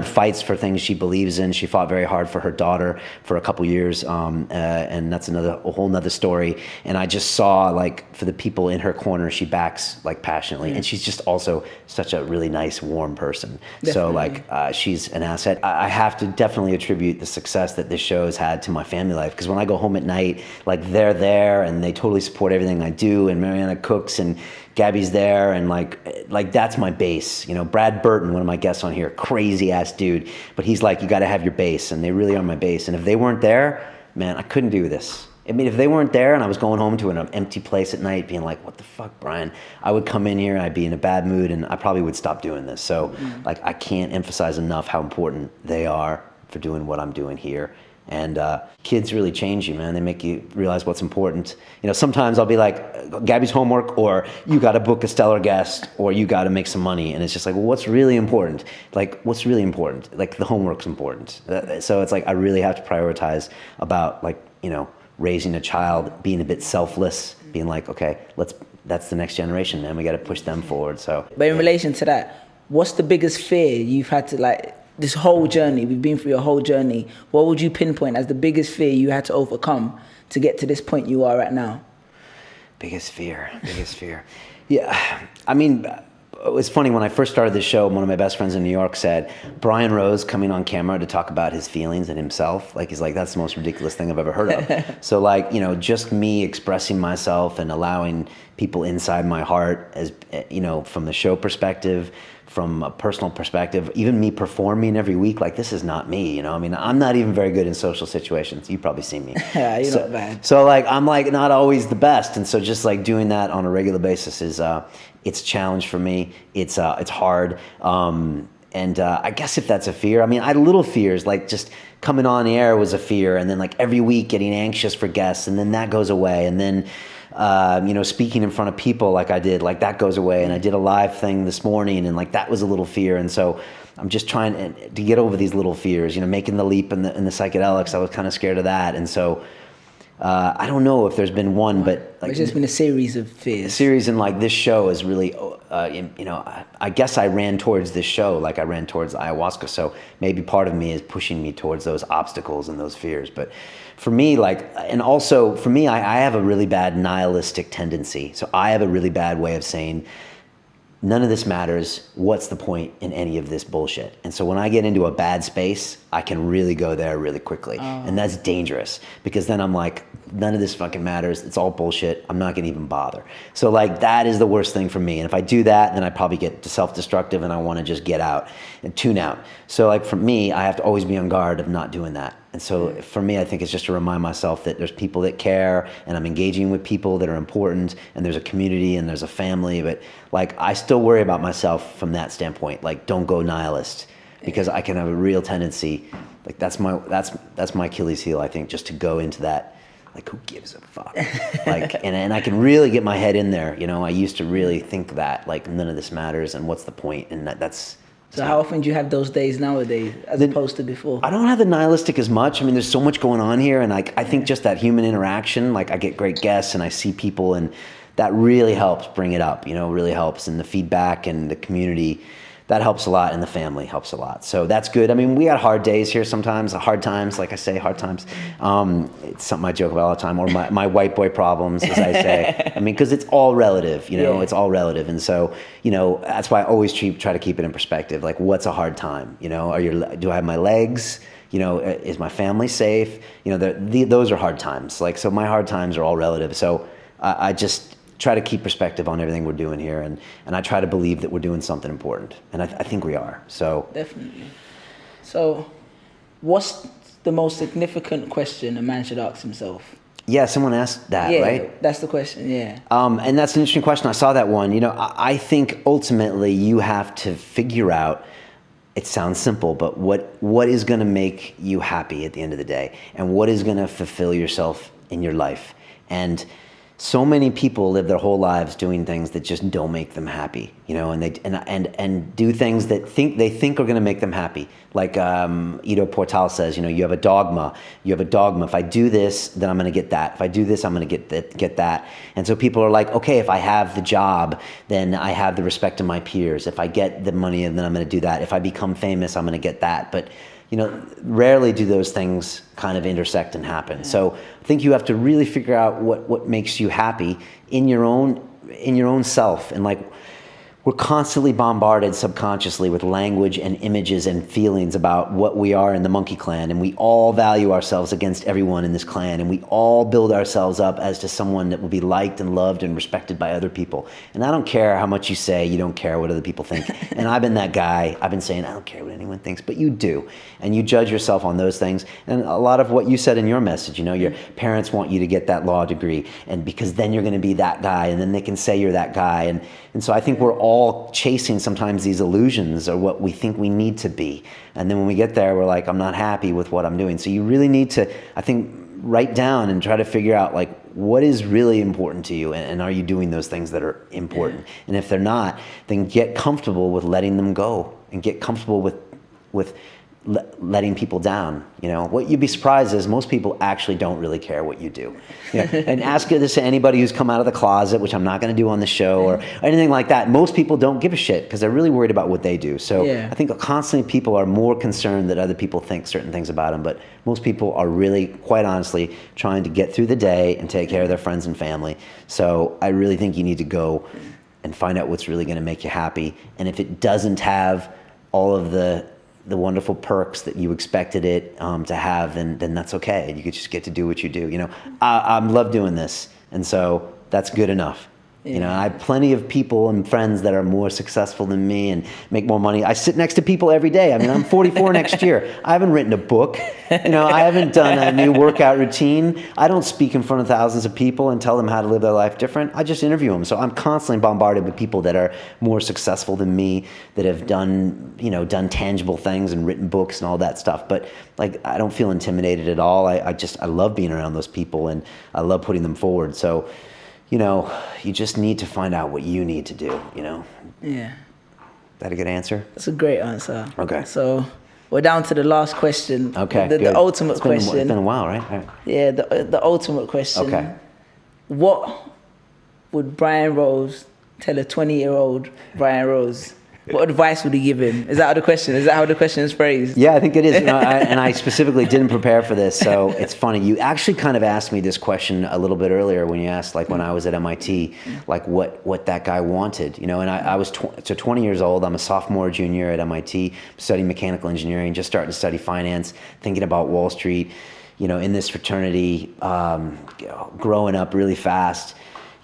fights for things she believes in. She fought very hard for her daughter for a couple years, and that's a whole nother story. And I just saw, like, for the people in her corner, she backs like passionately, and she's just also such a really nice, warm person. Definitely. So she's an asset. I have to definitely attribute the success that this show has had to my family life, because when I go home at night, like, they're there and they totally support everything I do, and Mariana cooks and Gabby's there, and like that's my base. Brad Burton, one of my guests on here, crazy ass dude, but he's like, you got to have your base, and they really are my base. And if they weren't there, man, I couldn't do this. If they weren't there and I was going home to an empty place at night being like, what the fuck, Brian? I would come in here and I'd be in a bad mood, and I probably would stop doing this. So I can't emphasize enough how important they are for doing what I'm doing here. And kids really change you, man. They make you realize what's important. Sometimes I'll be like, Gabby's homework, or you got to book a stellar guest, or you got to make some money. And it's just like, well, what's really important? Like, what's really important? Like, the homework's important. So it's like, I really have to prioritize about, like, raising a child, being a bit selfless, being like, okay, that's the next generation, man. We got to push them forward. So, but in relation to that, what's the biggest fear you've had to, this whole journey, we've been through your whole journey, what would you pinpoint as the biggest fear you had to overcome to get to this point you are at now? Biggest fear. Yeah, it's funny, when I first started this show, one of my best friends in New York said, Brian Rose coming on camera to talk about his feelings and himself, he's like, that's the most ridiculous thing I've ever heard of. So just me expressing myself and allowing people inside my heart, as from the show perspective, from a personal perspective, even me performing every week, this is not me, I'm not even very good in social situations. You've probably seen me. Yeah, you're not bad. So I'm not always the best. And so just doing that on a regular basis is, it's a challenge for me. It's hard. And I guess if that's a fear, I had little fears, just coming on air was a fear. And then every week getting anxious for guests, and then that goes away. And then, speaking in front of people like I did, that goes away. And I did a live thing this morning, and that was a little fear. And so I'm just trying to get over these little fears, making the leap in the psychedelics. I was kind of scared of that. And so I don't know if there's been one, but it's just been a series of fears. A series, and this show is really, I guess I ran towards this show, I ran towards ayahuasca. So maybe part of me is pushing me towards those obstacles and those fears. But for me, and also for me, I have a really bad nihilistic tendency. So I have a really bad way of saying, none of this matters. What's the point in any of this bullshit? And so when I get into a bad space, I can really go there really quickly. And that's dangerous, because then I'm like, none of this fucking matters. It's all bullshit. I'm not gonna even bother. So that is the worst thing for me. And if I do that, then I probably get self-destructive, and I wanna just get out and tune out. So for me, I have to always be on guard of not doing that. And so for me, I think it's just to remind myself that there's people that care, and I'm engaging with people that are important, and there's a community and there's a family. But I still worry about myself from that standpoint. Don't go nihilist, because I can have a real tendency. That's my Achilles heel, I think, just to go into that. Who gives a fuck? And I can really get my head in there. I used to really think that none of this matters, and what's the point? And that's. So how often do you have those days nowadays as opposed to before? I don't have the nihilistic as much. there's so much going on here, and I think just that human interaction, I get great guests and I see people, and that really helps bring it up, really helps, and the feedback and the community that helps a lot, and the family helps a lot. So that's good. I mean, we got hard days here sometimes, hard times, like I say, hard times. It's something I joke about all the time, or my white boy problems, as I say. I mean, because it's all relative, it's all relative. And so, that's why I always try to keep it in perspective. Like, what's a hard time? Do I have my legs? Is my family safe? Those are hard times. Like, so my hard times are all relative. So I just try to keep perspective on everything we're doing here, and I try to believe that we're doing something important, and I think we are. So definitely. So, what's the most significant question a man should ask himself? Yeah, someone asked that, right? That's the question. Yeah. And that's an interesting question. I saw that one. I think ultimately you have to figure out. It sounds simple, but what is going to make you happy at the end of the day, and what is going to fulfill yourself in your life? And so many people live their whole lives doing things that just don't make them happy, and they and do things that they think are going to make them happy. Like Ido Portal says, you have a dogma. You have a dogma. If I do this, then I'm going to get that. If I do this, I'm going to get that. And so people are like, okay, if I have the job, then I have the respect of my peers. If I get the money, then I'm going to do that. If I become famous, I'm going to get that. But rarely do those things kind of intersect and happen. Yeah. So I think you have to really figure out what makes you happy in your own self. And like, we're constantly bombarded subconsciously with language and images and feelings about what we are in the monkey clan, and we all value ourselves against everyone in this clan, and we all build ourselves up as to someone that will be liked and loved and respected by other people. And I don't care how much you say you don't care what other people think. And I've been that guy. I've been saying I don't care what anyone thinks, but you do. And you judge yourself on those things. And a lot of what you said in your message, your parents want you to get that law degree, and because then you're going to be that guy, and then they can say you're that guy. And so I think we're all chasing sometimes these illusions or what we think we need to be. And then when we get there, we're like, I'm not happy with what I'm doing. So you really need to, I think, write down and try to figure out like, what is really important to you, and are you doing those things that are important? Yeah. And if they're not, then get comfortable with letting them go, and get comfortable with letting people down. What you'd be surprised is most people actually don't really care what you do. And ask this to anybody who's come out of the closet, which I'm not going to do on the show or anything like that. Most people don't give a shit because they're really worried about what they do. So I think constantly people are more concerned that other people think certain things about them, but most people are really, quite honestly, trying to get through the day and take care of their friends and family. So I really think you need to go and find out what's really going to make you happy. And if it doesn't have all of the wonderful perks that you expected it to have, then that's okay. You could just get to do what you do. I love doing this, and so that's good enough. Yeah. I have plenty of people and friends that are more successful than me and make more money. I sit next to people every day. I mean, I'm 44 next year. I haven't written a book. I haven't done a new workout routine. I don't speak in front of thousands of people and tell them how to live their life different. I just interview them. So I'm constantly bombarded with people that are more successful than me, that have done tangible things and written books and all that stuff. But like, I don't feel intimidated at all. I love being around those people, and I love putting them forward. So you just need to find out what you need to do, Yeah. Is that a good answer? That's a great answer. Okay. So we're down to the last question. Okay, the ultimate question. It's been a while, right? All right. Yeah, the ultimate question. Okay. What would Brian Rose tell a 20-year-old Brian Rose? What advice would he give him? Is that how the question? Is that how the question is phrased? Yeah, I think it is. And I specifically didn't prepare for this, so it's funny. You actually kind of asked me this question a little bit earlier when you asked, like, when I was at MIT, like what that guy wanted. And I was 20 years old. I'm a sophomore, junior at MIT, studying mechanical engineering, just starting to study finance, thinking about Wall Street. In this fraternity, growing up really fast.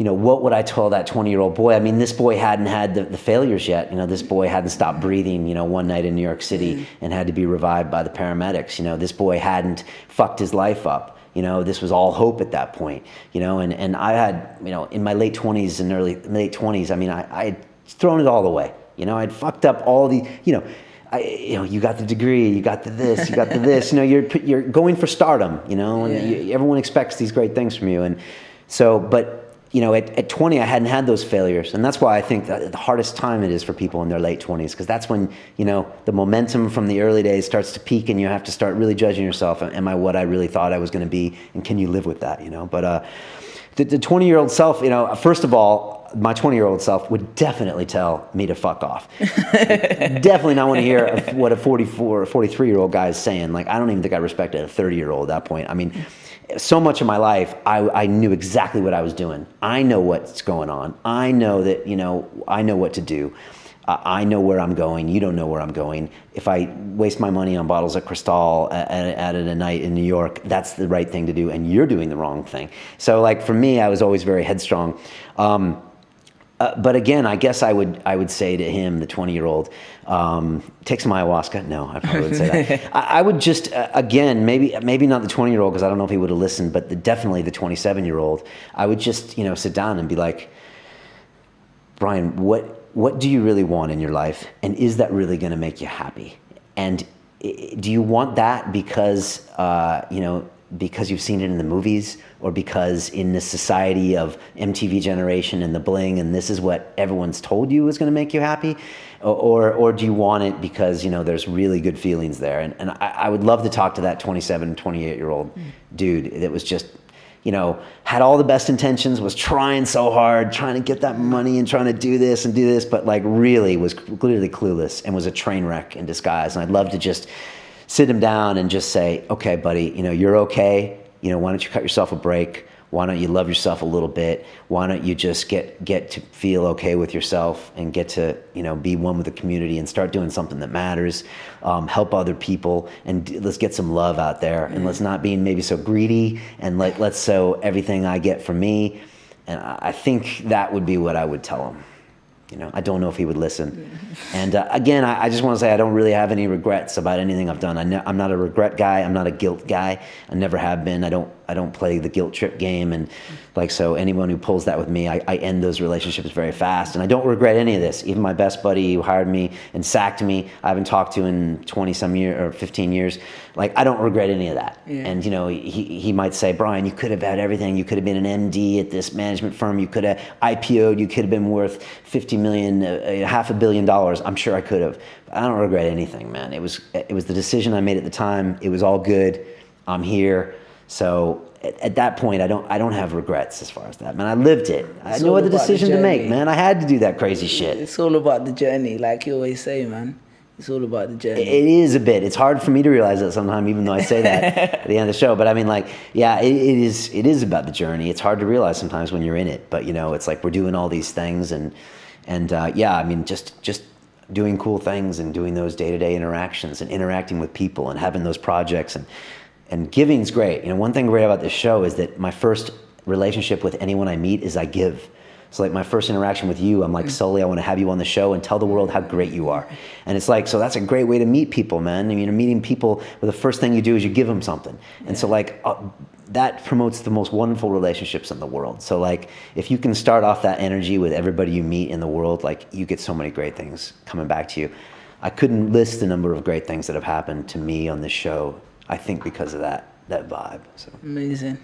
What would I tell that 20-year-old boy? I mean, this boy hadn't had the failures yet. This boy hadn't stopped breathing, one night in New York City and had to be revived by the paramedics. This boy hadn't fucked his life up. This was all hope at that point, and I had, in my late 20s and late 20s, I mean, I had thrown it all away. I'd fucked up all the, you got the degree, you got the this, you got the this, you're going for stardom, and everyone expects these great things from you. And so, but at 20, I hadn't had those failures. And that's why I think that the hardest time it is for people in their late 20s, because that's when, the momentum from the early days starts to peak, and you have to start really judging yourself. Am I what I really thought I was going to be? And can you live with that, But the 20-year-old self, first of all, my 20-year-old self would definitely tell me to fuck off. Definitely not want to hear what a 44 or 43-year-old guy is saying. Like, I don't even think I respected a 30-year-old at that point. I mean, so much of my life, I knew exactly what I was doing. I know what's going on. I know that, I know what to do. I know where I'm going. You don't know where I'm going. If I waste my money on bottles of Cristal at a night in New York, that's the right thing to do, and you're doing the wrong thing. So, like, for me, I was always very headstrong. But again, I guess I would say to him, the 20-year-old, take some ayahuasca. No, I probably wouldn't say that. I would just, again, maybe not the 20-year-old, because I don't know if he would have listened, but definitely the 27-year-old. I would just, sit down and be like, Brian, what do you really want in your life? And is that really going to make you happy? And do you want that because, because you've seen it in the movies, or because in this society of MTV generation and the bling, and this is what everyone's told you is going to make you happy? Or do you want it because, there's really good feelings there? And I would love to talk to that 27, 28-year-old dude that was just, had all the best intentions, was trying so hard, trying to get that money and trying to do this, but like really was clearly clueless and was a train wreck in disguise. And I'd love to just sit him down and just say, okay, buddy, you're okay. Why don't you cut yourself a break? Why don't you love yourself a little bit? Why don't you just get to feel okay with yourself and get to, be one with the community and start doing something that matters, help other people, and let's get some love out there. And let's not be maybe so greedy, and let's sow everything I get from me. And I think that would be what I would tell him. I don't know if he would listen. And again, I just want to say I don't really have any regrets about anything I've done. I'm not a regret guy. I'm not a guilt guy. I never have been. I don't play the guilt trip game. And so anyone who pulls that with me, I end those relationships very fast. And I don't regret any of this. Even my best buddy who hired me and sacked me, I haven't talked to in 20 some years or 15 years. I don't regret any of that. Yeah. And he might say, Brian, you could have had everything. You could have been an MD at this management firm. You could have IPO'd. You could have been worth 50 million, $500 million. I'm sure I could have. I don't regret anything, man. It was the decision I made at the time. It was all good. I'm here. So at that point, I don't have regrets as far as that, man. I lived it. I had no other decision to make, man. I had to do that crazy shit. It's all about the journey, like you always say, man. It's all about the journey. It is a bit. It's hard for me to realize that sometimes, even though I say that at the end of the show. But I mean, it is about the journey. It's hard to realize sometimes when you're in it. But it's like we're doing all these things, and just doing cool things and doing those day-to-day interactions and interacting with people and having those projects and giving's great. One thing great about this show is that my first relationship with anyone I meet is I give. So my first interaction with you, I'm like, Sully, I want to have you on the show and tell the world how great you are. And it's like, so that's a great way to meet people, man. Meeting people, where the first thing you do is you give them something. And so that promotes the most wonderful relationships in the world. So if you can start off that energy with everybody you meet in the world, you get so many great things coming back to you. I couldn't list the number of great things that have happened to me on this show, I think because of that vibe. So amazing.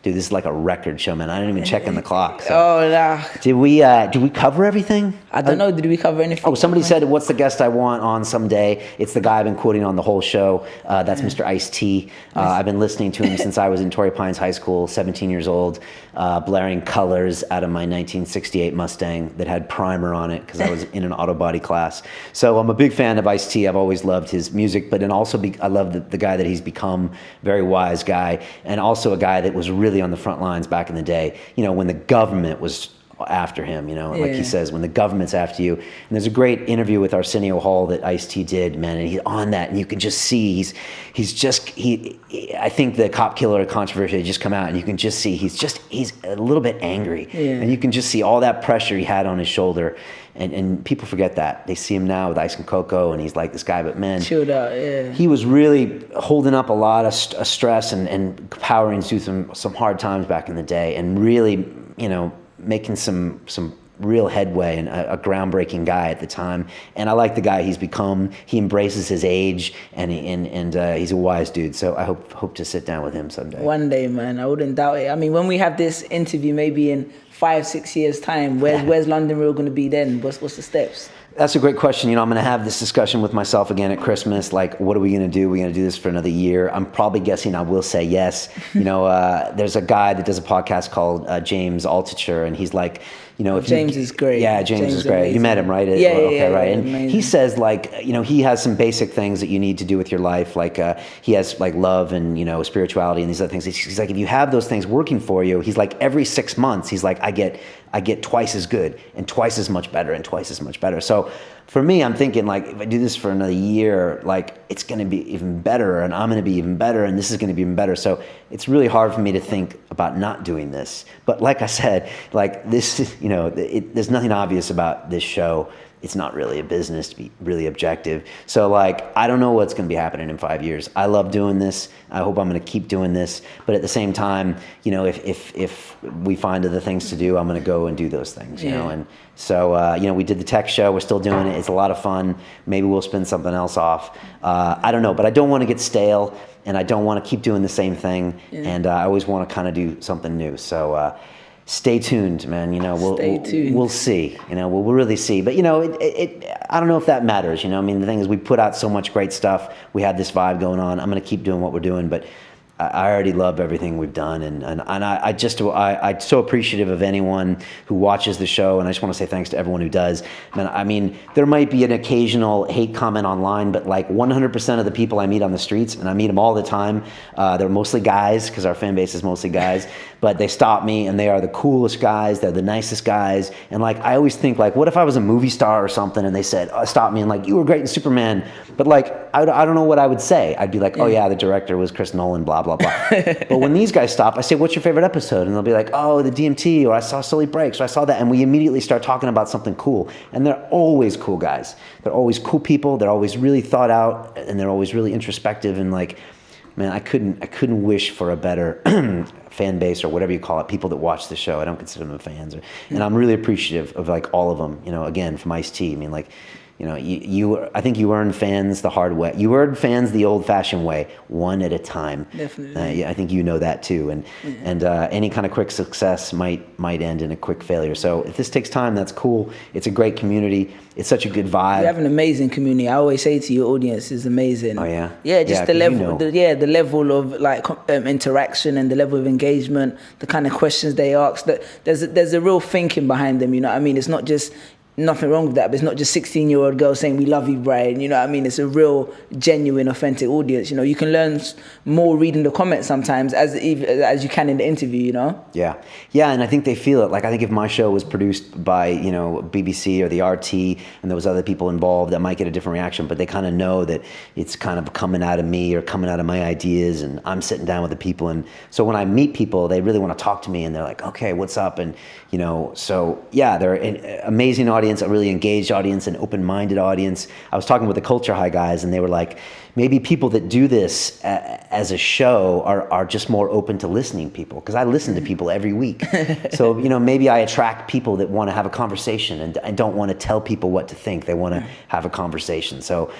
Dude, this is like a record show, man. I didn't even check in the clock. So. Oh, nah. Did we cover everything? I don't know. Did we cover anything? Oh, somebody said, what's the guest I want on someday? It's the guy I've been quoting on the whole show. That's Mr. Ice-T. I've been listening to him since I was in Torrey Pines High School, 17 years old, blaring colors out of my 1968 Mustang that had primer on it because I was in an auto body class. So I'm a big fan of Ice-T. I've always loved his music, but then also I love the guy that he's become, very wise guy, and also a guy that was really on the front lines back in the day, when the government was after him, like he says, when the government's after you. And there's a great interview with Arsenio Hall that Ice-T did, man, and he's on that, and you can just see I think the cop killer controversy had just come out, and you can just see he's a little bit angry, and you can just see all that pressure he had on his shoulder, and people forget that. They see him now with Ice and Coco, and he's like this guy, but man, chilled out, yeah. He was really holding up a lot of stress and powering through some hard times back in the day, and really, making some real headway, and a groundbreaking guy at the time. And I like the guy he's become. He embraces his age, and he's a wise dude. So I hope to sit down with him someday. One day, man. I wouldn't doubt it. I mean, when we have this interview, maybe in 5-6 years' time, where's London Real going to be then? What's the steps? That's a great question. I'm going to have this discussion with myself again at Christmas. What are we going to do? We're going to do this for another year. I'm probably guessing I will say yes. There's a guy that does a podcast called James Altucher, and he's like, if James is great. Yeah, James is great. amazing. You met him, right? Yeah, right. And amazing. he says like, he has some basic things that you need to do with your life. Like he has like love and, spirituality and these other things. He's like, if you have those things working for you, he's like every 6 months, he's like, I get twice as good and twice as much better and twice as much better. So for me, I'm thinking like, if I do this for another year, like it's going to be even better and I'm going to be even better and this is going to be even better. So it's really hard for me to think about not doing this. But like I said, like this, there's nothing obvious about this show. It's not really a business, to be really objective. So like, I don't know what's going to be happening in 5 years. I love doing this. I hope I'm going to keep doing this. But at the same time, if we find other things to do, I'm going to go and do those things, And so, we did the tech show. We're still doing it. It's a lot of fun. Maybe we'll spin something else off. I don't know, but I don't want to get stale and I don't want to keep doing the same thing. Yeah. And I always want to kind of do something new. So, stay tuned, man. We'll see. We'll really see. But I don't know if that matters. The thing is, we put out so much great stuff. We had this vibe going on. I'm gonna keep doing what we're doing, but I already love everything we've done, and I'm so appreciative of anyone who watches the show, and I just want to say thanks to everyone who does. Man, there might be an occasional hate comment online, but like 100% of the people I meet on the streets, and I meet them all the time, they're mostly guys because our fan base is mostly guys, but they stop me and they are the coolest guys, they're the nicest guys, and like I always think like, what if I was a movie star or something, and they said, stop me, and like, you were great in Superman, but like I don't know what I would say. I'd be like, oh yeah, the director was Chris Nolan, blah blah blah. But when these guys stop, I say, what's your favorite episode? And they'll be like, oh, the DMT, or I saw Sully Breaks, or I saw that. And we immediately start talking about something cool. And they're always cool guys. They're always cool people. They're always really thought out, and they're always really introspective. And like, man, I couldn't wish for a better fan base, or whatever you call it, people that watch the show. I don't consider them fans. And I'm really appreciative of like all of them, again, from Ice-T. I mean, like, I think you earn fans the hard way. You earn fans the old-fashioned way, one at a time. Definitely. I think you know that too. And any kind of quick success might end in a quick failure. So if this takes time, that's cool. It's a great community. It's such a good vibe. You have an amazing community. I always say to your audience, is amazing. Oh yeah. Yeah, just the level. The level of like interaction and the level of engagement, the kind of questions they ask. That there's a real thinking behind them. You know what I mean? It's not just. Nothing wrong with that, but it's not just 16-year-old girls saying we love you, Brian. You know what I mean? It's a real, genuine, authentic audience. You can learn more reading the comments sometimes as you can in the interview. Yeah, and I think they feel it. Like I think if my show was produced by BBC or the RT and there was other people involved, that might get a different reaction. But they kind of know that it's kind of coming out of me or coming out of my ideas, and I'm sitting down with the people. And so when I meet people, they really want to talk to me, and they're like, okay, what's up? And so yeah, they're an amazing audience. A really engaged audience, an open-minded audience. I was talking with the Culture High guys, and they were like, maybe people that do this as a show are just more open to listening people, because I listen to people every week. So maybe I attract people that want to have a conversation and don't want to tell people what to think. They want to have a conversation. So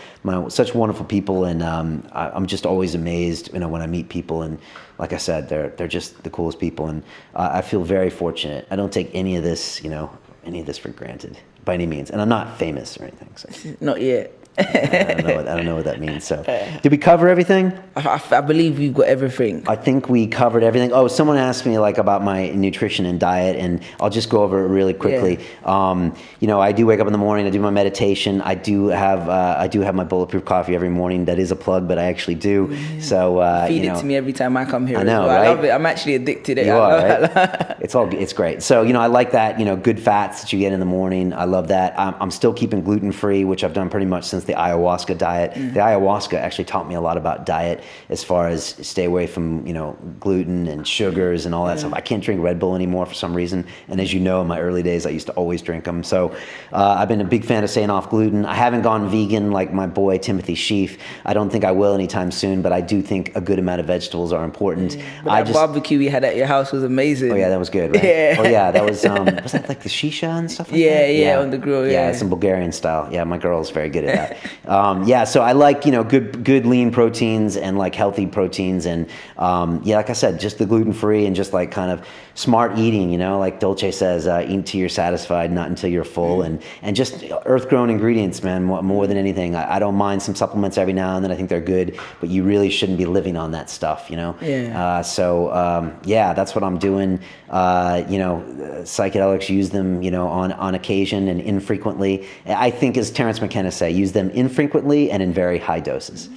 such wonderful people, and I'm just always amazed when I meet people, and like I said, they're just the coolest people, and I feel very fortunate. I don't take any of this for granted by any means, and I'm not famous or anything. So. Not yet. I don't know what that means. So, did we cover everything? I believe we've got everything. I think we covered everything. Oh, someone asked me like about my nutrition and diet, and I'll just go over it really quickly. Yeah. I do wake up in the morning. I do my meditation. I do have my bulletproof coffee every morning. That is a plug, but I actually do. Yeah. So feed it to me every time I come here. I know, right? right? I love it. I'm actually addicted. You are, right? It's great. So I like that. Good fats that you get in the morning. I love that. I'm still keeping gluten free, which I've done pretty much since the ayahuasca diet. The ayahuasca actually taught me a lot about diet, as far as stay away from gluten and sugars and all that stuff. I can't drink Red Bull anymore for some reason, and as you know, in my early days I used to always drink them. So I've been a big fan of staying off gluten. I haven't gone vegan like my boy Timothy Sheaf. I don't think I will anytime soon, but I do think a good amount of vegetables are important. But that barbecue we had at your house was amazing. Oh yeah, that was good, right? Yeah. Oh yeah, that was was that like the shisha and stuff like that? Yeah, on the grill. Yeah, some Bulgarian style. Yeah, my girl's very good at that. so I like, good lean proteins and like healthy proteins, and like I said, just the gluten-free and just like kind of smart eating, like Dolce says, eat until you're satisfied, not until you're full, and just earth-grown ingredients, man, more than anything. I don't mind some supplements every now and then. I think they're good, but you really shouldn't be living on that stuff, Yeah. That's what I'm doing. Psychedelics, use them, on occasion and infrequently. I think, as Terence McKenna say, use them infrequently and in very high doses.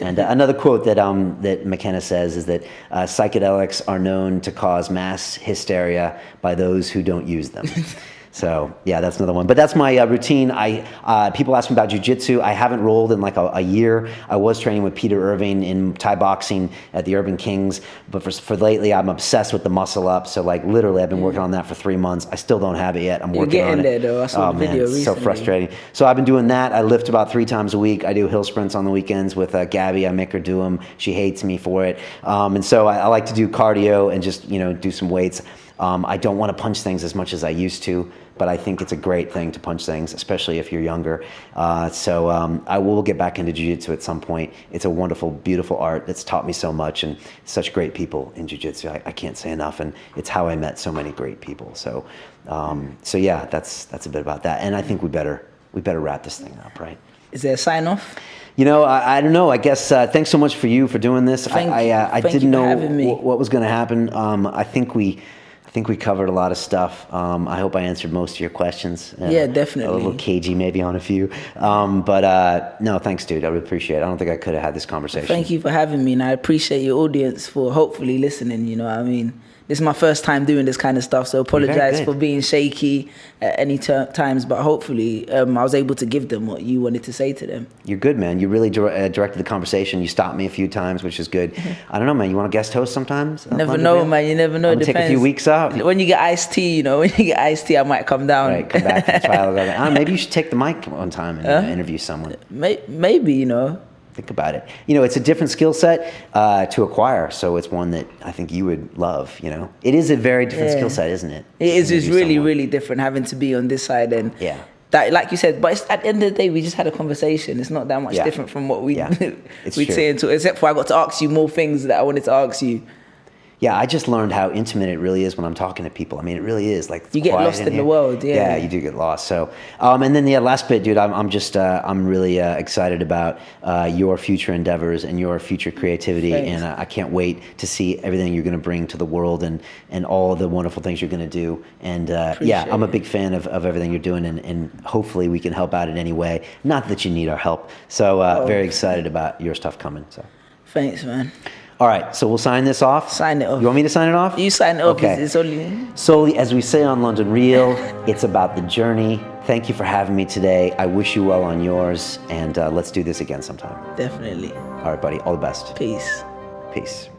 And another quote that McKenna says is that psychedelics are known to cause mass hysteria by those who don't use them. So yeah, that's another one. But that's my routine. People ask me about jiu-jitsu. I haven't rolled in like a year. I was training with Peter Irving in Thai boxing at the Urban Kings, but for lately I'm obsessed with the muscle up. So like literally I've been working on that for 3 months. I still don't have it yet. I'm working on it. You're getting there though. I saw the video recently. It's so frustrating. So I've been doing that. I lift about 3 times a week. I do hill sprints on the weekends with Gabby. I make her do them. She hates me for it. And so I like to do cardio and just do some weights. I don't want to punch things as much as I used to, but I think it's a great thing to punch things, especially if you're younger. So I will get back into jiu-jitsu at some point. It's a wonderful, beautiful art that's taught me so much, and such great people in jiu-jitsu. I can't say enough, and it's how I met so many great people. So yeah, that's a bit about that. And I think we better wrap this thing up, right? Is there a sign off? I don't know. I guess thanks so much for doing this. I didn't know what was going to happen. I think we covered a lot of stuff. I hope I answered most of your questions. Yeah, definitely. A little cagey maybe on a few. But no, thanks, dude. I really appreciate it. I don't think I could have had this conversation. Thank you for having me, and I appreciate your audience for hopefully listening. This is my first time doing this kind of stuff, so apologize for being shaky at any times, but hopefully I was able to give them what you wanted to say to them. You're good, man. You really directed the conversation. You stopped me a few times, which is good. I don't know, man. You want to guest host sometimes? Never know, man. You never know. I'm take a few weeks out. When you get iced tea, I might come down. Right, come back from trial. Maybe you should take the mic one time and interview someone. Maybe. Think about it. It's a different skill set to acquire, so it's one that I think you would love. It is a very different skill set, isn't it? It is. It's really, really different having to be on this side and that, like you said. But at the end of the day, we just had a conversation. It's not that much different from what we'd say into it, except for I got to ask you more things that I wanted to ask you. Yeah, I just learned how intimate it really is when I'm talking to people. I mean, it really is like you get lost in the world. Yeah, you do get lost. So, and then the last bit, dude, I'm really excited about your future endeavors and your future creativity, Thanks. and I can't wait to see everything you're going to bring to the world and all the wonderful things you're going to do. And I'm a big fan of everything you're doing, and hopefully we can help out in any way. Not that you need our help. So very excited about your stuff coming. So, thanks, man. All right, so we'll sign this off. Sign it off. You want me to sign it off? You sign it off. Okay. It's only... Solely, as we say on London Real, it's about the journey. Thank you for having me today. I wish you well on yours, and let's do this again sometime. Definitely. All right, buddy. All the best. Peace. Peace.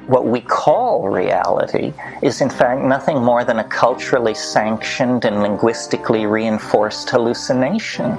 What we call reality is in fact nothing more than a culturally sanctioned and linguistically reinforced hallucination.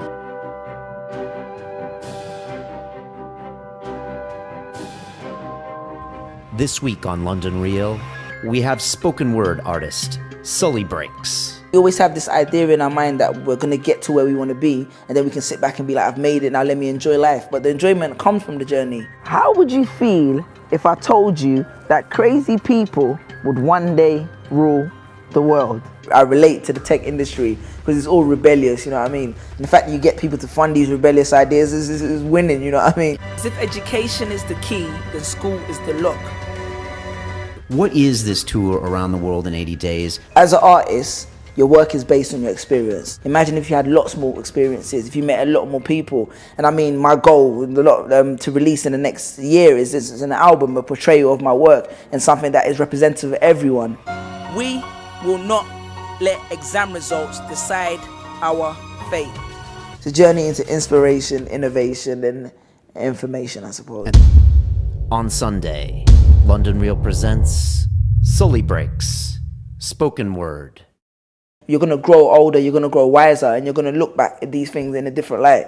This week on London Real, we have spoken word artist Sully Breaks. We always have this idea in our mind that we're going to get to where we want to be, and then we can sit back and be like, I've made it, now let me enjoy life. But the enjoyment comes from the journey. How would you feel if I told you that crazy people would one day rule the world? I relate to the tech industry because it's all rebellious, you know what I mean? And the fact that you get people to fund these rebellious ideas is winning, you know what I mean? As if education is the key, then school is the lock. What is this tour around the world in 80 days? As an artist, your work is based on your experience. Imagine if you had lots more experiences, if you met a lot more people. And I mean, my goal to release in the next year is an album, a portrayal of my work, and something that is representative of everyone. We will not let exam results decide our fate. It's a journey into inspiration, innovation, and information, I suppose. On Sunday, London Real presents Sully Breaks, spoken word. You're going to grow older, you're going to grow wiser, and you're going to look back at these things in a different light.